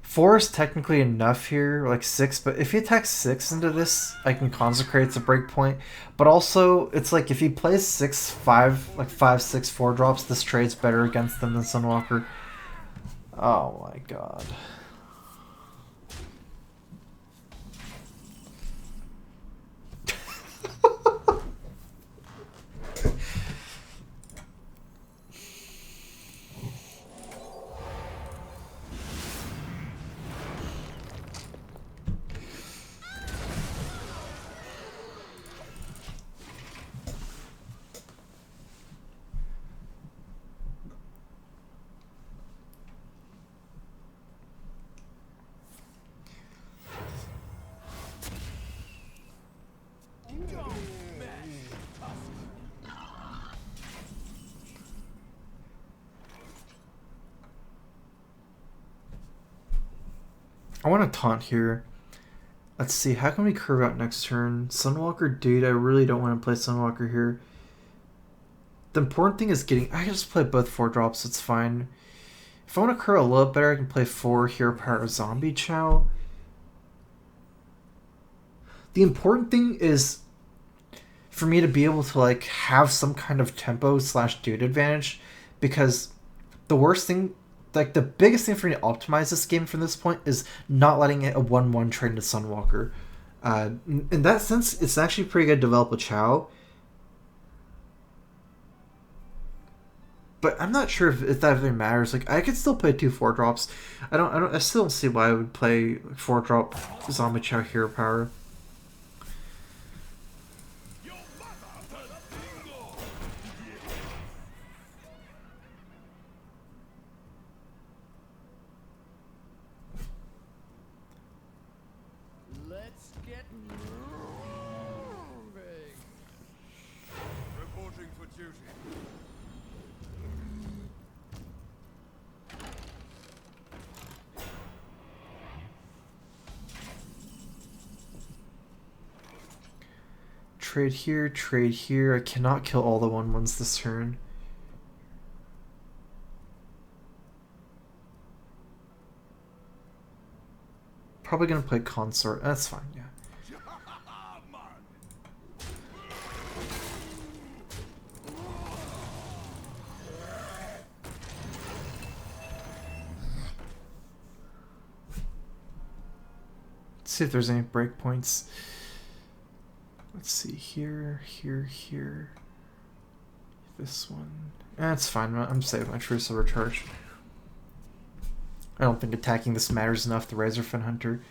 Four is technically enough here, like 6, but if he attacks 6 into this, I can consecrate it's a breakpoint. But also, it's like if he plays 6/5, like 5/6/4 drops, this trade's better against them than Sunwalker. Oh my god. I want to taunt here. Let's see, how can we curve out next turn? Sunwalker, dude, I really don't want to play Sunwalker here. The important thing is getting... I can just play both 4 drops, it's fine. If I want to curve a little better, I can play 4 Hero Power Zombie Chow. The important thing is for me to be able to like have some kind of tempo / dude advantage, because the worst thing... Like, the biggest thing for me to optimize this game from this point is not letting it a 1/1 trade into Sunwalker. In that sense, it's actually pretty good to develop a Chow. But I'm not sure if that really matters. Like, I could still play 2 4 drops. I still don't see why I would play 4 drop Zombie Chow Hero Power. Let's get moving. Reporting for duty. Trade here, trade here. I cannot kill all the 1/1s this turn. probably gonna play consort. That's fine, yeah. Let's see if there's any breakpoints. Let's see here, here, here. This one. That's fine. I'm saving my Truce of Recharge. I don't think attacking this matters enough. The Razorfin Hunter.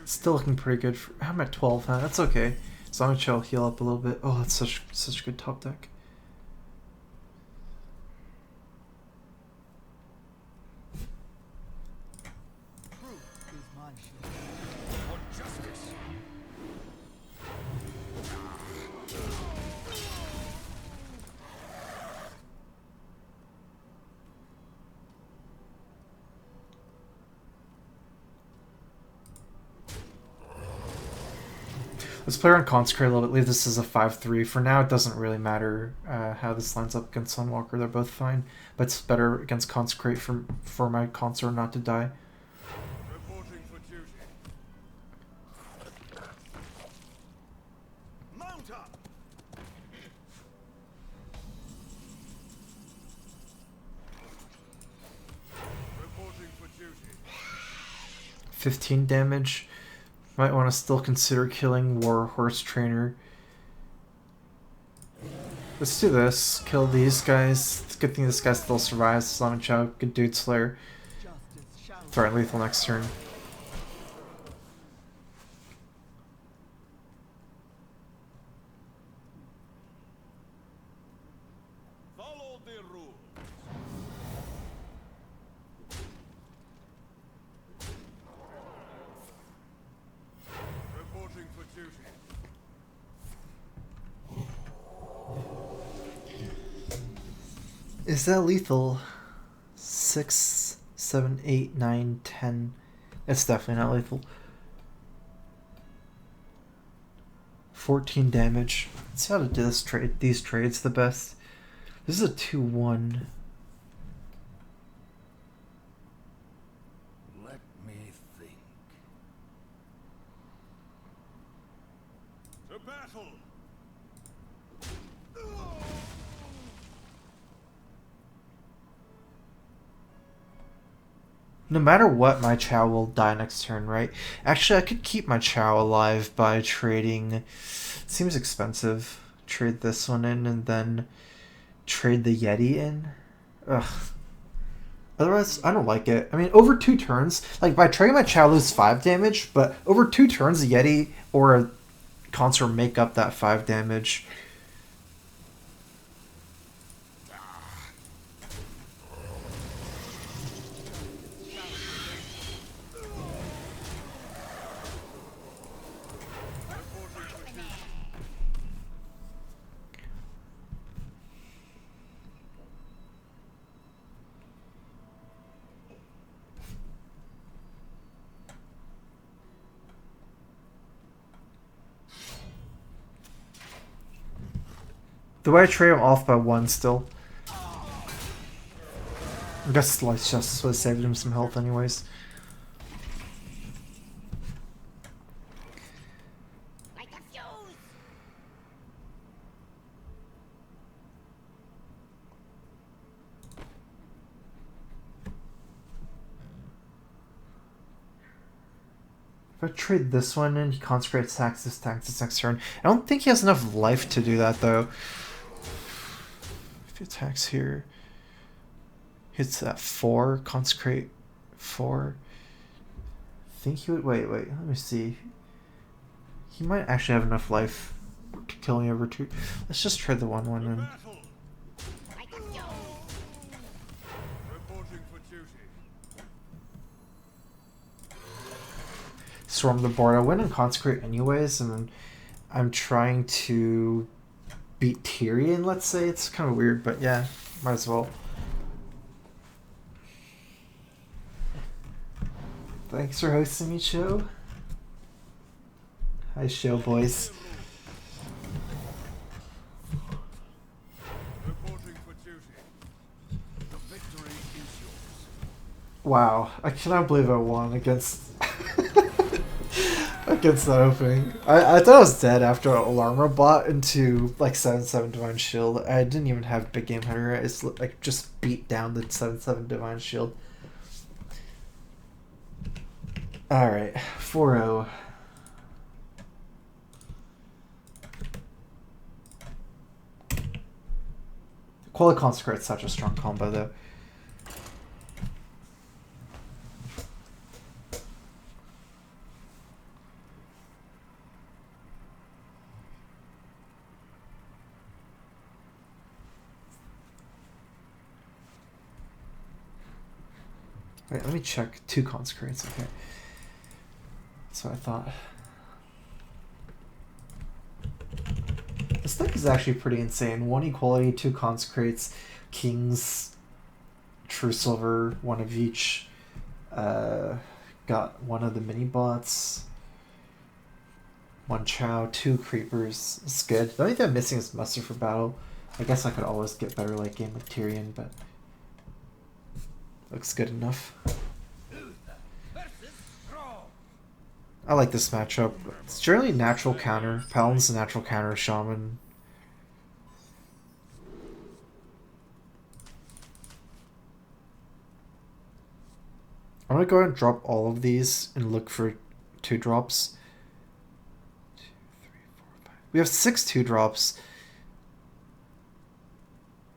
Still looking pretty good. I'm at 12, huh? That's okay. As long as I'll heal up a little bit. Oh, that's such a good top deck. Truth is my shield. For justice. Let's play around Consecrate a little bit. Leave this as a 5-3. For now, it doesn't really matter how this lines up against Sunwalker. They're both fine. But it's better against Consecrate for my Consort not to die. Reporting for duty. Mount up. Reporting for duty. 15 damage. Might want to still consider killing Warhorse Trainer. Let's do this. Kill these guys. It's a good thing this guy still survives. Slamming Chow, good dude Slayer. Justice shall Threat lethal next turn. Follow the rules. Reporting for duty. Is that lethal? 6, 7, 8, 9, 10. It's definitely not lethal. 14 damage. Let's see how to do this trade. These trades the best. This is a 2-1. Let me think. To battle. No matter what, my Chow will die next turn, right? Actually, I could keep my Chow alive by trading... It seems expensive. Trade this one in and then trade the Yeti in. Ugh. Otherwise, I don't like it. I mean, over 2 turns, like by trading my Chow lose 5 damage, but over 2 turns, a Yeti or a Consort make up that 5 damage. The way I trade him off by 1 still. I guess Slice Justice would have saved him some health anyways. Like a fuse. If I trade this one in, he consecrates taxes next turn. I don't think he has enough life to do that though. If he attacks here, hits that 4, consecrate 4. I think he would wait, let me see. He might actually have enough life to kill me over 2. Let's just trade the 1/1 in. Battle. Like a fuse. Reporting storm the board. I win and consecrate anyways, and I'm trying to beat Tyrion, let's say. It's kind of weird, but yeah, might as well. Thanks for hosting me, show. Hi, show boys. Reporting for duty. The victory is yours. Wow, I cannot believe I won against against that opening. I thought I was dead after Alarma bot into like 7/7 Divine Shield. I didn't even have big game hunter. I just, like just beat down the 7/7 Divine Shield. Alright, 4-0. Quality Consecrate's such a strong combo though. Wait, let me check 2 Consecrates, okay. That's what I thought. This deck is actually pretty insane. 1 Equality, 2 Consecrates, Kings, True Silver, 1 of each. Got 1 of the mini bots. 1 Chow, 2 Creepers. It's good. The only thing I'm missing is Muster for Battle. I guess I could always get better late game with Tyrion, but looks good enough. I like this matchup. It's generally natural counter. Paladin's a natural counter. Shaman. I'm gonna go ahead and drop all of these and look for 2 drops. 2, 3, 4, 5. We have 6 2-drops.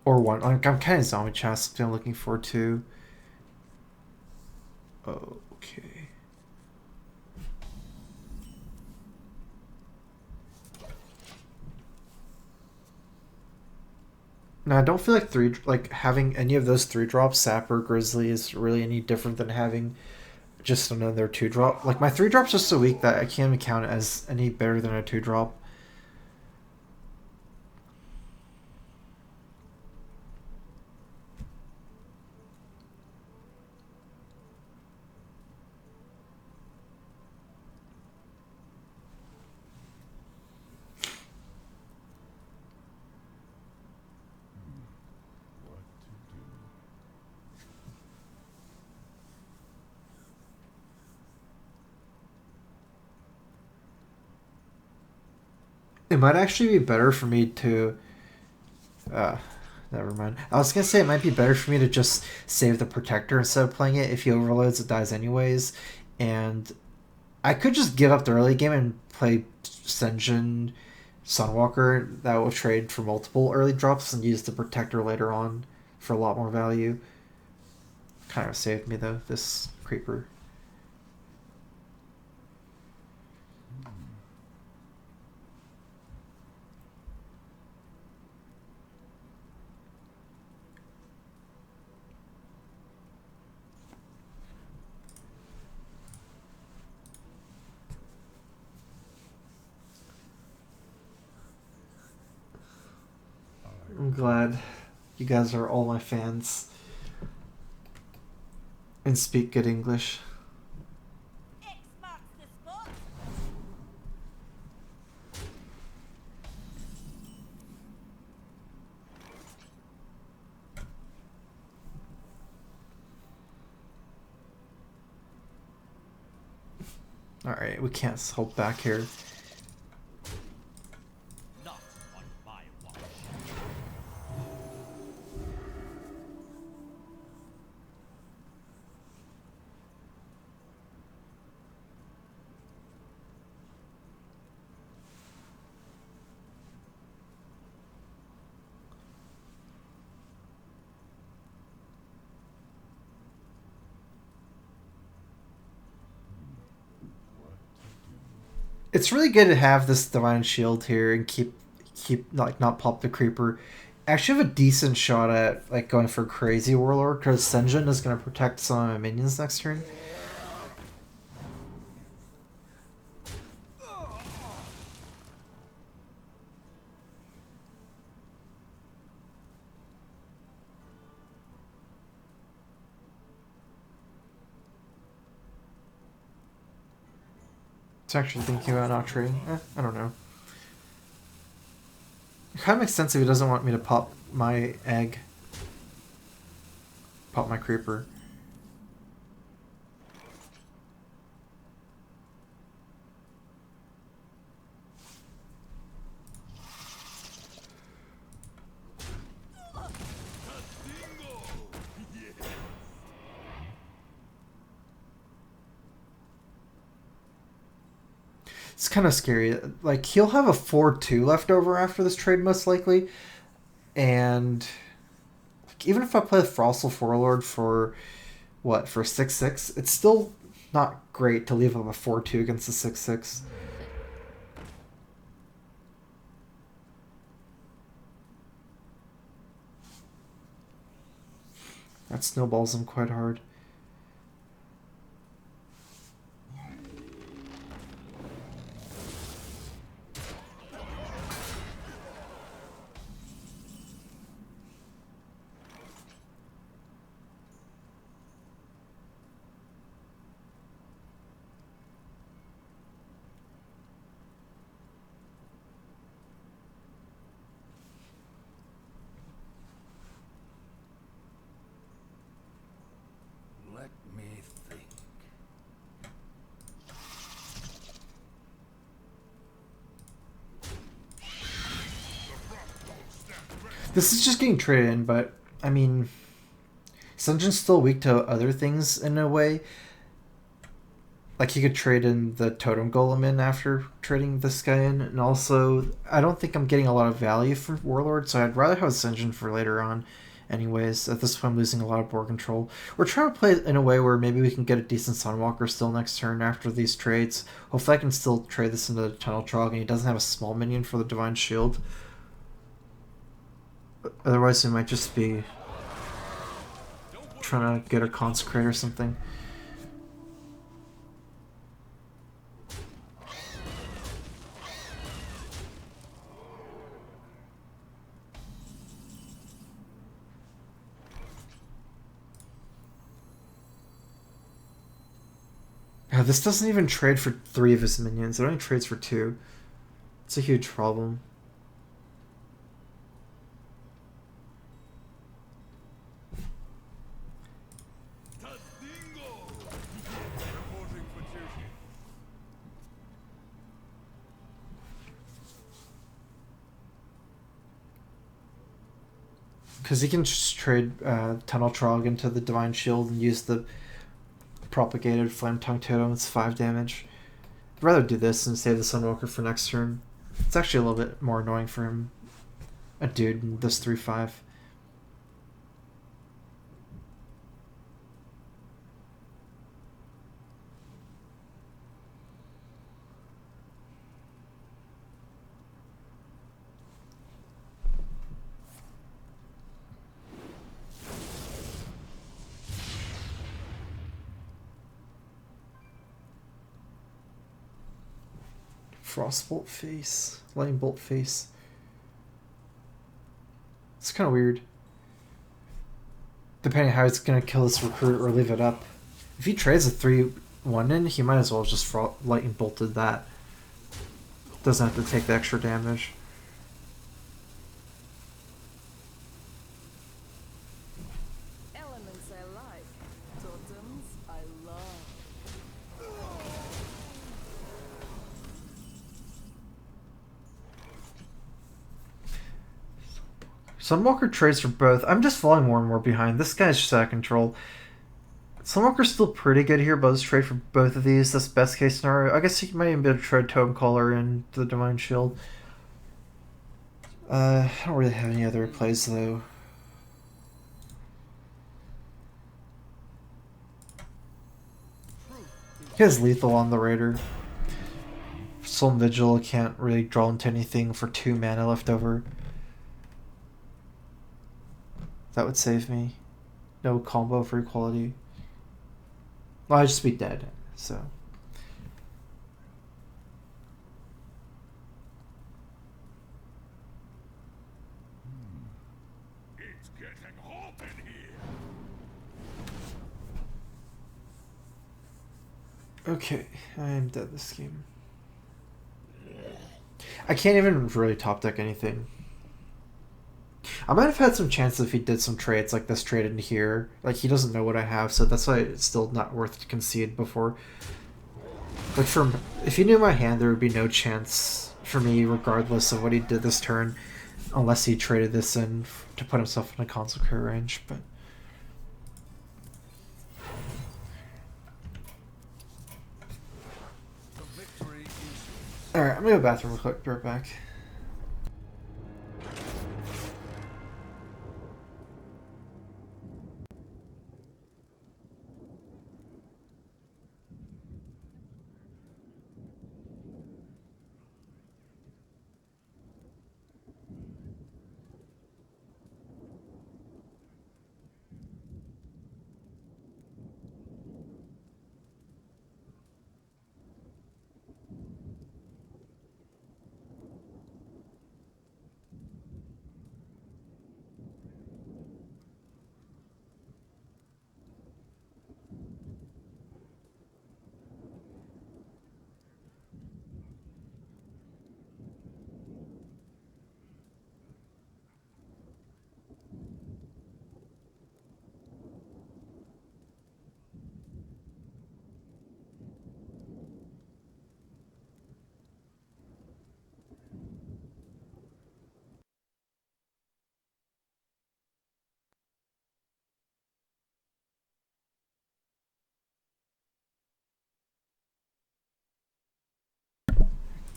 Or 1. I'm kind of zombie chest. I'm looking for 2. Okay. Now, I don't feel like having any of those 3-drops, Sapper, Grizzly, is really any different than having just another 2-drop. Like, my 3-drop's just so weak that I can't even count it as any better than a 2-drop. It might actually be better for me to... never mind. I was going to say it might be better for me to just save the Protector instead of playing it. If he overloads, it dies anyways. And I could just give up the early game and play Senjin Sunwalker. That will trade for multiple early drops and use the Protector later on for a lot more value. Kind of saved me though, this Creeper. I'm glad you guys are all my fans and speak good English. X marks the spot. Alright, we can't hold back here. Not on my watch. It's really good to have this Divine Shield here and keep like not pop the Creeper. I actually have a decent shot at like going for Crazy Warlord because Senjin is going to protect some of my minions next turn. It's actually thinking about not trading. I don't know. It kind of makes sense if he doesn't want me to pop my egg. Pop my creeper. It's kind of scary. Like, he'll have a 4-2 left over after this trade, most likely. And like, even if I play the Frostal Warlord for, what, for 6-6, it's still not great to leave up a 4-2 against the 6-6. That snowballs him quite hard. Let me think. This is just getting traded in, but, I mean, Sunjin's still weak to other things in a way. Like, he could trade in the Totem Golem in after trading this guy in, and also, I don't think I'm getting a lot of value from Warlord, so I'd rather have Sunjin for later on. Anyways, at this point I'm losing a lot of board control. We're trying to play it in a way where maybe we can get a decent Sunwalker still next turn after these trades. Hopefully I can still trade this into the Tunnel Trog, and he doesn't have a small minion for the Divine Shield. Otherwise, we might just be trying to get a Consecrate or something. Yeah, this doesn't even trade for 3 of his minions. It only trades for 2. It's a huge problem. Reporting for duty. Because he can just trade Tunnel Trog into the Divine Shield and use the Propagated Flame Tongue Totem. It's 5 damage. I'd rather do this and save the Sunwalker for next turn. It's actually a little bit more annoying for him. A dude in this 3-5. Frostbolt face. Lightning Bolt face. It's kind of weird. Depending on how he's going to kill this recruit or leave it up. If he trades a 3-1 in, he might as well just Lightning Bolted that. Doesn't have to take the extra damage. Elements I like. Totems I love. Sunwalker trades for both. I'm just falling more and more behind. This guy's just out of control. Sunwalker's still pretty good here, but let's trade for both of these. That's best case scenario. I guess he might even be able to trade Totem Caller and the Divine Shield. I don't really have any other plays though. He has lethal on the Raider. Soul Vigil can't really draw into anything for 2 mana left over. That would save me. No combo for equality. Well, I'd just be dead, so. It's getting hot in here. Okay, I am dead this game. I can't even really top deck anything. I might have had some chances if he did some trades like this trade in here. Like, he doesn't know what I have, so that's why it's still not worth to concede before. Like, if he knew my hand, there would be no chance for me, regardless of what he did this turn, unless he traded this in to put himself in a console carry range. But The victory is alright, I'm gonna go to the bathroom real quick. Be right back.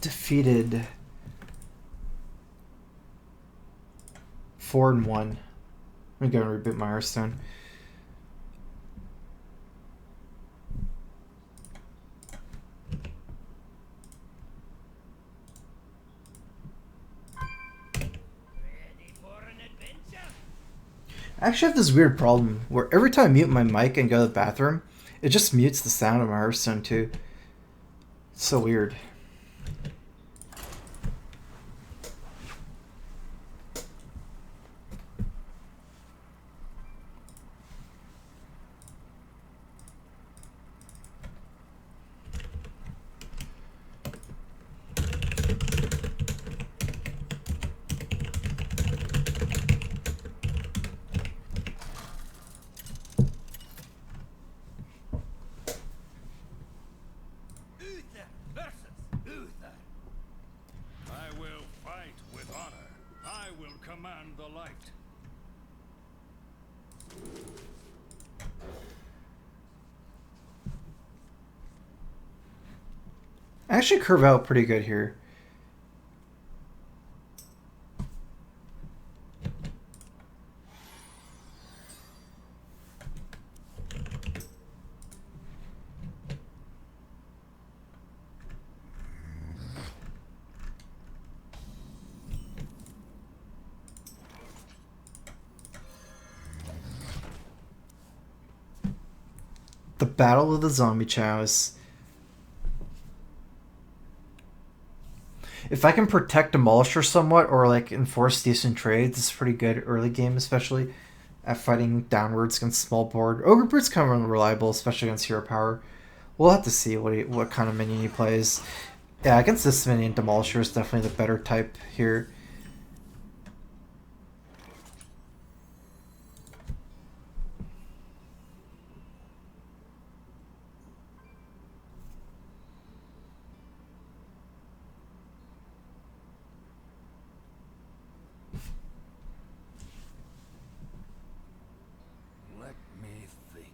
Defeated 4-1. Let me go and reboot my Hearthstone. Ready for an adventure? I actually have this weird problem where every time I mute my mic and go to the bathroom, it just mutes the sound of my Hearthstone too. It's so weird. Uther versus Uther. I will fight with honor. I will command the light. I actually curve out pretty good here. The Battle of the Zombie Chows. If I can protect Demolisher somewhat or like enforce decent trades, it's pretty good early game, especially at fighting downwards against small board. Ogre Brute's kind of unreliable, especially against hero power. We'll have to see what kind of minion he plays. Yeah, against this minion, Demolisher is definitely the better type here. Let me think.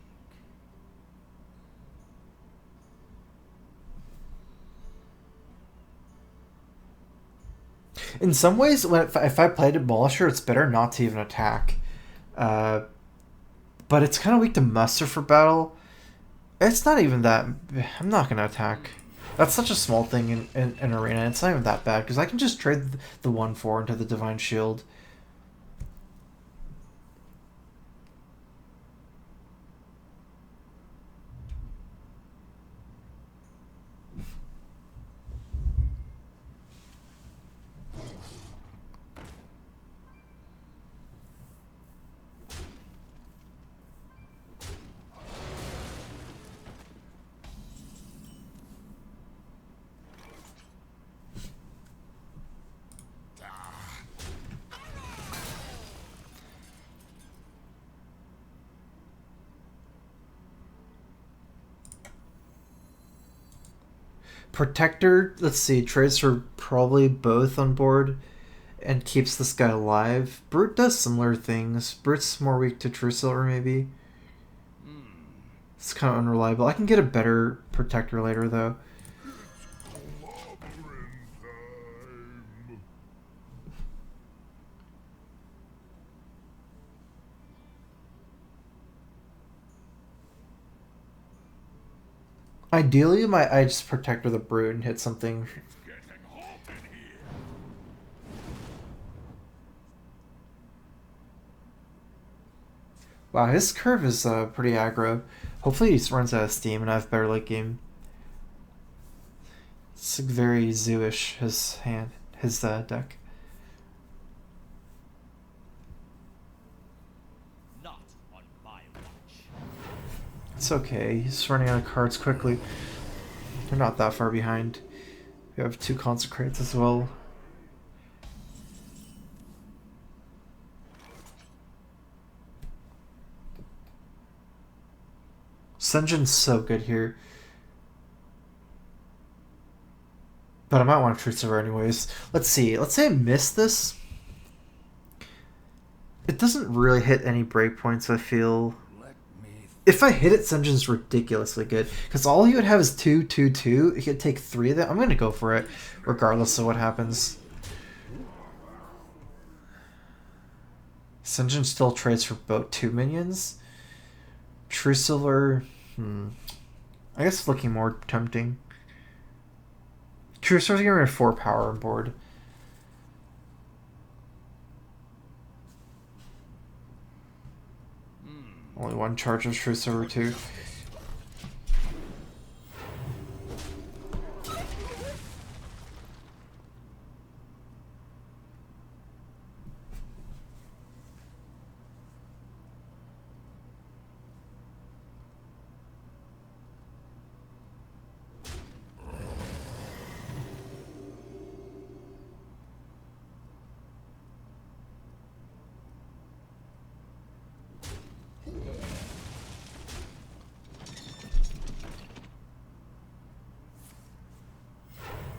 In some ways, if I play Demolisher, it's better not to even attack. Uh, but it's kind of weak to muster for battle. It's not even that... I'm not going to attack. That's such a small thing in Arena. It's not even that bad, because I can just trade the 1/4 into the Divine Shield. Protector, let's see, trades for probably both on board and keeps this guy alive. Brute does similar things. Brute's more weak to True Silver, maybe. It's kind of unreliable. I can get a better Protector later, though. Ideally, I just Protector the Brute and hit something. Getting hot in here. Wow, his curve is pretty aggro. Hopefully he runs out of steam and I have better late game. It's like very zoo-ish, his deck. Not on my watch. It's okay, he's running out of cards quickly. They're not that far behind. We have 2 Consecrates as well. Sunjin's so good here. But I might want to Truth Silver anyways. Let's see. Let's say I miss this. It doesn't really hit any breakpoints, I feel. Let me. If I hit it, Sunjin's ridiculously good. Because all he would have is 2, 2, 2. He could take 3 of them. I'm going to go for it, regardless of what happens. Sunjin still trades for about 2 minions. True Silver, I guess it's looking more tempting. True Silver's getting rid of 4 power on board. Only 1 charge of True Silver too.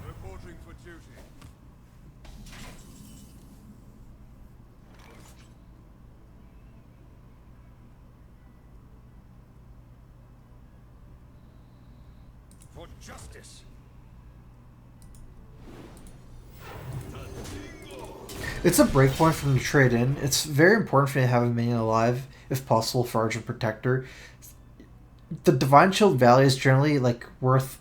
Reporting for duty. For justice. It's a breakpoint for me to trade in. It's very important for me to have a minion alive, if possible, for Argent Protector. The Divine Shield value is generally like worth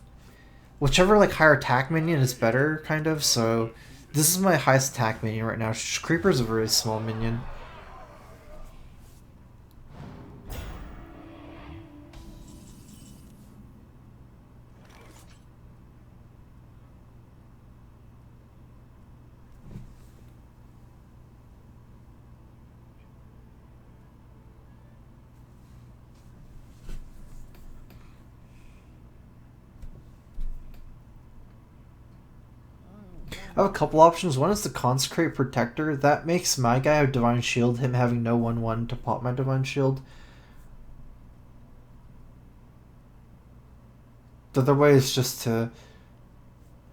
whichever like higher attack minion is better, kind of. So this is my highest attack minion right now. Creeper's a very small minion. I have a couple options. One is the Consecrate Protector. That makes my guy have Divine Shield, him having no 1/1 to pop my Divine Shield. The other way is just to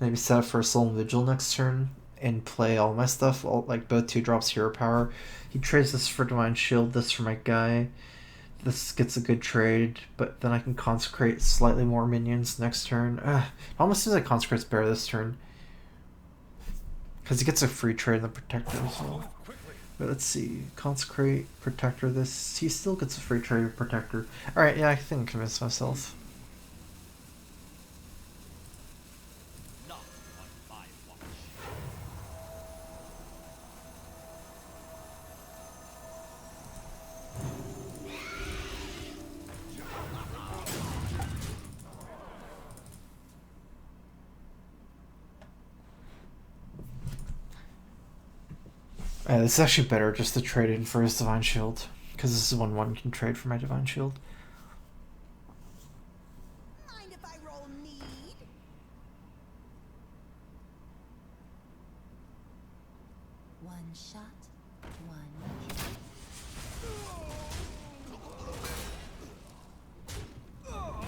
maybe set up for a Soul and Vigil next turn and play all my stuff, like both 2 drops hero power. He trades this for Divine Shield, this for my guy. This gets a good trade, but then I can Consecrate slightly more minions next turn. It almost seems like Consecrate's better this turn. Because he gets a free trade in the Protector as well. But let's see. Consecrate, Protector, this. He still gets a free trade with Protector. Alright, yeah, I think I convinced myself. Not on my watch. This is actually better just to trade in for his Divine Shield. Because this is 1/1 can trade for my Divine Shield. Mind if I roll need? One shot, one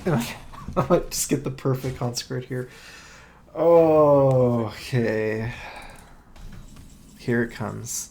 kill. I might just get the perfect Consecrate here. Oh, okay. Here it comes.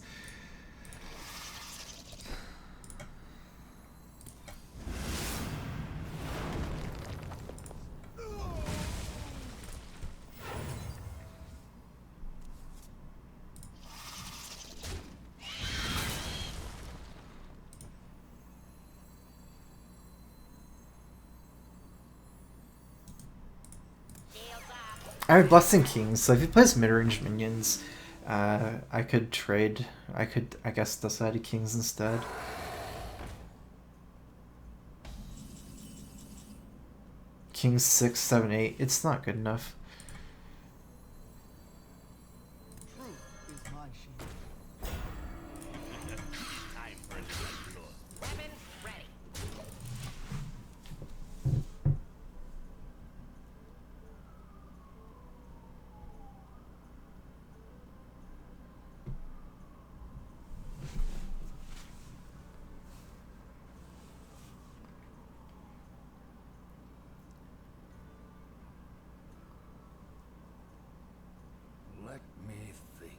I have Blessing Kings, so if he plays mid-range minions, I could trade. I guess, Decided Kings instead. Kings 6, 7, 8. It's not good enough. Truth is my shield. Time for a little Weapon ready. Let me think.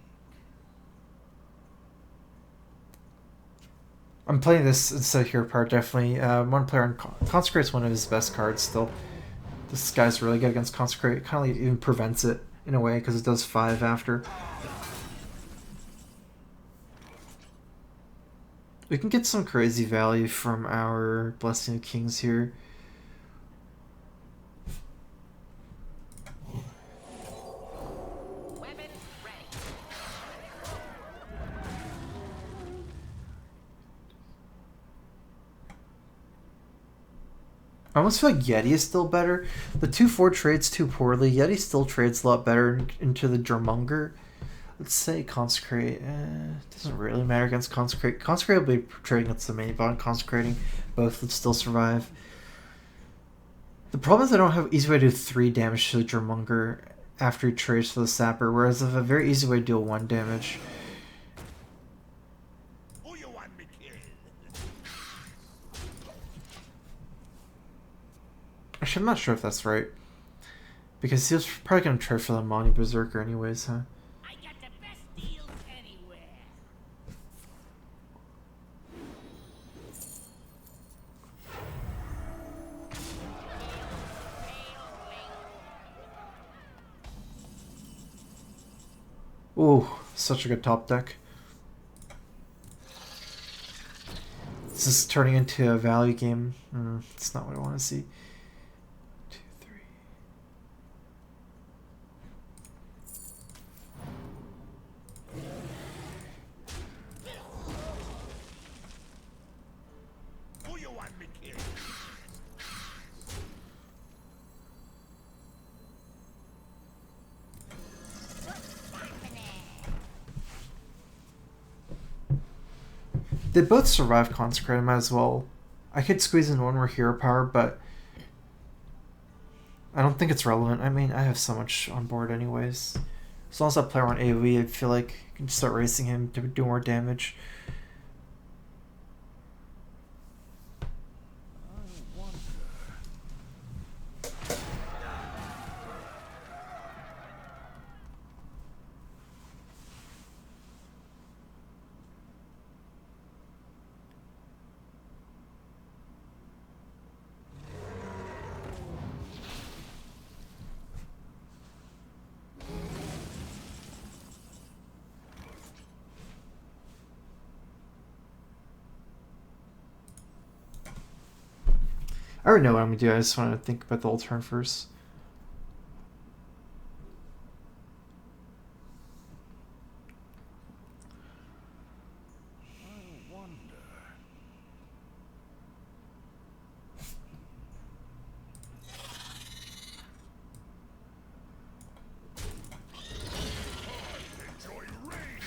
I'm playing this instead of Hero Power, definitely. One player on Consecrate's one of his best cards still. This guy's really good against Consecrate. It kind of even prevents it in a way because it does 5 after. We can get some crazy value from our Blessing of Kings here. Weapon ready. I almost feel like Yeti is still better. The 2-4 trades too poorly. Yeti still trades a lot better into the Drumonger. Let's say Consecrate. Doesn't really matter against Consecrate. Consecrate will be trading against the main bot. Consecrating. Both would still survive. The problem is I don't have an easy way to do 3 damage to the Drumonger after he trades for the Sapper, whereas I have a very easy way to deal 1 damage. Who you want me kill? Actually, I'm not sure if that's right. Because he was probably going to trade for the Monty Berserker anyways, huh? I got the best deals anywhere. Ooh, such a good top deck. This is turning into a value game. It's not what I want to see. 2, 3. Who you want me kill? They both survive Consecrate. I might as well. I could squeeze in one more Hero Power, but I don't think it's relevant. I mean, I have so much on board anyways. As long as I play on AoE, I feel like I can start racing him to do more damage. I already know what I'm gonna do. I just want to think about the whole turn first. I wonder. Enjoy rain.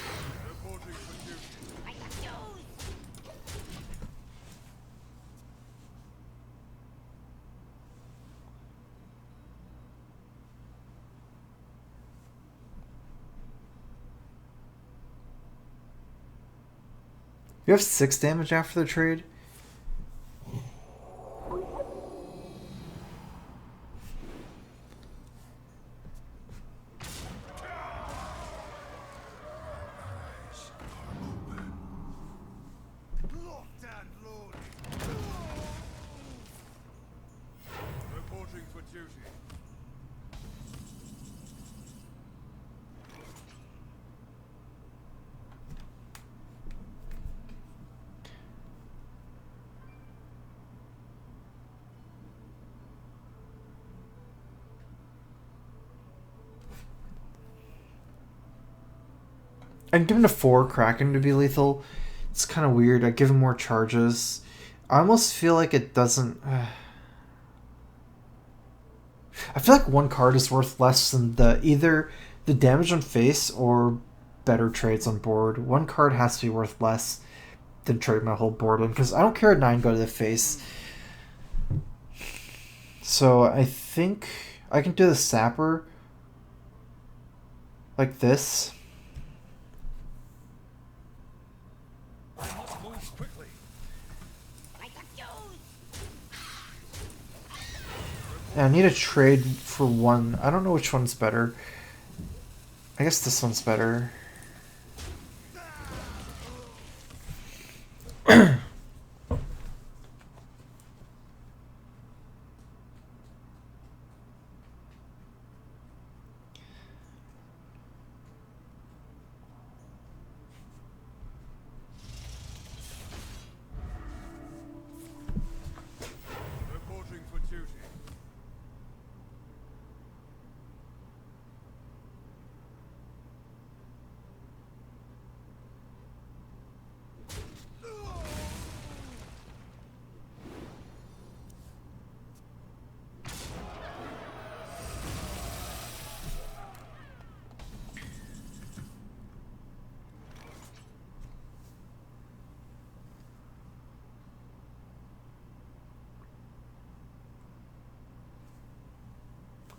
Reporting for duty. I got those. You have 6 damage after the trade. I'm giving a 4 Kraken to be lethal. It's kind of weird. I give him more charges. I almost feel like it doesn't... I feel like one card is worth less than either the damage on face or better trades on board. One card has to be worth less than trade my whole board in, because I don't care a 9 go to the face. So I think I can do the Sapper like this. Move quickly. I got you. Yeah, I need a trade for one. I don't know which one's better. I guess this one's better. Reporting for duty.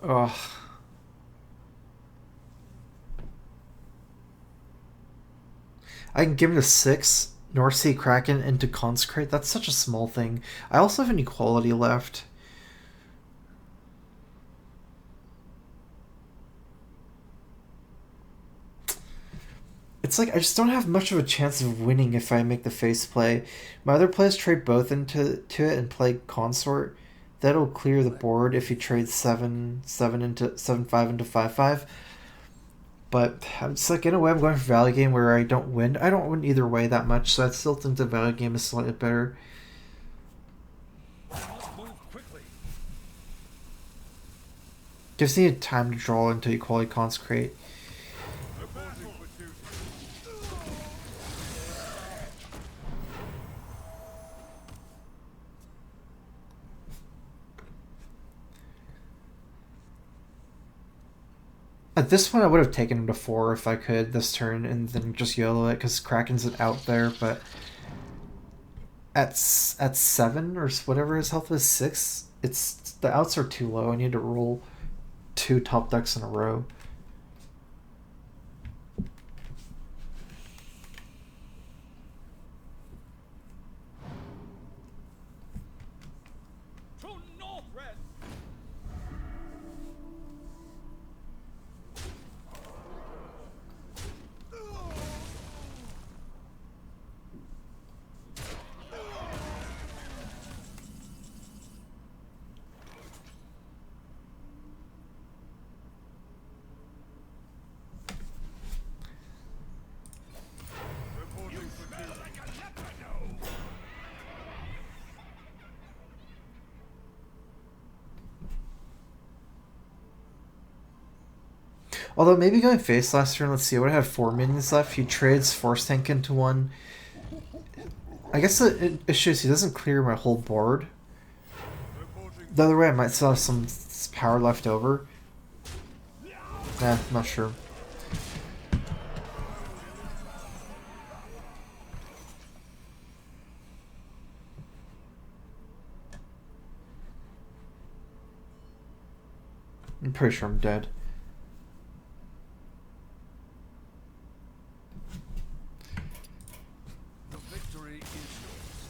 Ugh. I can give it a 6. North Sea Kraken into Consecrate. That's such a small thing. I also have an equality left. It's like I just don't have much of a chance of winning if I make the face play. My other players trade both into it and play Consort. That'll clear the board if he trades 7-5 into 5-5. But I'm just like, in a way, I'm going for value game where I don't win. I don't win either way that much, so I still think the value game is slightly better. Move quickly. Gives me time to draw into Equality Consecrate. Reporting for duty. At this point, I would have taken him to 4 if I could this turn, and then just YOLO it, because Kraken's out there, but at 7, or whatever his health is, 6, the outs are too low. I need to roll 2 top decks in a row. To North Red. Reporting for duty. Although maybe going face last turn, let's see, I would have 4 minions left. He trades Force Tank into 1. I guess the issue is he doesn't clear my whole board. Reporting. The other way, I might still have some power left over. I'm not sure. I'm pretty sure I'm dead. The victory is yours.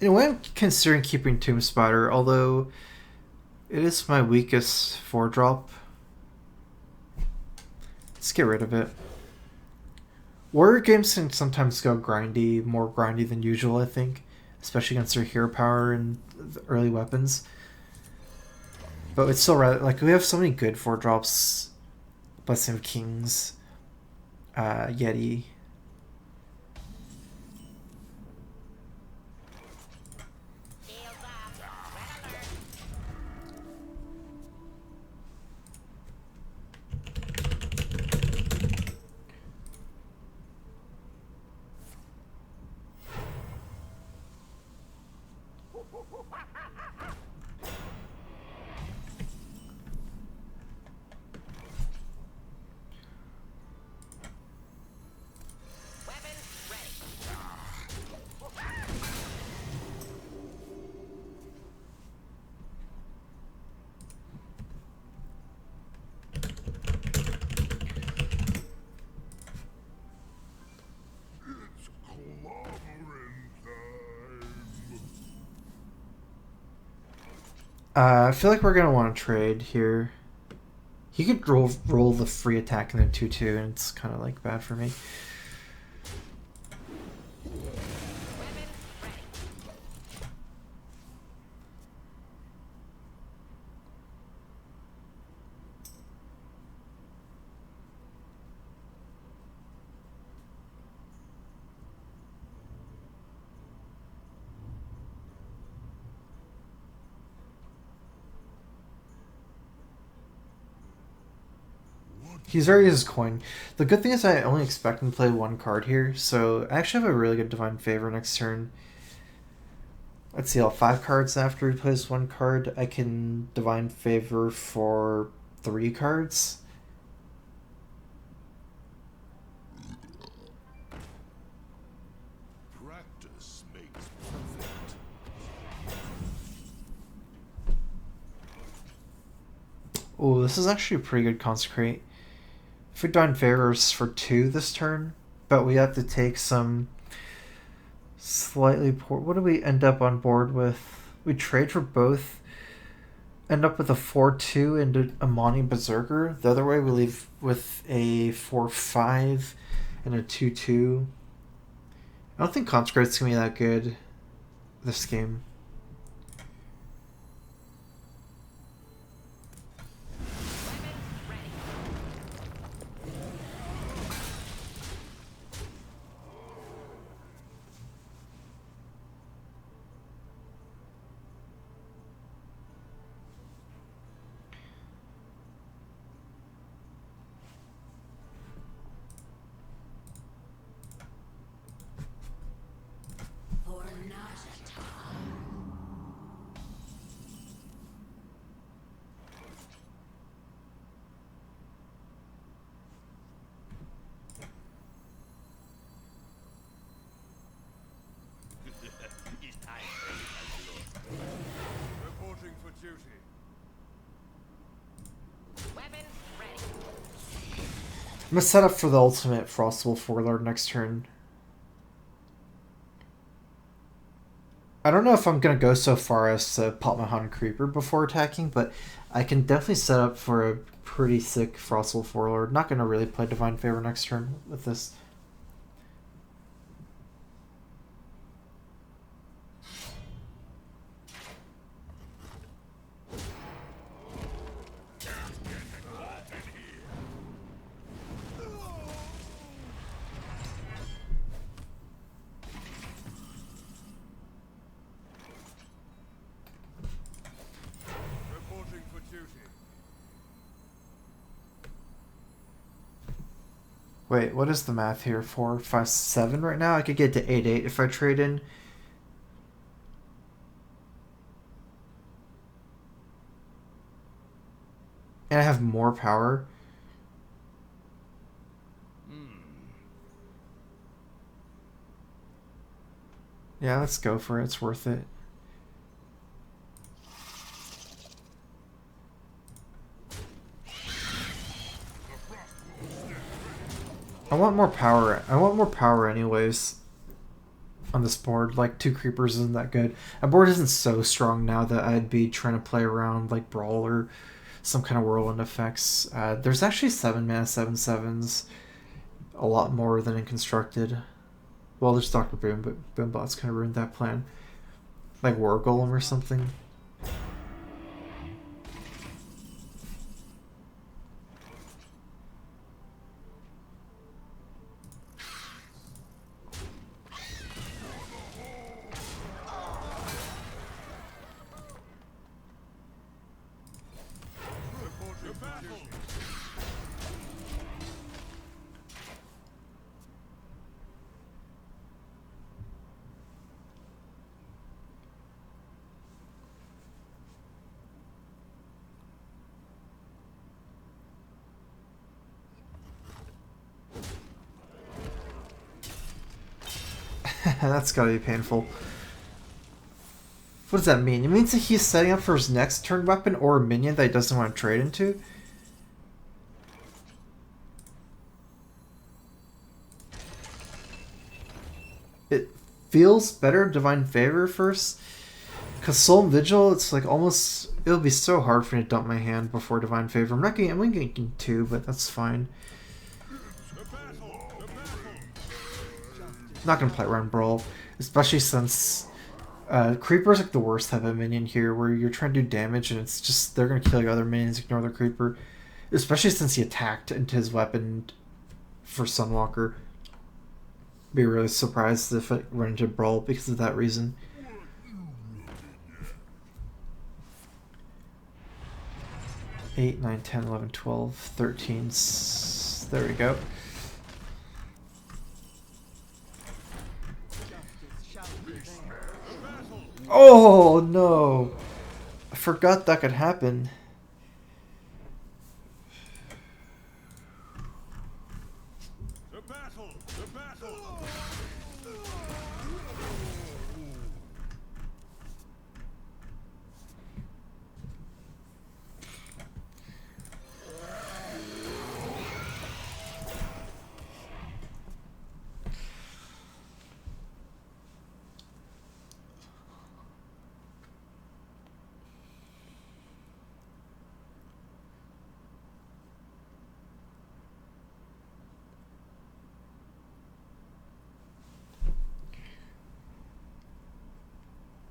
In a way, I'm considering keeping Tomb Spider, although it is my weakest 4-drop. Let's get rid of it. Warrior games can sometimes go grindy, more grindy than usual, I think. Especially against their hero power and early weapons. But it's still rather, like, we have so many good 4-drops. Blessing of Kings, Yeti. It's clobbering time. I feel like we're gonna want to trade here. He could roll the free attack and then 2/2, and it's kind of like bad for me. He's already used his coin. The good thing is I only expect him to play one card here, so I actually have a really good Divine Favor next turn. Let's see, all 5 cards after he plays 1 card. I can Divine Favor for 3 cards. Practice makes perfect. Oh, this is actually a pretty good Consecrate. If we Divine Favors for 2 this turn, but we have to take some slightly poor... What do we end up on board with? We trade for both. End up with a 4/2 and a Amani Berserker. The other way we leave with a 4/5 and a 2/2. I don't think Consecrate's gonna be that good this game. It's time for it. Reporting for duty. Weapons ready. I'm gonna set up for the ultimate Frostable Warlord next turn. I don't know if I'm gonna go so far as to pop my Haunted Creeper before attacking, but I can definitely set up for a pretty sick Frostable Warlord. Not gonna really play Divine Favor next turn with this. Reporting for duty. Wait, what is the math here? 4, 5, 7 right now? I could get to 8/8 if I trade in. And I have more power. Yeah, let's go for it. It's worth it. I want more power. I want more power anyways. on this board. Like 2 creepers isn't that good. A board isn't so strong now that I'd be trying to play around like Brawl or some kind of whirlwind effects. There's actually 7 mana 7/7s, a lot more than in constructed. Well, there's Dr. Boom, but Boombot's kind of ruined that plan. Like War Golem or something. That's gotta be painful. What does that mean? It means that he's setting up for his next turn weapon or a minion that he doesn't want to trade into? It feels better Divine Favor first. Because Soul Vigil, it's like almost... It'll be so hard for me to dump my hand before Divine Favor. I'm going to get 2, but that's fine. Not gonna play around Brawl, especially since Creeper's like the worst type of minion here, where you're trying to do damage and it's just they're gonna kill your other minions, ignore the Creeper. Especially since he attacked into his weapon for Sunwalker. Be really surprised if it run into Brawl because of that reason. Eight, 9, 10, 11, 12, 13. There we go. Oh no! I forgot that could happen. The battle!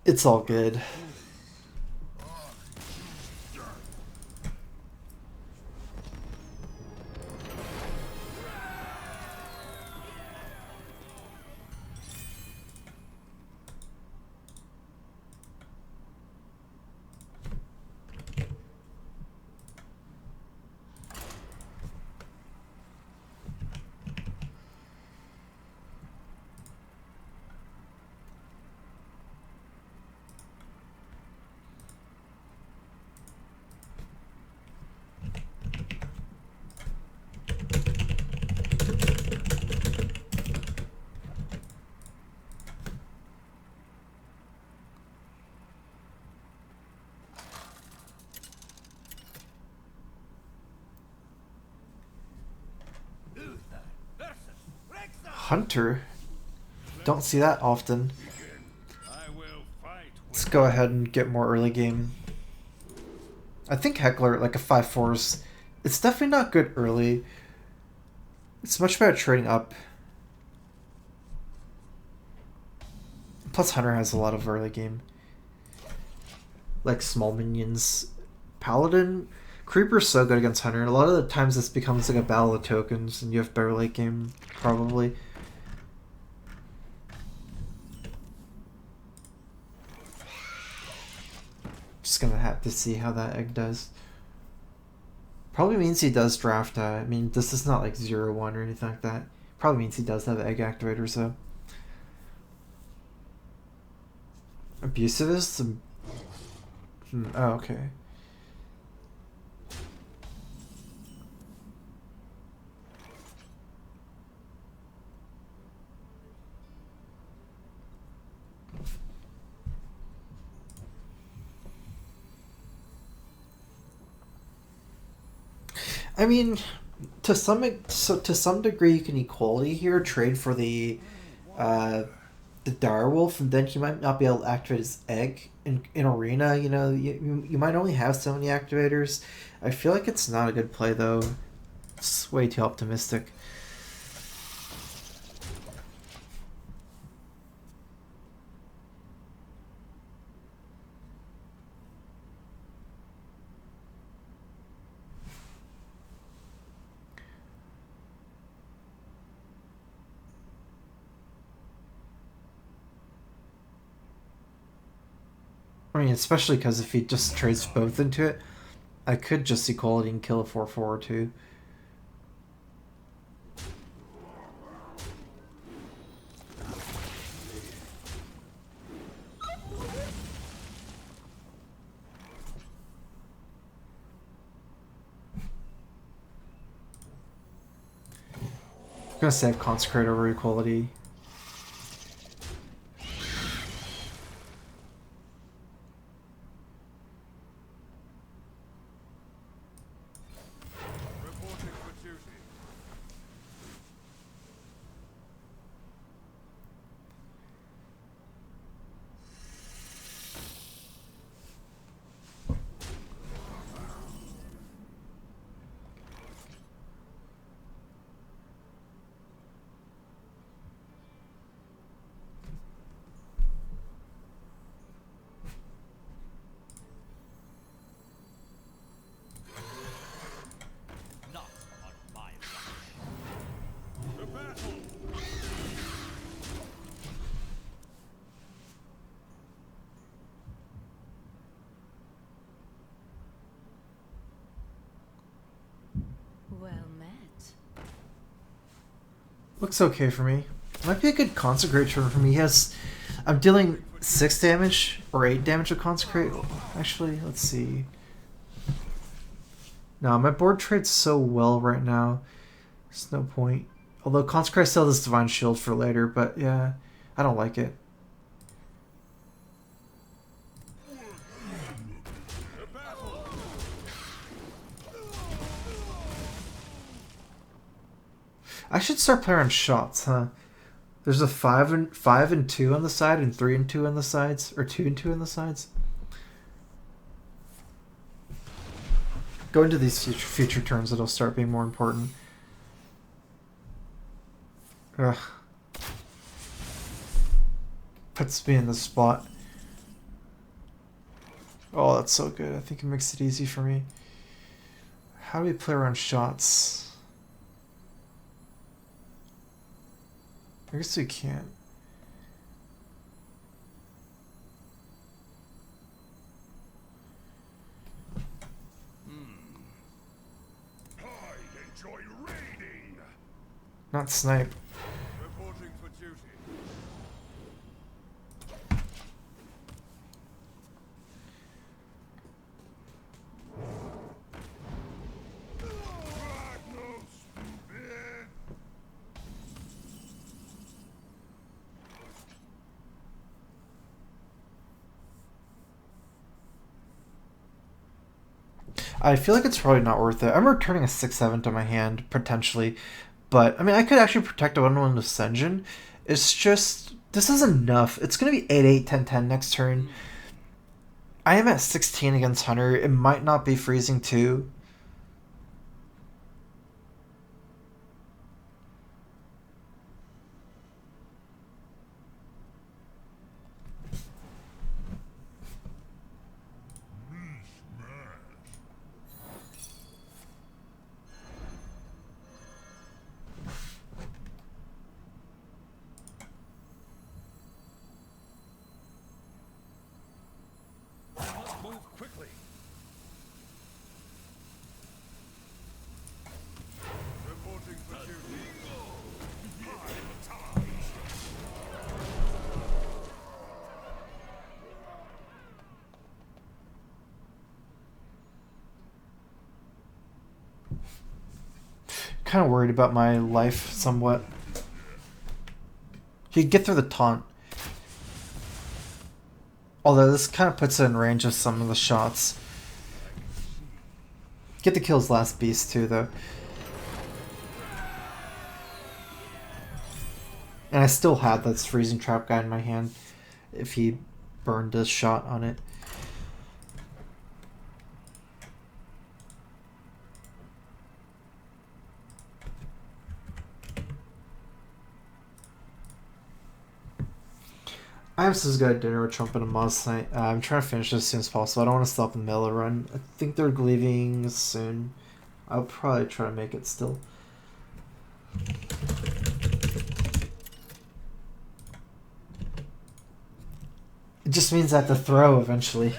It's all good. Hunter? Don't see that often. Let's go ahead and get more early game. I think Heckler, like a 5/4s, it's definitely not good early. It's much better trading up. Plus Hunter has a lot of early game. Like small minions. Paladin, Creeper's so good against Hunter. A lot of the times this becomes like a battle of tokens and you have better late game, probably. Just gonna have to see how that egg does. Probably means he does draft. I mean, this is not like 0-1 or anything like that. Probably means he does have egg activators though. Abusivist? Oh, okay. I mean, to some degree, you can equality here trade for the the direwolf, and then he might not be able to activate his egg in arena. You know, you might only have so many activators. I feel like it's not a good play though. It's way too optimistic. I mean, especially because if he just trades both into it, I could just equality and kill a 4/4 too. I'm gonna save Consecrate over equality. Reporting for duty. Not on my watch. To battle. Well met. Looks okay for me. Might be a good Consecrate turn for me. He has... I'm dealing 6 damage or 8 damage with Consecrate. Actually, let's see. No, my board trades so well right now. There's no point. Although Consecrate still has Divine Shield for later, but yeah, I don't like it. To battle. I should start playing on shots, huh? There's a 5 and 2 on the side and 3 and 2 on the sides, or 2 and 2 on the sides. Go into these future turns, it'll start being more important. Ugh. Puts me in the spot. Oh, that's so good. I think it makes it easy for me. How do we play around shots? I guess we can't. I enjoy raiding. Not snipe. Reporting for duty. No, stupid. I feel like it's probably not worth it. I'm returning a 6/7 to my hand, potentially. But, I mean, I could actually protect a 1/1 Ascension. It's just... This is enough. It's going to be 8/8, 10/10 next turn. I am at 16 against Hunter. It might not be freezing too. Move quickly. Reporting for duty. Kind of worried about my life somewhat. You get through the taunt. Although this kind of puts it in range of some of the shots. Get the kills last beast too though. And I still had that freezing trap guy in my hand if he burned a shot on it. I am supposed to go to dinner with Trump and Amos tonight. I'm trying to finish this as soon as possible. I don't want to stop in the middle of the run. I think they're leaving soon. I'll probably try to make it still. It just means I have to throw eventually.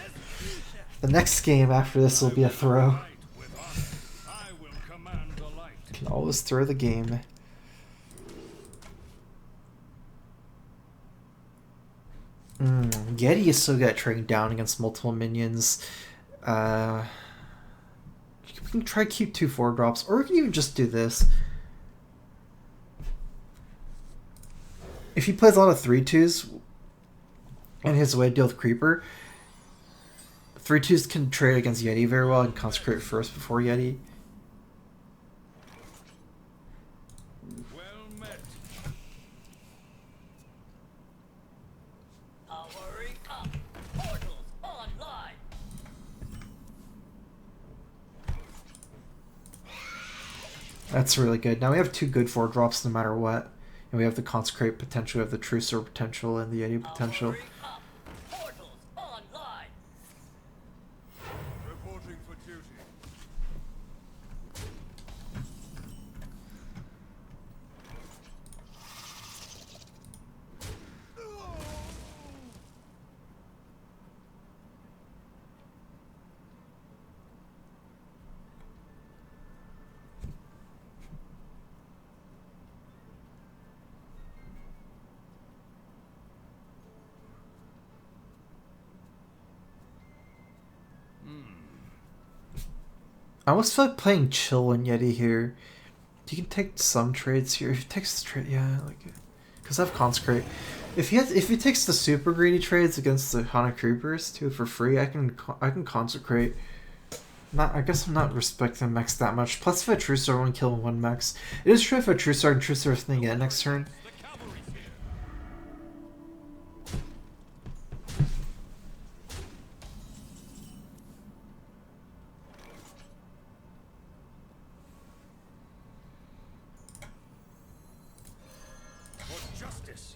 The next game after this will be a throw. Fight with honor. I will command the light. Can always throw the game. Yeti is so good at trading down against multiple minions. We can try keep 2 4-drops, or we can even just do this. If he plays a lot of 3/2s and his way to deal with Creeper, 3/2s can trade against Yeti very well and consecrate first before Yeti. Well met. Powering up. Portals online. That's really good. Now we have 2 good 4-drops no matter what. And we have the Consecrate potential, we have the Trucer potential, and the Yeti potential. Powering up. Portals online. Reporting for duty. I almost feel like playing Chill and Yeti here. You can take some trades here. If he takes the trade, yeah, I like it. Because I have Consecrate. If he takes the super greedy trades against the Hana Creepers too for free, I can Consecrate. I guess I'm not respecting Mex that much. Plus, if I True Star, I won't kill 1 Mex. It is true if I True Star and True Star thing again next turn. The cavalry's here. For justice.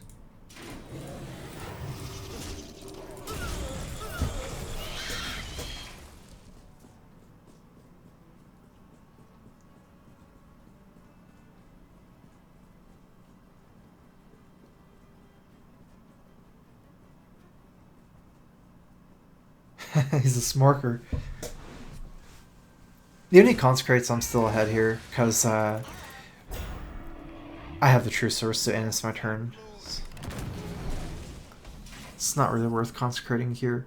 He's a smarker. The only Consecrates I'm still ahead here, because I have the True Source to end it's my turn. It's not really worth consecrating here.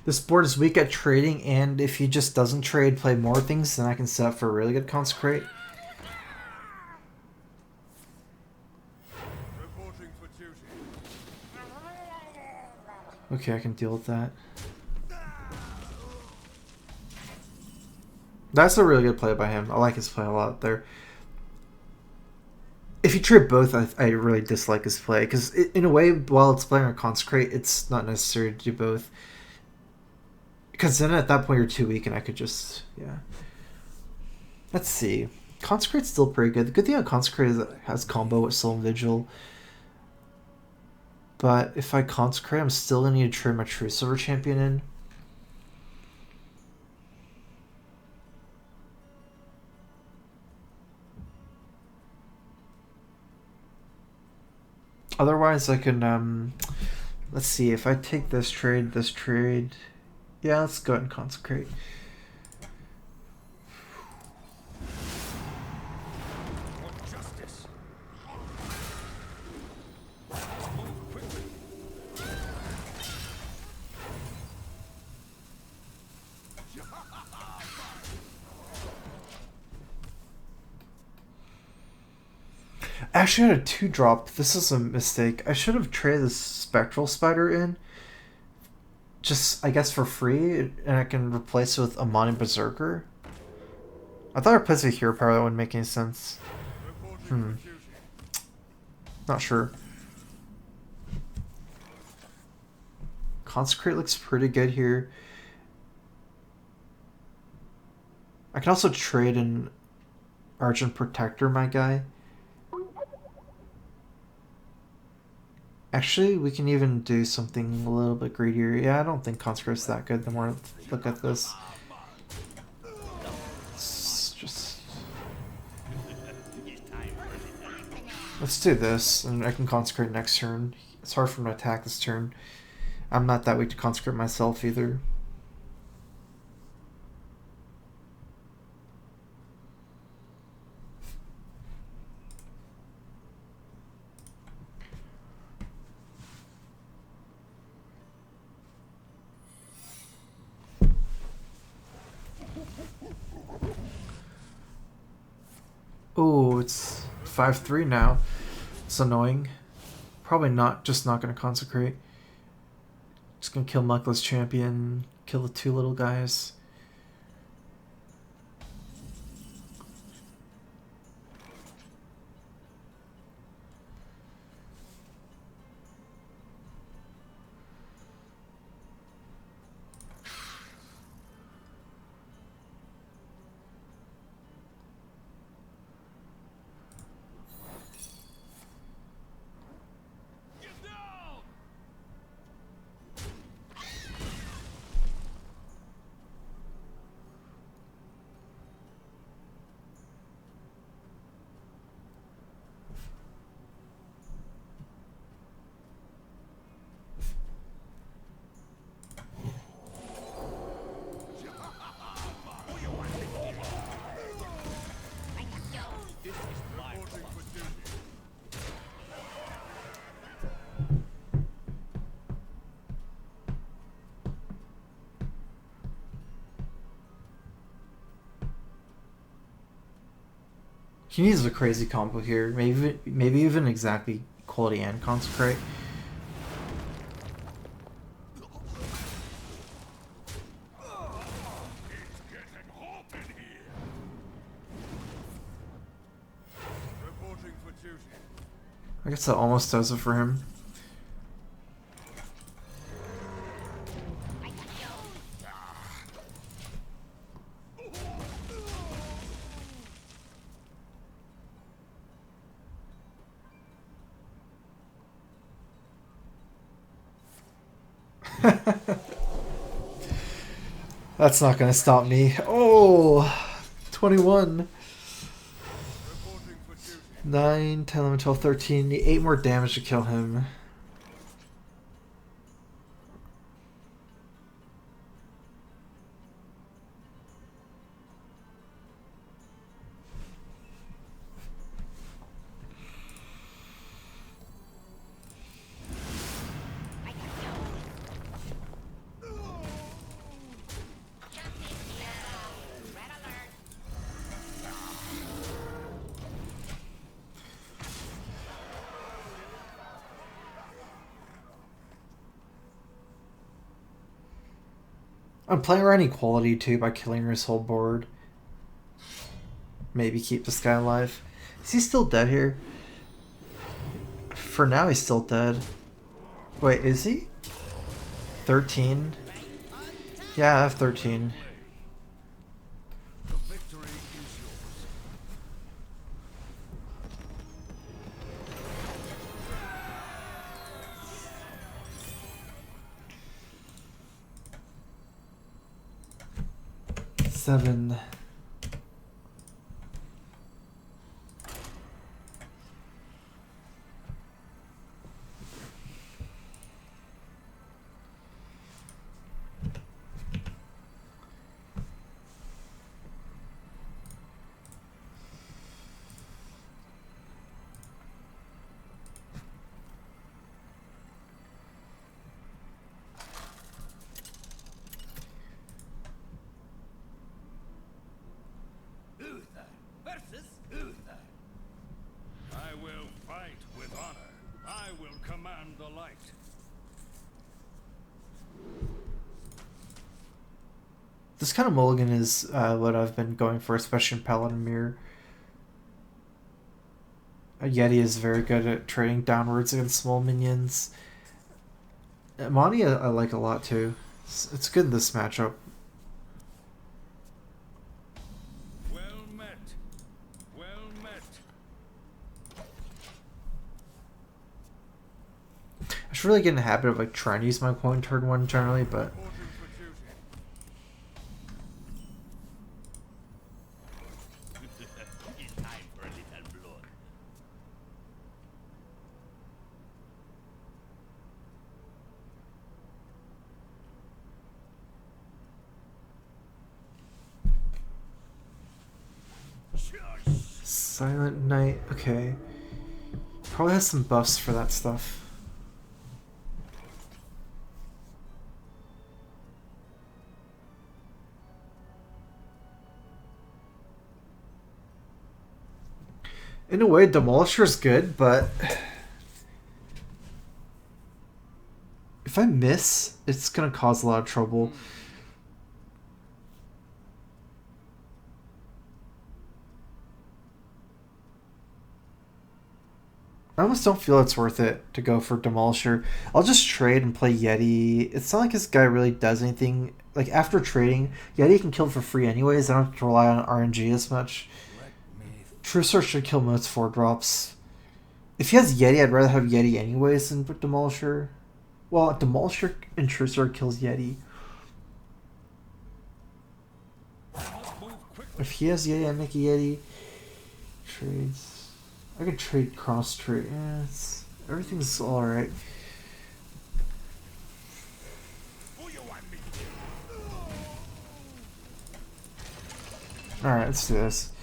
This board is weak at trading, and if he just doesn't trade, play more things, then I can set up for a really good consecrate. Reporting for duty. Okay, I can deal with that. That's a really good play by him. I like his play a lot there. If you trade both, I really dislike his play, because in a way, while it's playing a consecrate, it's not necessary to do both. Because then at that point you're too weak and I could just, yeah. Let's see. Consecrate's still pretty good. The good thing on Consecrate is it has combo with Soul and Vigil. But if I Consecrate, I'm still going to need to trade my True Silver Champion in. Otherwise I can, let's see, if I take this trade, yeah, let's go ahead and consecrate. For justice. Move quickly. actually had a 2-drop. This is a mistake. I should have traded the Spectral Spider in. Just, I guess, for free. And I can replace it with Amon and Berserker. I thought I replaced with Hero Power. That wouldn't make any sense. Not sure. Consecrate looks pretty good here. I can also trade an Argent Protector, my guy. Actually, we can even do something a little bit greedier. Yeah, I don't think Consecrate's that good. The more I look at this. It's just... Let's do this, and I can Consecrate next turn. It's hard for him to attack this turn. I'm not that weak to Consecrate myself either. Oh, it's 5-3 now. It's annoying. Probably not, just not going to Consecrate. Just going to kill Muckless Champion, kill the 2 little guys. He needs a crazy combo here. Maybe even exactly Equality and Consecrate. I guess that almost does it for him. That's not gonna stop me. Oh, 21. 9, 10, 11, 12, 13. Need 8 more damage to kill him. I'm playing around equality too by killing his whole board. Maybe keep this guy alive. Is he still dead here? For now he's still dead. Wait, is he? 13? Yeah, I have 13. The victory is yours. 7. This kind of mulligan is what I've been going for, especially in Paladin Mirror. A Yeti is very good at trading downwards against small minions. Monty I like a lot too. It's good in this matchup. Well met. Well met. I should really get in the habit of like trying to use my coin turn one generally, but Orders for duty. It's time for a little blood. Silent Knight, okay. Probably has some buffs for that stuff. In a way, Demolisher's good, but if I miss, it's gonna cause a lot of trouble. I almost don't feel it's worth it to go for Demolisher. I'll just trade and play Yeti. It's not like this guy really does anything. Like, after trading, Yeti can kill for free anyways. I don't have to rely on RNG as much. True Search should kill most 4-drops. If he has Yeti, I'd rather have Yeti anyways than put Demolisher. Well, Demolisher and True Search kills Yeti. If he has Yeti, I make a Yeti. Trades. I could trade cross trade. Yeah, everything's alright. Alright, let's do this.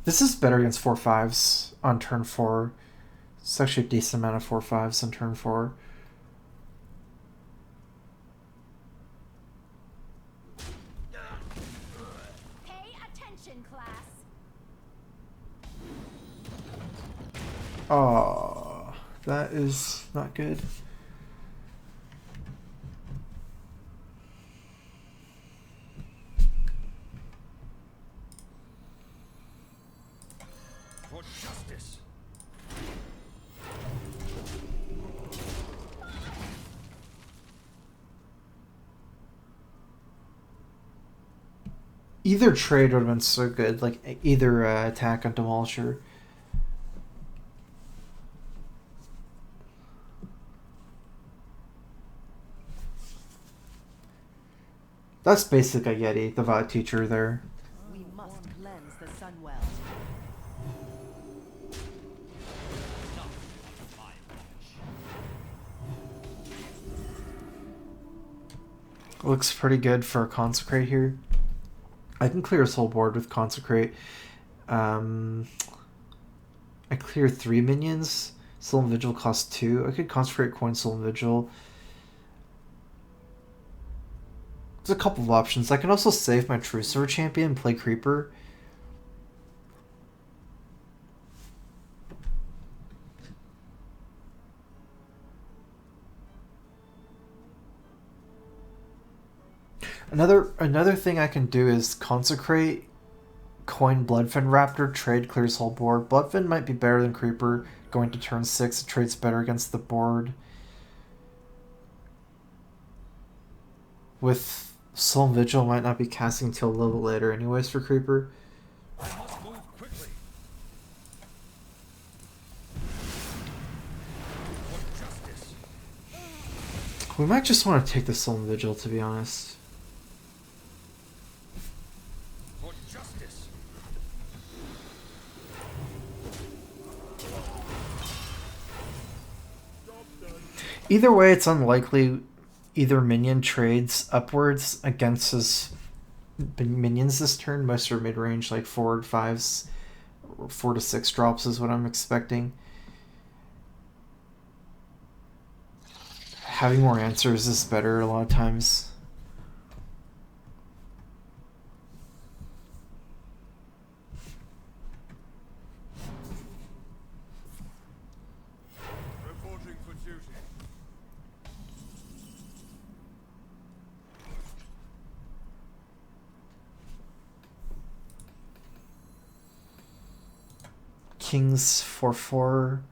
This is better against 4/5s on turn 4. It's actually a decent amount of 4/5s on turn 4. Pay attention, class. Oh, that is not good. For justice. Either trade would have been so good, like either attack on Demolisher. That's basically a Yeti, the Violet Teacher there. We must cleanse the Sunwell. Not on my watch. Looks pretty good for a Consecrate here. I can clear his whole board with Consecrate. I clear 3 minions. Solemn Vigil costs 2. I could Consecrate Coin Solemn Vigil. There's a couple of options. I can also save my True Sword champion and play Creeper. Another thing I can do is Consecrate, coin Bloodfin Raptor, trade clears whole board. Bloodfin might be better than Creeper going to turn 6. It trades better against the board. With Solemn Vigil, might not be casting until a little later anyways for Creeper. I must move quickly. For justice. We might just want to take the Solemn Vigil, to be honest. For justice. Either way, it's unlikely either minion trades upwards against his minions this turn. Most are mid-range, like 4/5s. 4 to 6 drops is what I'm expecting. Having more answers is better a lot of times. Kings 4/4.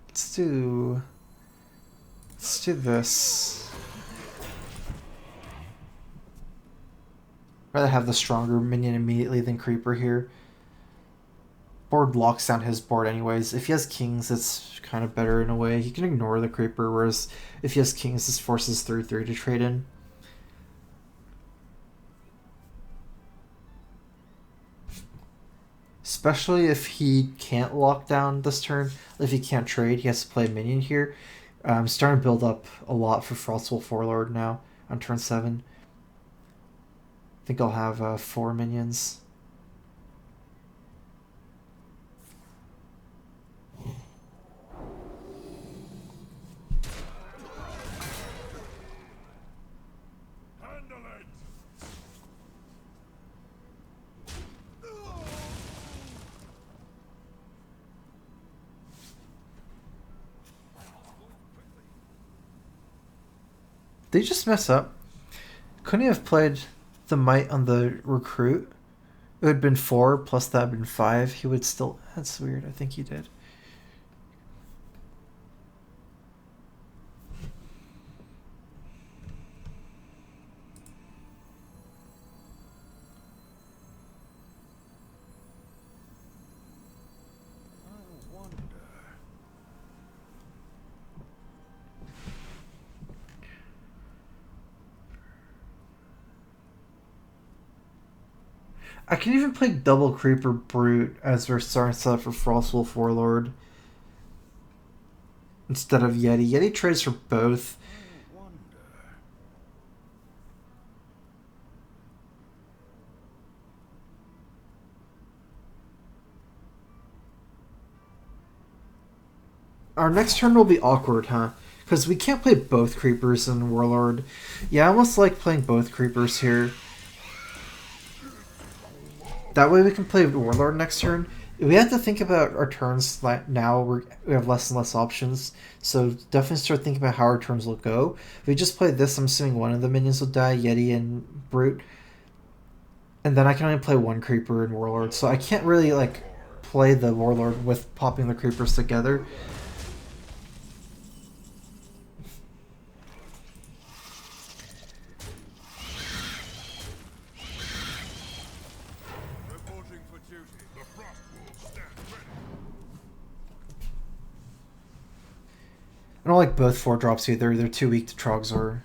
Let's do this. Rather have the stronger minion immediately than creeper here. Board locks down his board anyways. If he has kings, it's kind of better in a way. He can ignore the creeper, whereas if he has kings, this forces 3/3 to trade in. Especially if he can't lock down this turn. If he can't trade, he has to play a minion here. I'm starting to build up a lot for Frostwolf Warlord now on turn 7. I think I'll have 4 minions. Handle it! Did he just mess up? Couldn't he have played the might on the recruit? It would have been 4 plus that would have been 5. He would still. That's weird. I think he did. I can even play double Creeper Brute as we're starting to set up for Frostwolf Warlord instead of Yeti. Yeti trades for both. Our next turn will be awkward, huh? Because we can't play both Creepers and Warlord. Yeah, I almost like playing both Creepers here. That way we can play Warlord next turn. We have to think about our turns now. We have less and less options. So definitely start thinking about how our turns will go. If we just play this, I'm assuming one of the minions will die, Yeti and Brute. And then I can only play one Creeper and Warlord. So I can't really like play the Warlord with popping the Creepers together. I don't like both 4-drops either. They're too weak to Trogzor.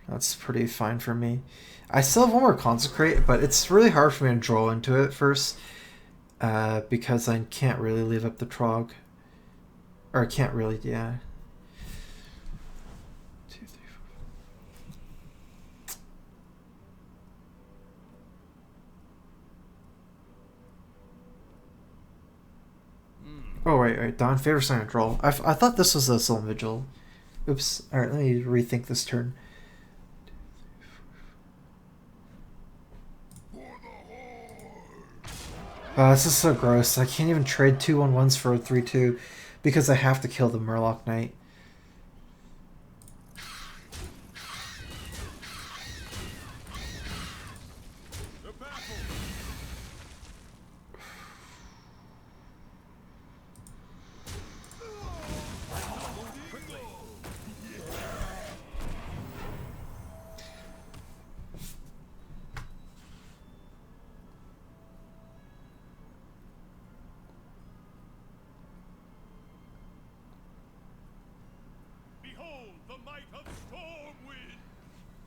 That's pretty fine for me. I still have one more Consecrate, but it's really hard for me to draw into it first. Because I can't really leave up the Trog. Or I can't really, yeah. 2, 3, 4. Oh, right. Dawn favors sign a draw. I thought this was a Solemn Vigil. Oops. Alright, let me rethink this turn. This is so gross. I can't even trade 2/1/1s for a 3/2 because I have to kill the Murloc Knight.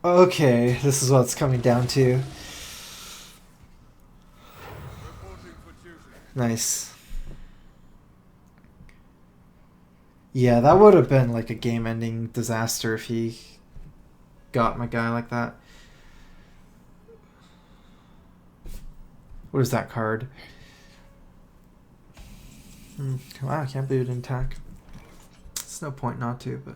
Okay, this is what it's coming down to. Nice. Yeah, that would have been like a game-ending disaster if he got my guy like that. What is that card? Wow, I can't believe it didn't attack. It's no point not to, but...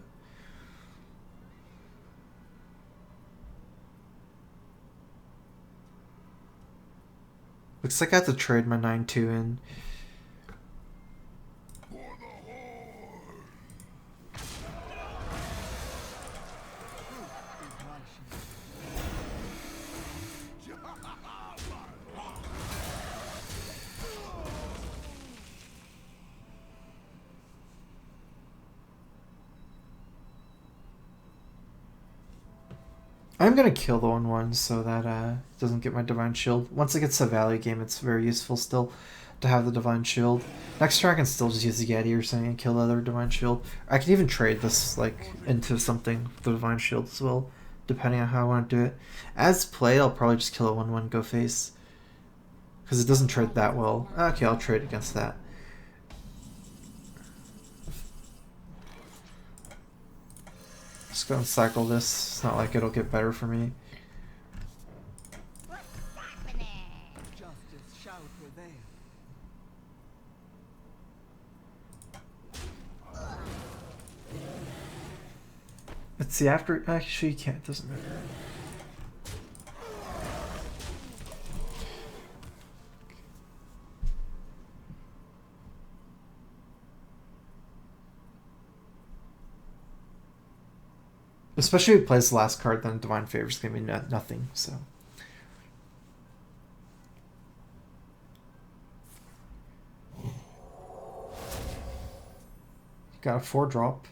Looks like I have to trade my 9/2 in. I'm gonna kill the 1/1 so that it doesn't get my Divine Shield. Once it gets a value game, it's very useful still to have the Divine Shield. Next turn I can still just use the Yeti or something and kill the other Divine Shield. I can even trade this like into something, the Divine Shield as well, depending on how I want to do it. As play, I'll probably just kill a 1/1 Go Face. Because it doesn't trade that well. Okay, I'll trade against that. Just go and cycle this. It's not like it'll get better for me. What's happening? Justice shall prevail. Let's see, after... Actually, you can't. It doesn't matter. Especially if he plays the last card, then Divine Favor is going to be nothing, so... Got a 4-drop.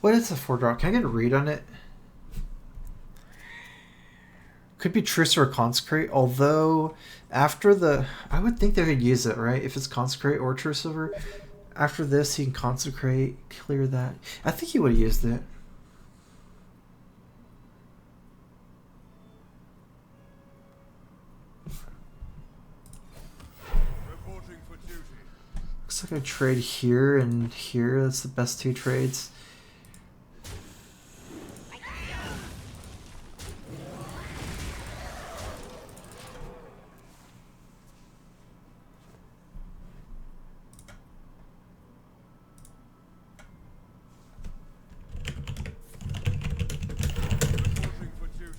What is a 4-drop? Can I get a read on it? Could be Truce or Consecrate, although after the... I would think they could use it, right? If it's Consecrate or Truce over. After this, he can Consecrate, clear that. I think he would have used it. Reporting for duty. Looks like I trade here and here. That's the best 2 trades. Reporting for duty.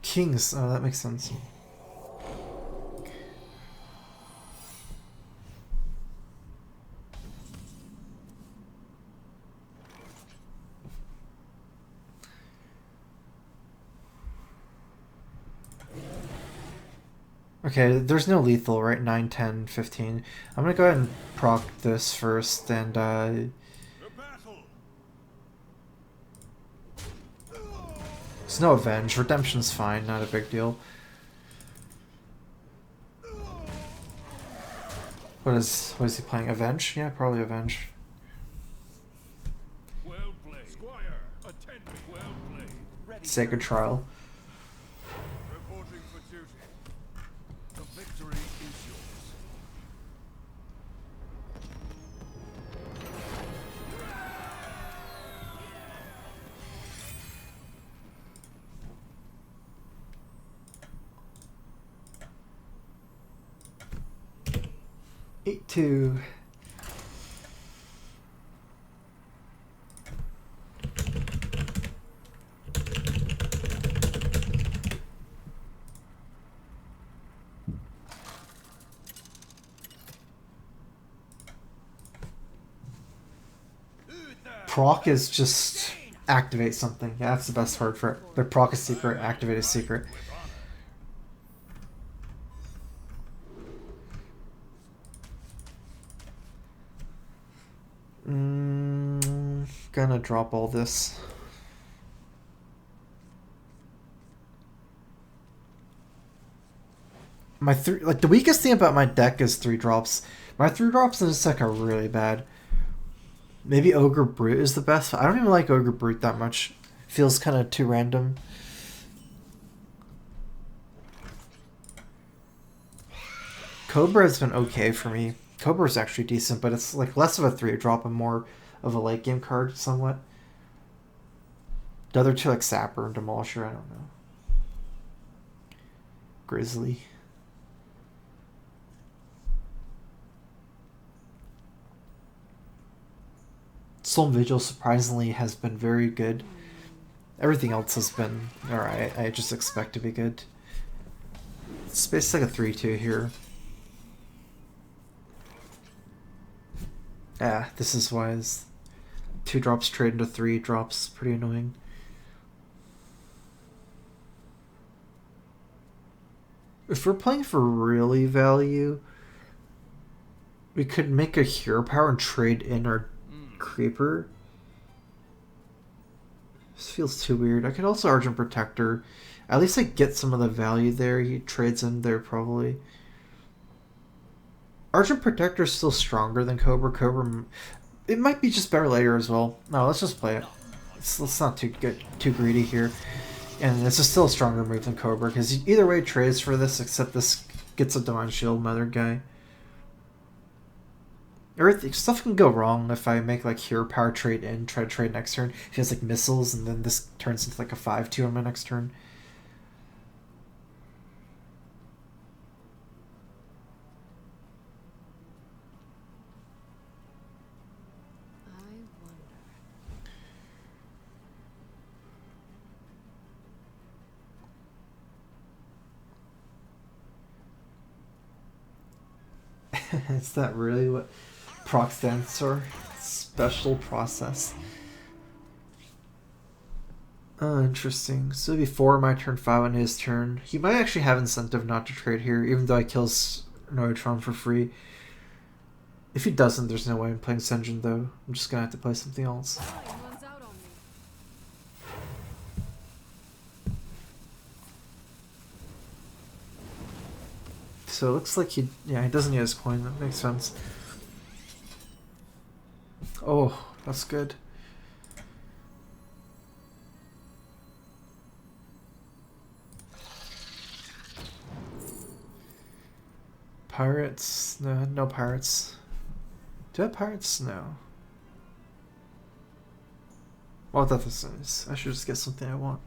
Kings. Oh, that makes sense. Okay, there's no lethal, right? 9, 10, 15. I'm gonna go ahead and proc this first, and The battle. there's no Avenge. Redemption's fine, not a big deal. What is he playing? Avenge? Yeah, probably Avenge. Well played. Squire, attend me. Well played. Sacred Trial. Reporting for duty. The victory is yours. Eight, 2. Proc is just activate something. Yeah, that's the best word for it. But proc a secret, activate a secret. Gonna drop all this. My the weakest thing about my deck is 3-drops. My 3-drops in this deck are really bad. Maybe Ogre Brute is the best. I don't even like Ogre Brute that much. Feels kind of too random. Cobra has been okay for me. Cobra's actually decent, but it's like less of a 3-drop and more of a late game card somewhat. The other two like Sapper and Demolisher, I don't know. Grizzly. Soul Vigil surprisingly has been very good. Everything else has been alright. I just expect to be good. It's basically like a 3-2 here. Ah, this is why his 2 drops trade into 3 drops. Pretty annoying. If we're playing for really value, we could make a hero power and trade in our creeper. This feels too weird. I could also Argent Protector. At least I get some of the value there. He trades in there probably. Argent Protector is still stronger than Cobra. Cobra, it might be just better later as well. No, let's just play it. Let's not too greedy here. And this is still a stronger move than Cobra, because either way it trades for this, except this gets a Divine Shield Mother guy. Everything, stuff can go wrong if I make like hero power trade in, try to trade next turn. If he has like missiles, and then this turns into like a 5/2 on my next turn. I wonder. Is that really what proc stands for? Special process. Oh, interesting. So before my turn 5 on his turn, he might actually have incentive not to trade here, even though I kill Neutron for free. If he doesn't, there's no way I'm playing Senjin though. I'm just gonna have to play something else. Someone's out on me. So it looks like he doesn't need his coin. That makes sense. Oh, that's good. Pirates? No, no pirates. Do I have pirates? No. Well, that is. I should just get something I want.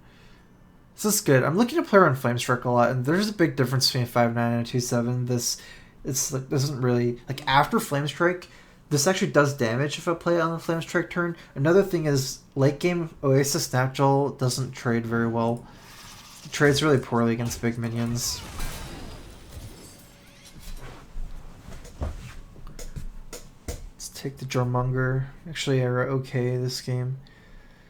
This is good. I'm looking to play around Flamestrike a lot, and there's a big difference between 5/9 and 2/7. This isn't really like after Flamestrike. This actually does damage if I play it on the Flamestrike turn. Another thing is late game Oasis Snapjaw doesn't trade very well. It trades really poorly against big minions. Let's take the Jormonger. Actually, I wrote okay this game,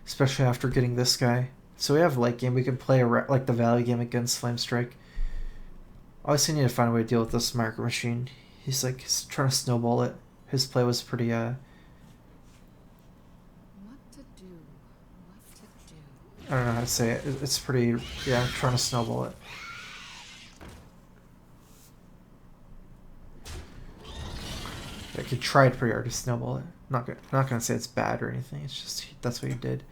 especially after getting this guy. So we have late game. We can play like the value game against Flamestrike. Obviously, need to find a way to deal with this Micro Machine. He's trying to snowball it. His play was pretty What to do? What to do? I don't know how to say it. It's pretty, I'm trying to snowball it. I could try pretty hard to snowball it. I'm not gonna say it's bad or anything. It's just that's what he did.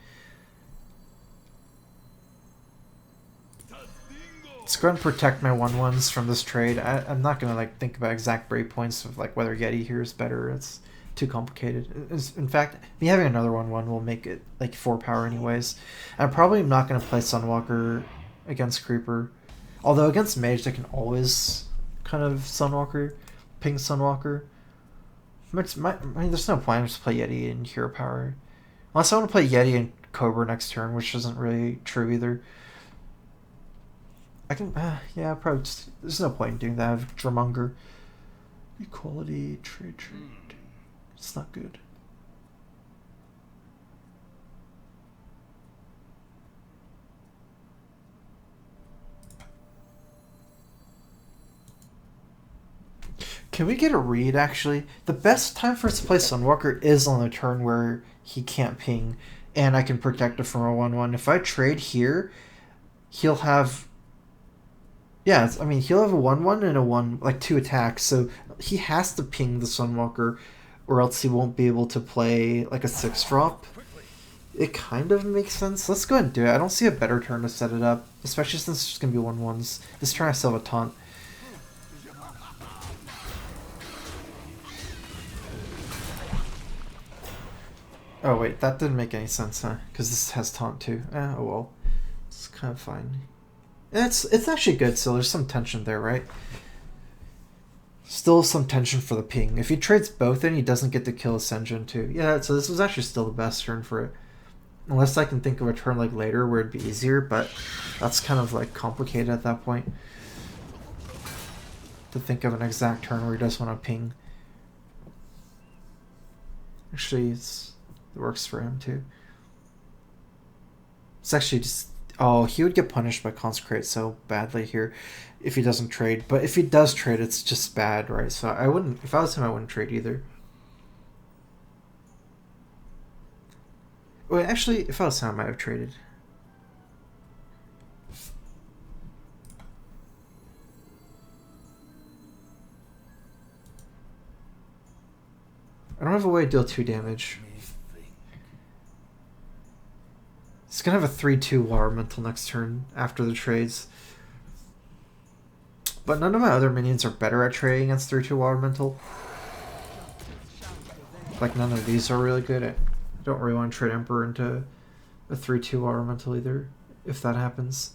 Let's go ahead and protect my 1/1s from this trade. I'm not gonna like think about exact breakpoints of like whether Yeti here is better. It's too complicated. In fact, me having another 1/1 will make it like 4 power anyways. I'm probably not gonna play Sunwalker against Creeper. Although against Mage, I can always kind of Sunwalker, ping Sunwalker. I mean, there's no point. I just play Yeti and Hero Power. Unless I want to play Yeti and Cobra next turn, which isn't really true either. I can, probably just, there's no point in doing that. I have Jormonger. Equality, trade. It's not good. Can we get a read, actually? The best time for us to play Sunwalker is on the turn where he can't ping, and I can protect it from a 1/1. If I trade here, he'll have... Yeah, he'll have a 1/1 and a 1, like 2 attacks, so he has to ping the Sunwalker, or else he won't be able to play like a 6-drop. It kind of makes sense. Let's go ahead and do it. I don't see a better turn to set it up, especially since it's just going to be 1/1s. This turn I still have a taunt. Oh wait, that didn't make any sense, huh? Because this has taunt too. Oh well. It's kind of fine. It's actually good, so there's some tension there, right? Still some tension for the ping. If he trades both in, he doesn't get to kill Ascension too. Yeah, so this was actually still the best turn for it. Unless I can think of a turn like later where it'd be easier, but that's kind of like complicated at that point. To think of an exact turn where he does want to ping. Actually, it works for him too. It's actually just... Oh, he would get punished by Consecrate so badly here if he doesn't trade. But if he does trade, it's just bad, right? So I wouldn't... If I was him, I wouldn't trade either. Wait, actually, if I was him, I might have traded. I don't have a way to deal 2 damage. It's gonna have a 3/2 Water Elemental next turn after the trades. But none of my other minions are better at trading against 3/2 Water Elemental. Like, none of these are really good. I don't really want to trade Emperor into a 3/2 Water Elemental either, if that happens.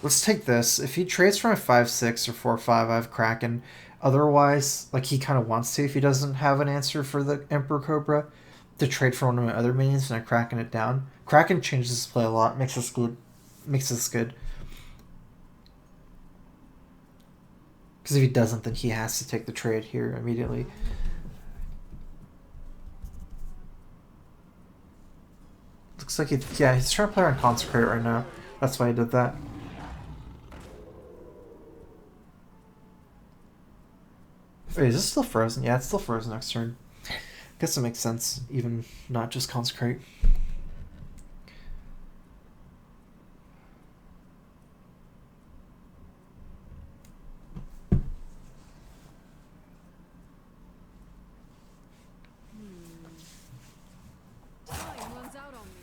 Let's take this. If he trades from a 5/6 or 4/5, I have Kraken. Otherwise, like, he kind of wants to if he doesn't have an answer for the Emperor Cobra, to trade for one of my other minions and I Kraken it down. Kraken changes his play a lot, makes us good. Because if he doesn't, then he has to take the trade here immediately. Looks like he's trying to play on Consecrate right now. That's why he did that. Wait, is this still frozen? Yeah, it's still frozen next turn. Guess it makes sense, even not just Consecrate. Time runs out on me.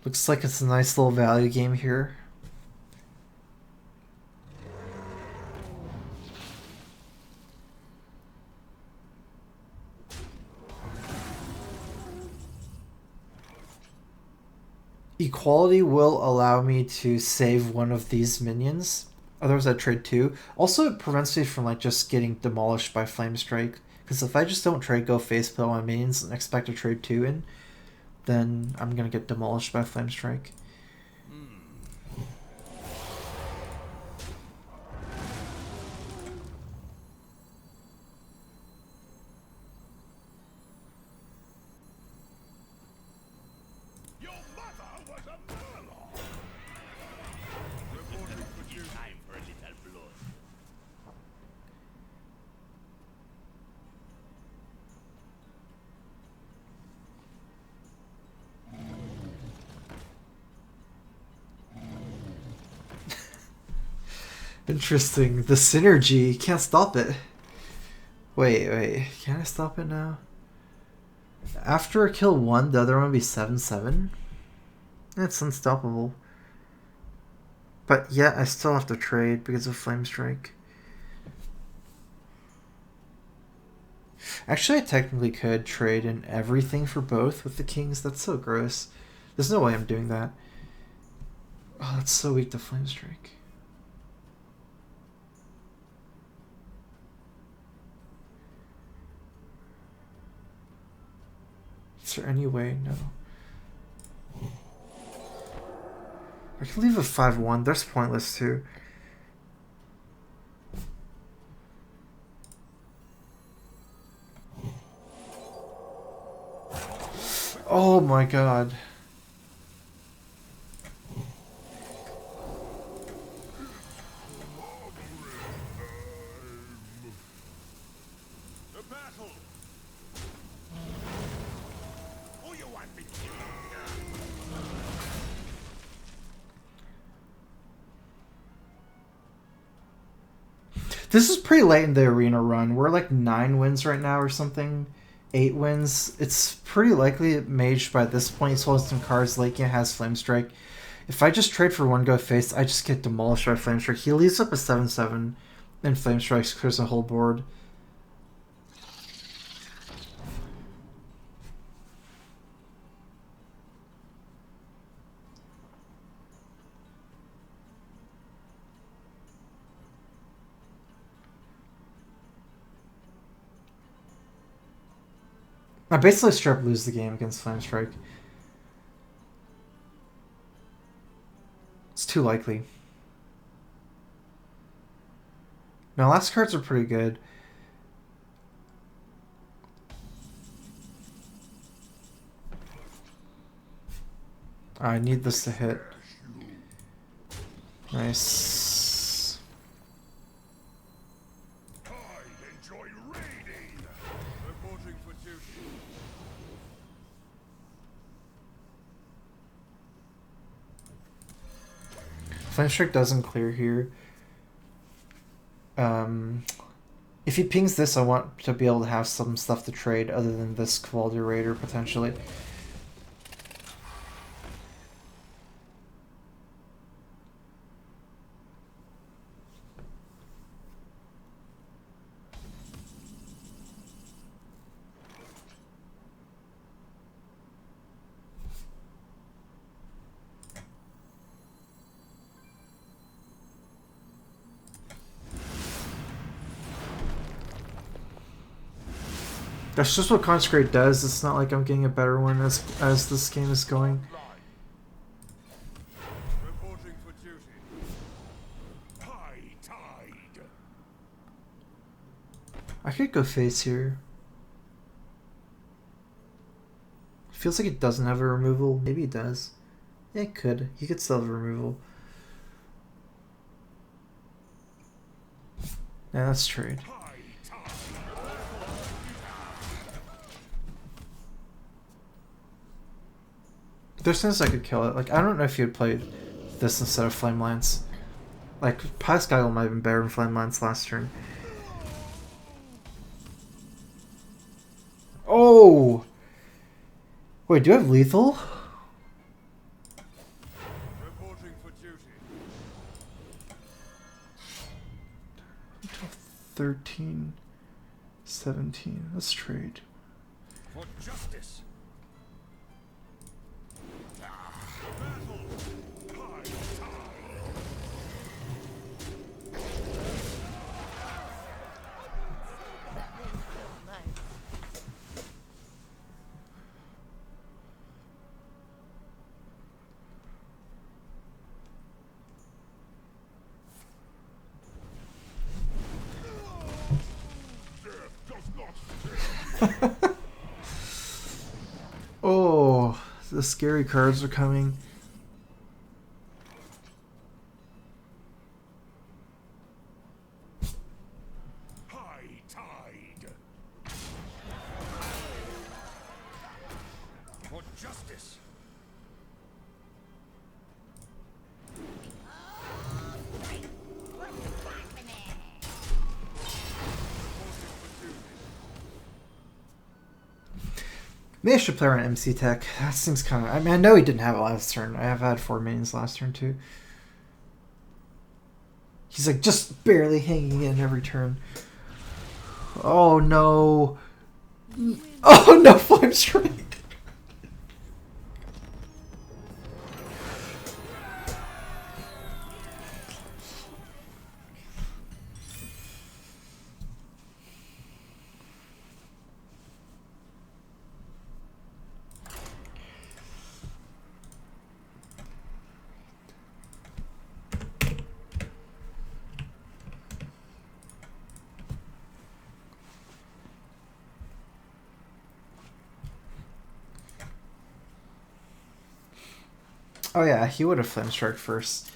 Looks like it's a nice little value game here. Equality will allow me to save one of these minions. Otherwise I'd trade 2. Also, it prevents me from, like, just getting demolished by Flame Strike. Because if I just don't trade, go face peel my minions and expect to trade 2 in, then I'm gonna get demolished by Flame Strike. Your mother was a murloc. Time for a little blood. Interesting. The synergy. Can't stop it. Wait. Can I stop it now? After I kill one, the other one would be 7/7? That's unstoppable. But yet, I still have to trade because of Flame Strike. Actually, I technically could trade in everything for both with the kings. That's so gross. There's no way I'm doing that. Oh, that's so weak to Flame Strike. Is there any way? No. I can leave a 5/1. That's pointless too. Oh my god. This is pretty late in the arena run. We're like 9 wins right now or something. 8 wins. It's pretty likely Mage by this point he's holding some cards. Lakia has Flame Strike. If I just trade for 1 go face, I just get demolished by Flame Strike. He leaves up a 7/7 and Flame Strikes clears the whole board. I basically straight up lose the game against Flame Strike. It's too likely. Now, last cards are pretty good. I need this to hit. Nice. I enjoy raiding. Reporting for duty. Flame Strike doesn't clear here. If he pings this, I want to be able to have some stuff to trade other than this Quality Raider, potentially. That's just what Consecrate does. It's not like I'm getting a better one as this game is going. Reporting for duty. High tide. I could go face here. Feels like it doesn't have a removal. Maybe it does. Yeah, it could. He could still have a removal. Yeah, let's trade. There's things I could kill it. Like, I don't know if you'd play this instead of Flame Lance. Like, Pascal might have been better than Flame Lance last turn. Oh! Wait, do you have lethal? Reporting for duty. 13, 17. Let's trade. For justice. Oh, the scary cards are coming. High tide. For justice. Maybe I should play around MC Tech. That seems kind of... I mean, I know he didn't have it last turn. I have had 4 minions last turn, too. He's, like, just barely hanging in every turn. Oh, no. Oh, no, Flame Strike. Oh yeah, he would have Flame Strike first.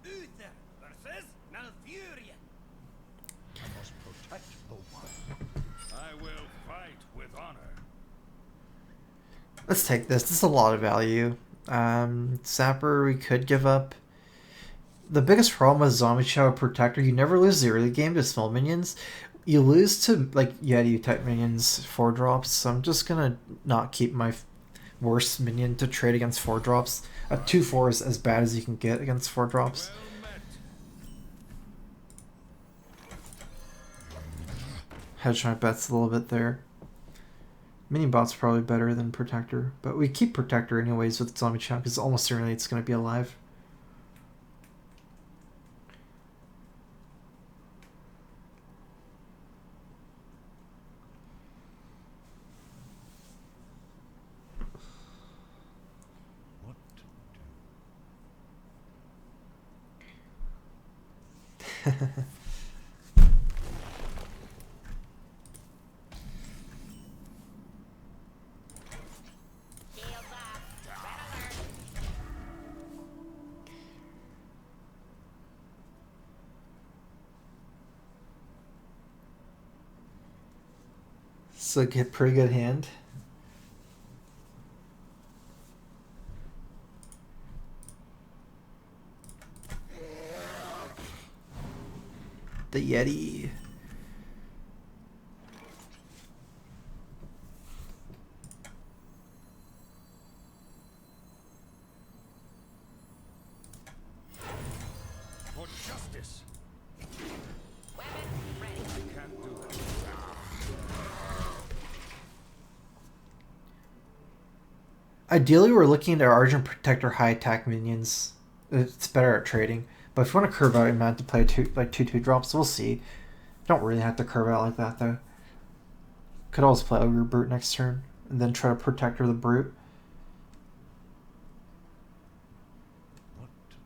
Uther versus Malfurion. I must protect the one. I will fight with honor. Let's take this. This is a lot of value. Sapper we could give up. the biggest problem with Zombie Chow Protector, you never lose the early game to small minions. You lose to like Yeti type minions 4-drops, so I'm just gonna not keep my worst minion to trade against 4-drops. A 2/4 is as bad as you can get against 4-drops. Well met. Hedge my bets a little bit there. Mini bot's probably better than Protector, but we keep Protector anyways with Zombie Chow because almost certainly it's gonna be alive. What to do? Shields up. Red alert. So get pretty good hand. The Yeti. For justice. Weapon ready. I can't do that. Ideally, we're looking at our Argent Protector high attack minions. It's better at trading. But if you want to curve out, you might have to play two 2/2-drops. We'll see. Don't really have to curve out like that, though. Could always play Ogre Brute next turn, and then try to Protector the Brute. What to do?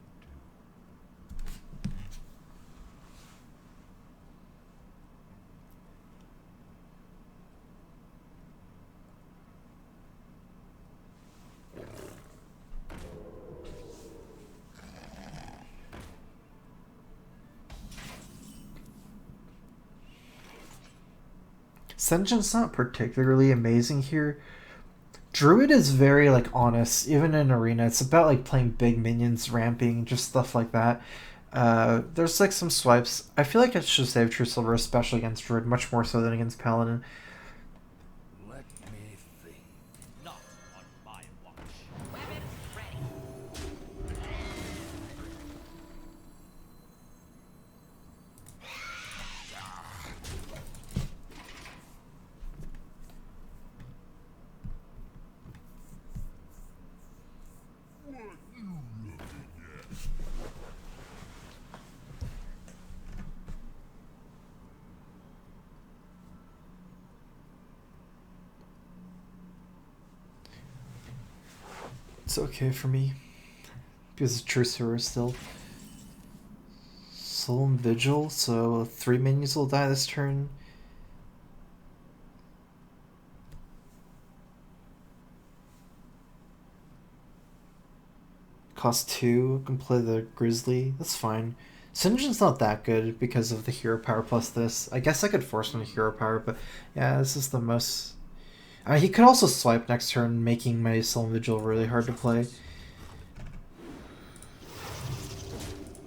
Sen'jin's not particularly amazing here. Druid is very like honest, even in arena. It's about like playing big minions, ramping, just stuff like that. There's like some swipes. I feel like it should save True Silver, especially against Druid, much more so than against Paladin. Let me think. Not on my watch. Weapon ready. It's okay for me. Because it's True Silver still. Solemn Vigil, so 3 minions will die this turn. Cost 2, can play the Grizzly, that's fine. Sinjin's not that good because of the hero power plus this. I guess I could force him to hero power, but yeah, this is the most... I mean, he could also swipe next turn, making my Solemn Vigil really hard to play.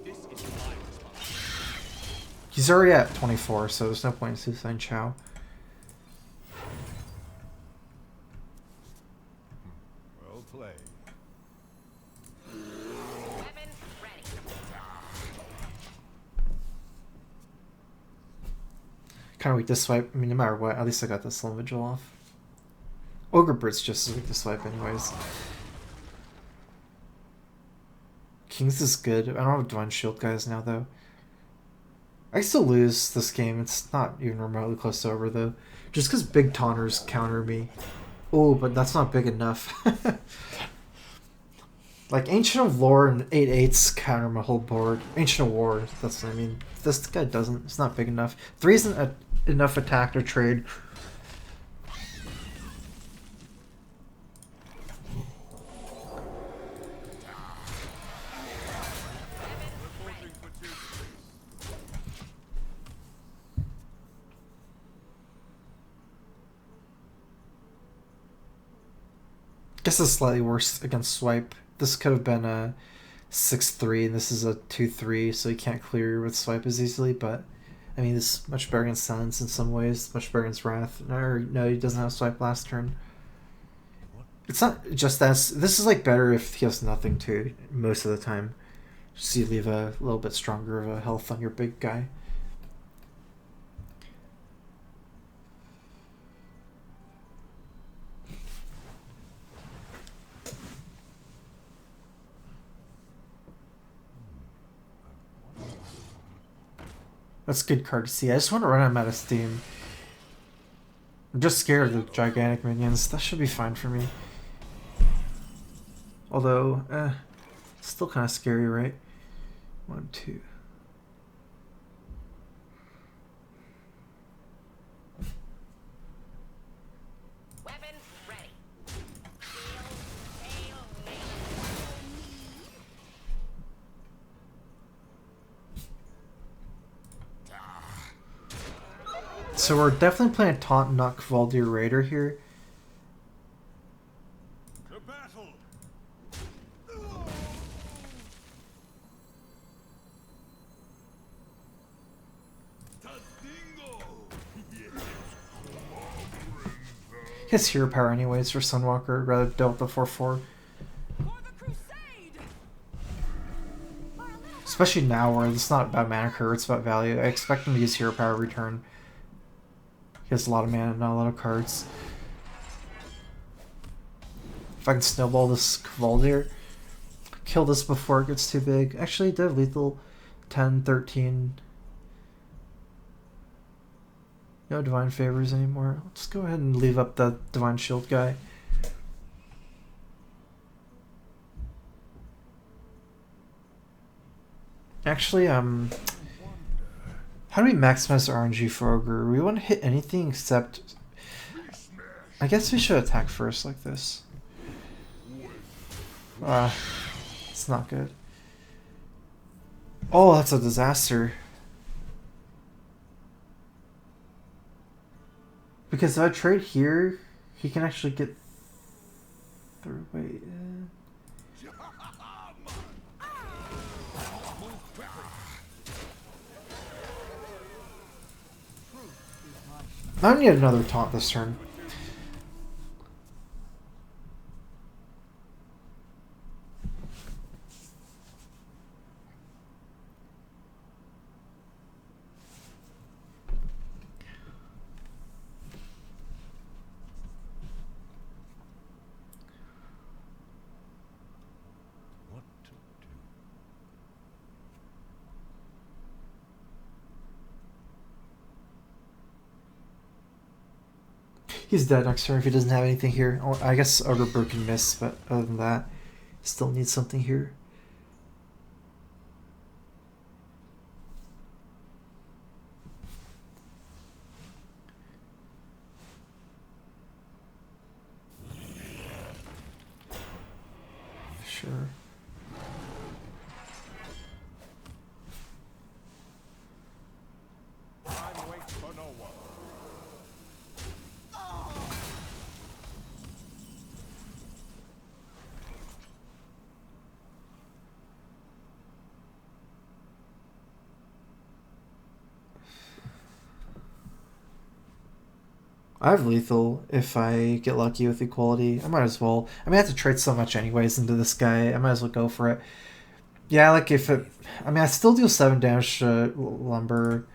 This is my responsibility. He's already at 24, so there's no point in Suicide Chow. Well played. Weapon ready. Kind of weak to swipe. I mean, no matter what, at least I got the Solemn Vigil off. Ogre Brute's just as weak to swipe anyways. Kings is good. I don't have Divine Shield guys now, though. I still lose this game. It's not even remotely close to over, though. Just because big taunters counter me. Oh, but that's not big enough. Like, Ancient of Lore and 8/8s counter my whole board. Ancient of War, that's what I mean. This guy doesn't. It's not big enough. 3 isn't enough attack to trade. Reporting for duty. Guess it's slightly worse against swipe. This could have been a 6-3, and this is a 2-3, so you can't clear with swipe as easily, but I mean, this is much better against Silence in some ways, much better against Wrath. Or, no, he doesn't have swipe last turn. It's not just that. This is like better if he has nothing too, most of the time. Just so you leave a little bit stronger of a health on your big guy. That's a good card to see. I just want to run him out of steam. I'm just scared of the gigantic minions. That should be fine for me. Although, it's still kind of scary, right? 1, 2. Weapon ready. So we're definitely playing Taunt Knock Valdir Raider here. To battle. He has hero power anyways for Sunwalker, rather dealt the 4-4. For the crusade! Especially now where it's not about mana curve, it's about value. I expect him to use hero power return. He has a lot of mana, not a lot of cards. If I can snowball this Kvaldir, kill this before it gets too big. Actually, do I have lethal 10, 13. No Divine Favors anymore. Let's go ahead and leave up the Divine Shield guy. Actually, how do we maximize RNG for Ogre? We want to hit anything except... I guess we should attack first like this. It's not good. Oh, that's a disaster. Because if I trade here, he can actually get through. Wait. I don't need another taunt this turn. What to do? He's dead next turn if he doesn't have anything here. Oh, I guess Ogre Broken Miss, but other than that, still needs something here. Sure. Time waits for no one. I have lethal if I get lucky with equality. I might as well. I mean, I have to trade so much anyways into this guy. I might as well go for it. Yeah, like if it... I mean, I still deal 7 damage to Lumber.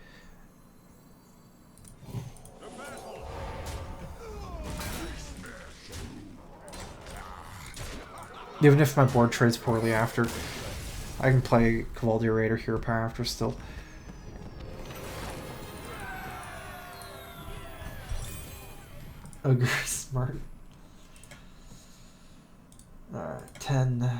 Even if my board trades poorly after, I can play Kvaldir Raider Hero Power after still. Ogre smart. Alright, 10.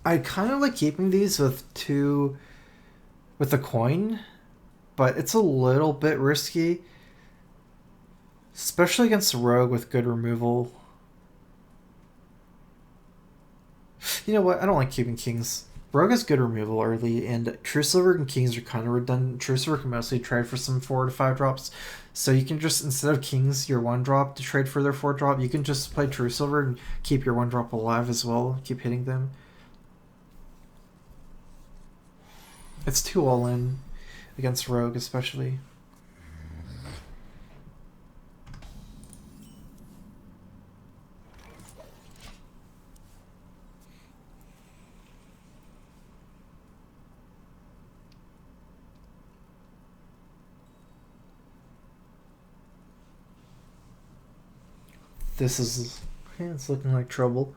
I kind of like keeping these with the coin, but it's a little bit risky, especially against a rogue with good removal. You know what? I don't like keeping kings. Rogue has good removal early, and True Silver and Kings are kind of redundant. True Silver can mostly trade for some 4 to 5 drops, so you can just, instead of Kings, your 1 drop to trade for their 4 drop, you can just play True Silver and keep your 1 drop alive as well, keep hitting them. It's too all in against Rogue, especially. This is, yeah, it's looking like trouble.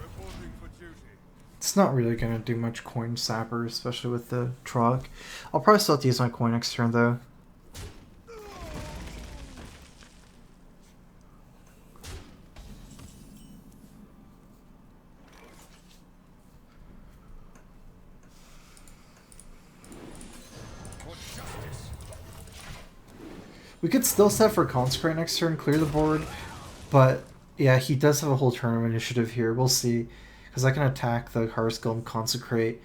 Reporting for duty. It's not really going to do much coin sapper, especially with the Trog. I'll probably still have to use my coin next turn, though. For justice. We could still set for Consecrate next turn, clear the board, but yeah, he does have a whole turn of initiative here. We'll see, because I can attack the Hearthstone, Consecrate.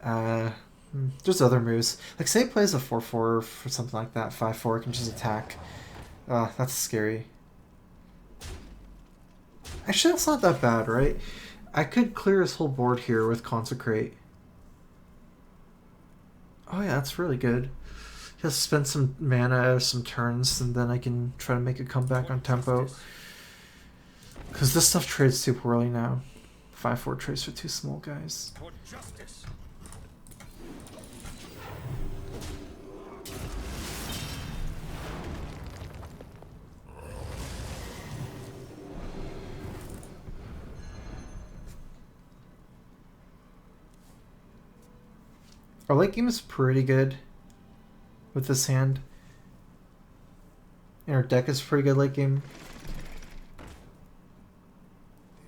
There's other moves. Like, say he plays a 4-4 for something like that, 5-4, can just attack. That's scary. Actually, that's not that bad, right? I could clear his whole board here with Consecrate. Oh yeah, that's really good. He has to spend some mana, some turns, and then I can try to make a comeback on tempo. Because this stuff trades too poorly now. 5-4 trades for 2 small guys. For justice. Our late game is pretty good with this hand. And our deck is pretty good late game.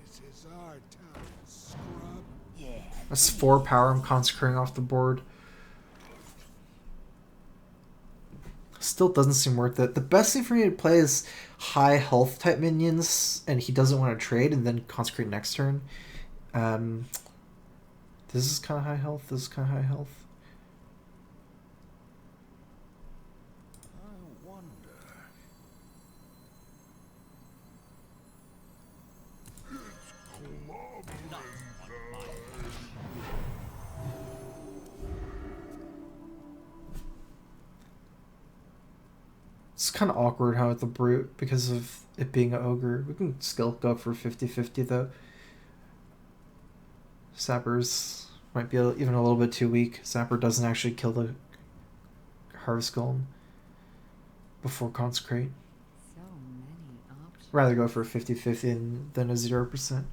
This is our town, scrub. That's 4 power I'm consecrating off the board. Still doesn't seem worth it. The best thing for me to play is high health type minions, and he doesn't want to trade, and then consecrate next turn. This is kind of high health. This is kind of high health. I wonder. It's kind of awkward how with the brute because of it being an ogre. We can still go for 50-50 though. Sappers might be even a little bit too weak. Sapper doesn't actually kill the Harvest Golem before Consecrate. So many options. Rather go for a 50-50 than a 0%.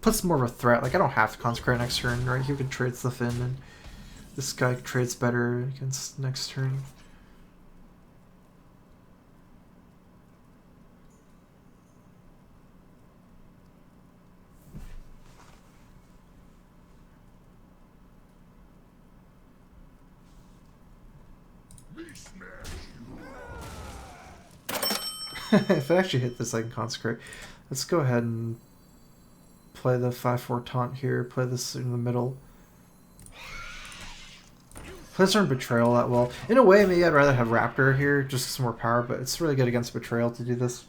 Plus more of a threat. Like, I don't have to Consecrate next turn, right? He could trade stuff in, and this guy trades better against next turn. If I actually hit this, I can Consecrate. Let's go ahead and play the 5-4 taunt here. Play this in the middle. Play turn Betrayal that well. In a way, maybe I'd rather have Raptor here, just some more power, but it's really good against Betrayal to do this.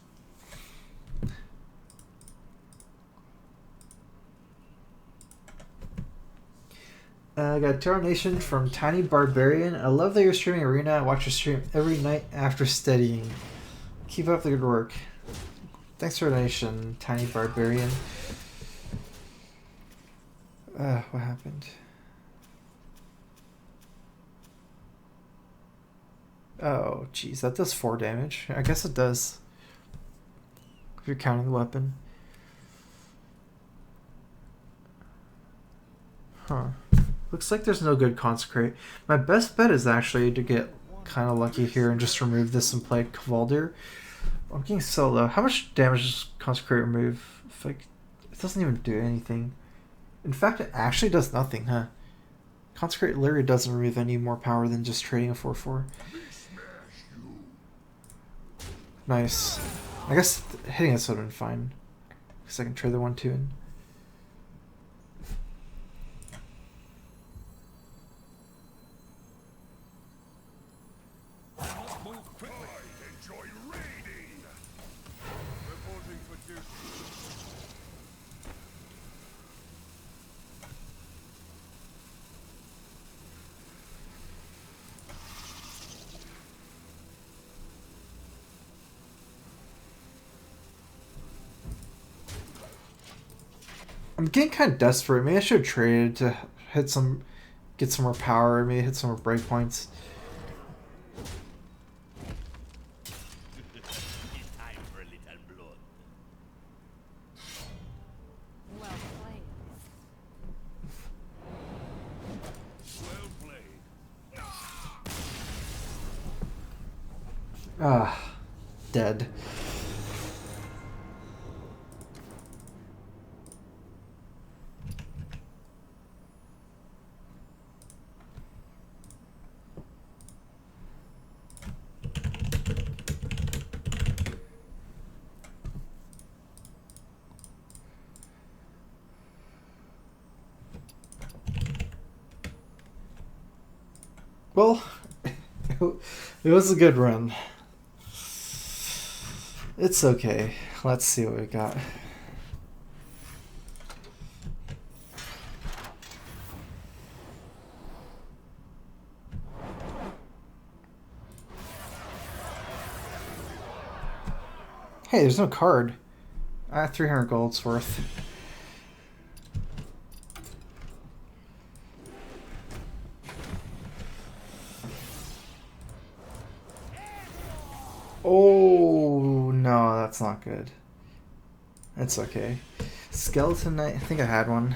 I got donation from Tiny Barbarian. I love that you're streaming Arena. I watch your stream every night after studying. Keep up the good work. Thanks for the donation, Tiny Barbarian. What happened? Oh, jeez, that does 4 damage. I guess it does. If you're counting the weapon. Huh. Looks like there's no good Consecrate. My best bet is actually to get kind of lucky here and just remove this and play Cavaldir. I'm getting so low. How much damage does Consecrate remove? If it doesn't even do anything. In fact, it actually does nothing, huh? Consecrate literally doesn't remove any more power than just trading a 4/4. Nice. I guess hitting this would have been fine. Because I can trade the 1/2 in. Move quickly. Enjoy raiding. Reporting for duty. I'm getting kind of desperate. Maybe I should have traded to get some more power. Maybe hit some more breakpoints. It's time for a little blood. Well played. Well played. Ah, dead. Well, it was a good run. It's okay. Let's see what we got. Hey, there's no card. 300 gold's worth. Oh, no, that's not good. It's okay. Skeleton Knight, I think I had one.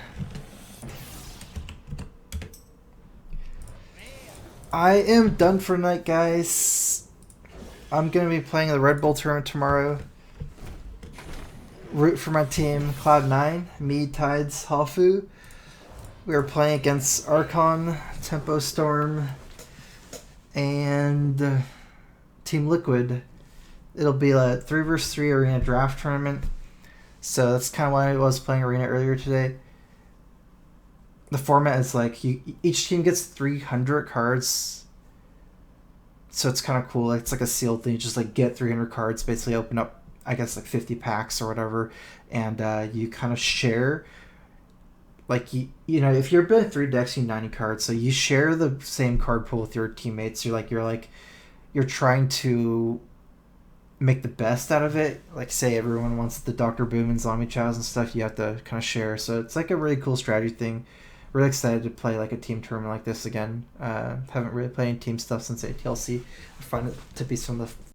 I am done for night, guys. I'm going to be playing the Red Bull tournament tomorrow. Root for my team, Cloud9, me, Tides, Hafu. We are playing against Archon, Tempo Storm, and Team Liquid. It'll be a 3 vs 3 arena draft tournament. So that's kind of why I was playing arena earlier today. The format is like each team gets 300 cards. So it's kind of cool. It's like a sealed thing. You just like get 300 cards, basically open up, I guess, like 50 packs or whatever, and you kind of share. Like you know, if you're building 3 decks, you need 90 cards, so you share the same card pool with your teammates. You're trying to make the best out of it. Like, say everyone wants the Dr. Boom and Zombie Chows and stuff, you have to kind of share. So it's like a really cool strategy thing. Really excited to play like a team tournament like this again. Haven't really played any team stuff since ATLC. I find it to be some of the